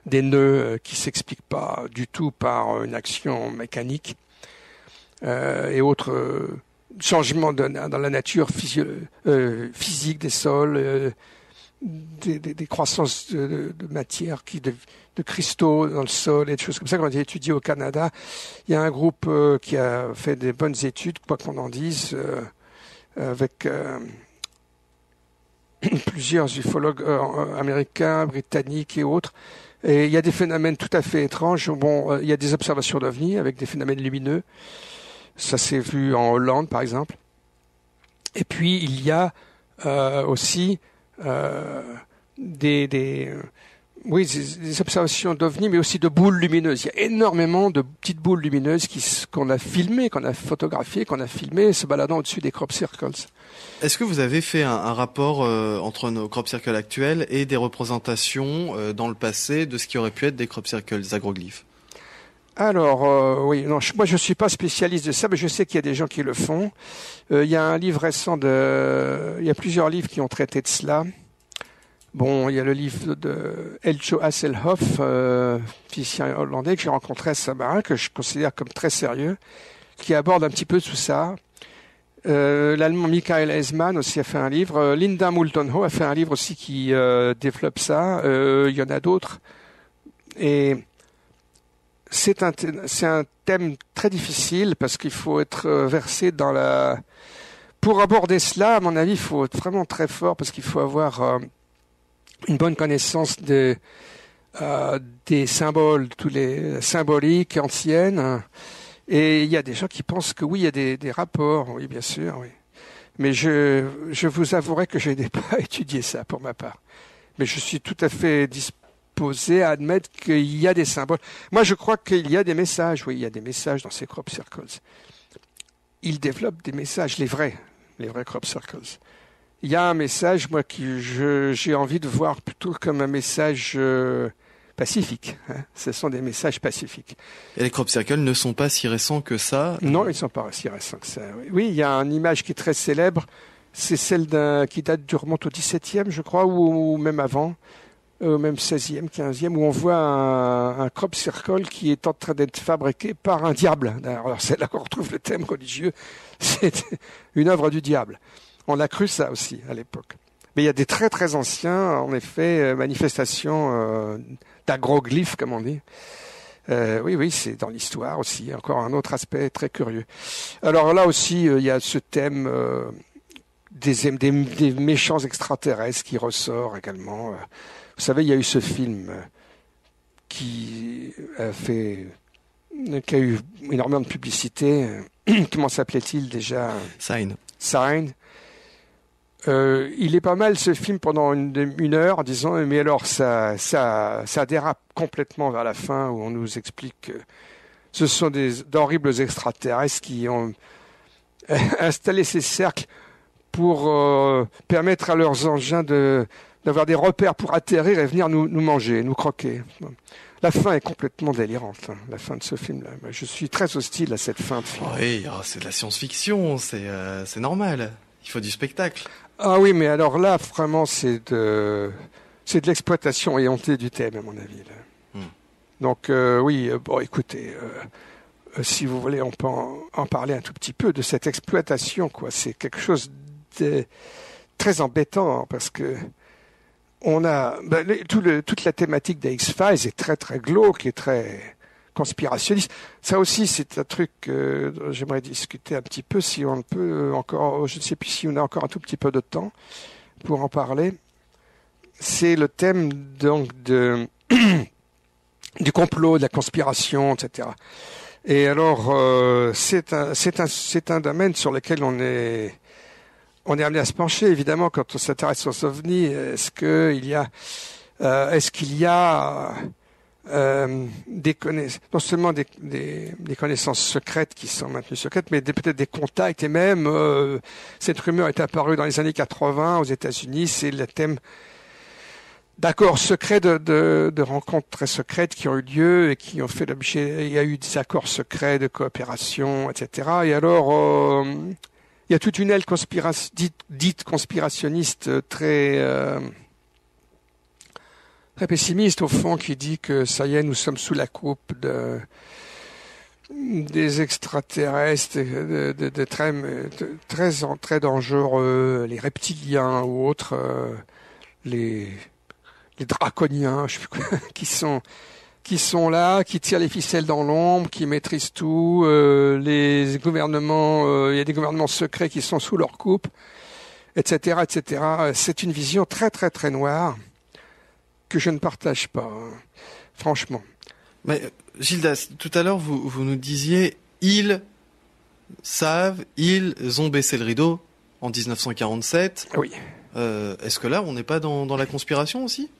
Speaker 2: des nœuds qui s'expliquent pas du tout par une action mécanique et autres changements dans la nature physique des sols, des croissances de matière, de cristaux dans le sol et des choses comme ça. Quand j'ai étudié au Canada, il y a un groupe qui a fait des bonnes études, quoi qu'on en dise, avec plusieurs ufologues américains, britanniques et autres. Et il y a des phénomènes tout à fait étranges. Bon, il y a des observations d'OVNI avec des phénomènes lumineux. Ça s'est vu en Hollande, par exemple. Et puis, il y a aussi des observations d'OVNI, mais aussi de boules lumineuses. Il y a énormément de petites boules lumineuses qu'on a filmées, qu'on a photographiées, qu'on a filmées, se baladant au-dessus des crop circles.
Speaker 1: Est-ce que vous avez fait un rapport entre nos crop circles actuels et des représentations dans le passé de ce qui aurait pu être des crop circles, des agroglyphes?
Speaker 2: Alors, oui, non, moi je suis pas spécialiste de ça, mais je sais qu'il y a des gens qui le font. Il y a un livre récent il y a plusieurs livres qui ont traité de cela. Bon, il y a le livre de Elcho Hasselhoff, physicien hollandais que j'ai rencontré à Saint-Marin, que je considère comme très sérieux, qui aborde un petit peu tout ça. L'allemand Michael Eismann aussi a fait un livre. Linda Moulton-Ho a fait un livre aussi qui développe ça. Il y en a d'autres. Et c'est un thème très difficile parce qu'il faut être versé dans la... Pour aborder cela, à mon avis, il faut être vraiment très fort parce qu'il faut avoir une bonne connaissance des symboles, tous les symboliques anciennes. Et il y a des gens qui pensent que oui, il y a des rapports, oui, bien sûr, oui. Mais je vous avouerai que je n'ai pas étudié ça pour ma part. Mais je suis tout à fait disposé à admettre qu'il y a des symboles. Moi, je crois qu'il y a des messages, oui, il y a des messages dans ces crop circles. Ils développent des messages, les vrais crop circles. Il y a un message, moi, j'ai envie de voir plutôt comme un message pacifique. Hein. Ce sont des messages pacifiques.
Speaker 1: Et les crop circles ne sont pas si récents que ça?
Speaker 2: Non, ils ne sont pas si récents que ça. Oui, il y a une image qui est très célèbre. C'est celle qui remonte au XVIIe, je crois, ou même avant. même 16e, 15e, où on voit un crop circle qui est en train d'être fabriqué par un diable. Alors c'est là qu'on retrouve le thème religieux, c'est une œuvre du diable. On a cru ça aussi à l'époque. Mais il y a des très très anciens, en effet, manifestations d'agroglyphes, comme on dit. Oui, c'est dans l'histoire aussi, encore un autre aspect très curieux. Alors là aussi, il y a ce thème des méchants extraterrestres qui ressort également. Vous savez, il y a eu ce film qui a eu énormément de publicité. Comment s'appelait-il déjà?
Speaker 1: Sign.
Speaker 2: Il est pas mal ce film pendant une heure, disons, mais alors ça dérape complètement vers la fin où on nous explique que ce sont d'horribles extraterrestres qui ont installé ces cercles pour permettre à leurs engins d'avoir des repères pour atterrir et venir nous manger, nous croquer. La fin est complètement délirante, hein, la fin de ce film-là. Je suis très hostile à cette fin de film.
Speaker 1: Oui, c'est de la science-fiction, c'est normal. Il faut du spectacle.
Speaker 2: Ah oui, mais alors là, vraiment, c'est de l'exploitation éhontée du thème, à mon avis. Là. Donc, oui, bon, écoutez, si vous voulez, on peut en parler un tout petit peu de cette exploitation, quoi. C'est quelque chose de très embêtant, hein, parce que on a toute la thématique des X-Files est très très glauque et très conspirationniste. Ça aussi, c'est un truc dont j'aimerais discuter un petit peu, si on peut encore, je ne sais plus si on a encore un tout petit peu de temps pour en parler. C'est le thème donc du complot, de la conspiration, etc. Et alors, c'est un domaine sur lequel on est amené à se pencher, évidemment, quand on s'intéresse aux ovnis. Est-ce qu'il y a non seulement des connaissances secrètes qui sont maintenues secrètes, mais peut-être des contacts, et même cette rumeur est apparue dans les années 80 aux États-Unis. C'est le thème d'accords secrets, de rencontres très secrètes qui ont eu lieu et qui ont fait l'objet. Il y a eu des accords secrets de coopération, etc. Et alors, il y a toute une aile dite conspirationniste très pessimiste au fond, qui dit que ça y est, nous sommes sous la coupe des extraterrestres, très dangereux, les reptiliens ou autres, les draconiens, je sais plus quoi, qui sont là, qui tirent les ficelles dans l'ombre, qui maîtrisent tout. Les gouvernements, il y a des gouvernements secrets qui sont sous leur coupe, etc., etc. C'est une vision très très très noire que je ne partage pas, hein, franchement.
Speaker 1: Mais Gildas, tout à l'heure, vous nous disiez, ils ont baissé le rideau en 1947.
Speaker 2: Oui.
Speaker 1: Est-ce que là, on n'est pas dans la conspiration aussi?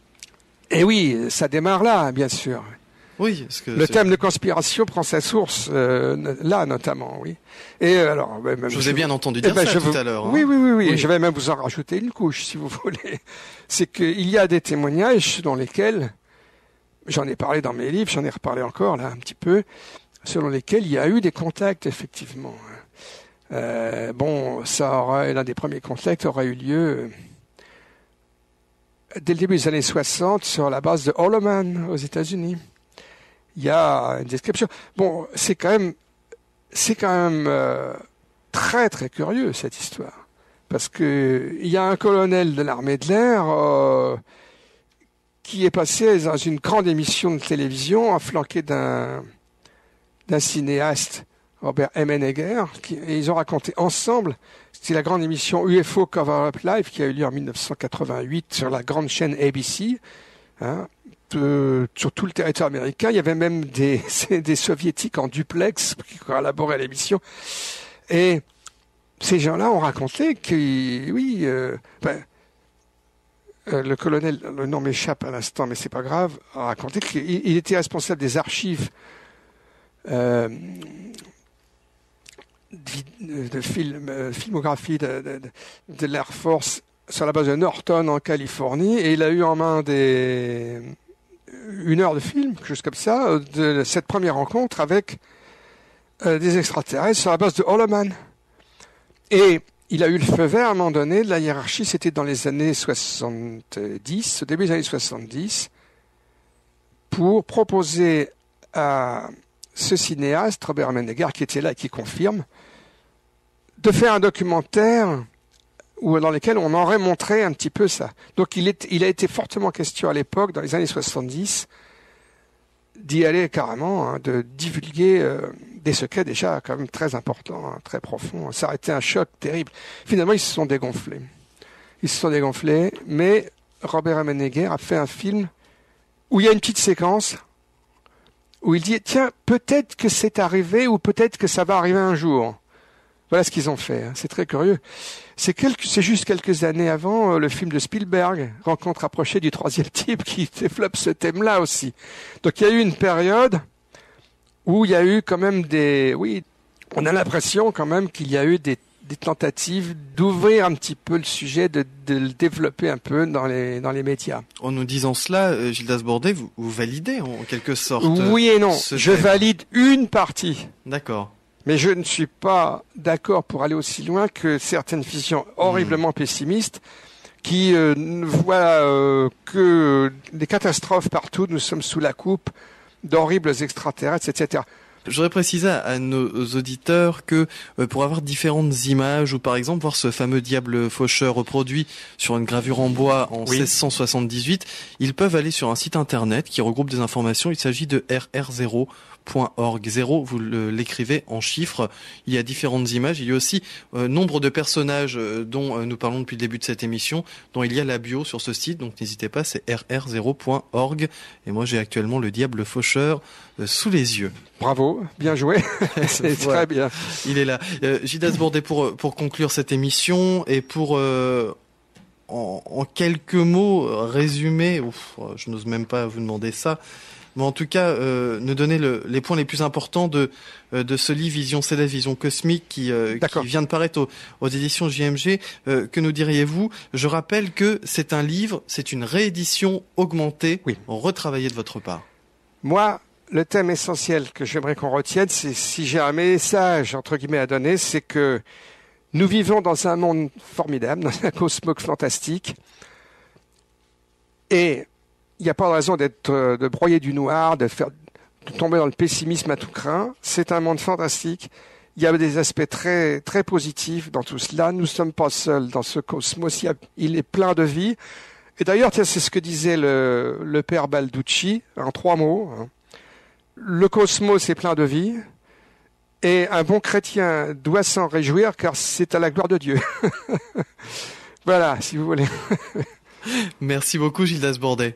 Speaker 2: Eh oui, ça démarre là, bien sûr.
Speaker 1: Oui, parce que
Speaker 2: le thème de conspiration prend sa source là, notamment, oui. Et alors,
Speaker 1: je vous ai bien entendu dire ça tout à l'heure. Hein.
Speaker 2: Oui. Je vais même vous en rajouter une couche, si vous voulez. C'est qu'il y a des témoignages dans lesquels, j'en ai parlé dans mes livres, j'en ai reparlé encore là un petit peu, selon lesquels il y a eu des contacts, effectivement. L'un des premiers contacts aurait eu lieu dès le début des années 60 sur la base de Holloman aux États-Unis. Il y a une description. Bon, c'est quand même très très curieux cette histoire, parce que il y a un colonel de l'armée de l'air qui est passé dans une grande émission de télévision, flanqué d'un cinéaste, Robert Emenegger, et ils ont raconté ensemble. C'est la grande émission UFO Cover-Up Live qui a eu lieu en 1988 sur la grande chaîne ABC. Hein, sur tout le territoire américain. Il y avait même des soviétiques en duplex qui collaboraient à l'émission. Et ces gens-là ont raconté que, oui, le colonel, le nom m'échappe à l'instant, mais c'est pas grave, a raconté qu'il était responsable des archives de filmographie de l'Air Force sur la base de Norton en Californie, et il a eu en main une heure de film, quelque chose comme ça, de cette première rencontre avec des extraterrestres sur la base de Holloman. Et il a eu le feu vert à un moment donné. La hiérarchie, c'était dans les années 70, au début des années 70, pour proposer à ce cinéaste, Robert Mennegar, qui était là et qui confirme, de faire un documentaire dans lequel on aurait montré un petit peu ça. Donc il a été fortement question à l'époque, dans les années 70, d'y aller carrément, hein, de divulguer des secrets déjà quand même très importants, hein, très profonds. Ça a été un choc terrible. Finalement, ils se sont dégonflés. Mais Robert Mennegar a fait un film où il y a une petite séquence où il dit « Tiens, peut-être que c'est arrivé ou peut-être que ça va arriver un jour ». Voilà ce qu'ils ont fait. C'est très curieux. C'est juste quelques années avant le film de Spielberg, Rencontre rapprochée du troisième type, qui développe ce thème-là aussi. Donc il y a eu une période où il y a eu quand même on a l'impression quand même qu'il y a eu des tentatives d'ouvrir un petit peu le sujet, de le développer un peu dans les médias.
Speaker 1: En nous disant cela, Gildas Bordet, vous validez en quelque sorte.
Speaker 2: Oui et non. Je valide une partie.
Speaker 1: D'accord.
Speaker 2: Mais je ne suis pas d'accord pour aller aussi loin que certaines visions horriblement pessimistes qui ne voient que des catastrophes partout. Nous sommes sous la coupe d'horribles extraterrestres, etc.
Speaker 1: Je voudrais préciser à nos auditeurs que pour avoir différentes images ou par exemple voir ce fameux diable faucheur reproduit sur une gravure en bois en 1678, ils peuvent aller sur un site internet qui regroupe des informations. Il s'agit de rr0.org. 0, vous l'écrivez en chiffres. Il y a différentes images. Il y a aussi nombre de personnages dont nous parlons depuis le début de cette émission, dont il y a la bio sur ce site. Donc n'hésitez pas, c'est rr0.org. Et moi j'ai actuellement le diable faucheur sous les yeux.
Speaker 2: Bravo, bien joué. C'est très bien.
Speaker 1: Il est là. Gildas Bordet, pour conclure cette émission et pour en quelques mots résumer, je n'ose même pas vous demander ça, mais en tout cas nous donner les points les plus importants de ce livre Vision Céleste, Vision Cosmique qui vient de paraître aux éditions JMG. Que nous diriez-vous? Je rappelle que c'est un livre, c'est une réédition augmentée, retravaillée de votre part.
Speaker 2: Moi, le thème essentiel que j'aimerais qu'on retienne, c'est si j'ai un message, entre guillemets, à donner, c'est que nous vivons dans un monde formidable, dans un cosmos fantastique. Et il n'y a pas de raison de broyer du noir, de tomber dans le pessimisme à tout crin. C'est un monde fantastique. Il y a des aspects très, très positifs dans tout cela. Nous ne sommes pas seuls dans ce cosmos. Il est plein de vie. Et d'ailleurs, c'est ce que disait le père Balducci, en 3 mots. Le cosmos est plein de vie. Et un bon chrétien doit s'en réjouir car c'est à la gloire de Dieu. Voilà, si vous voulez.
Speaker 1: Merci beaucoup, Gildas Bordet.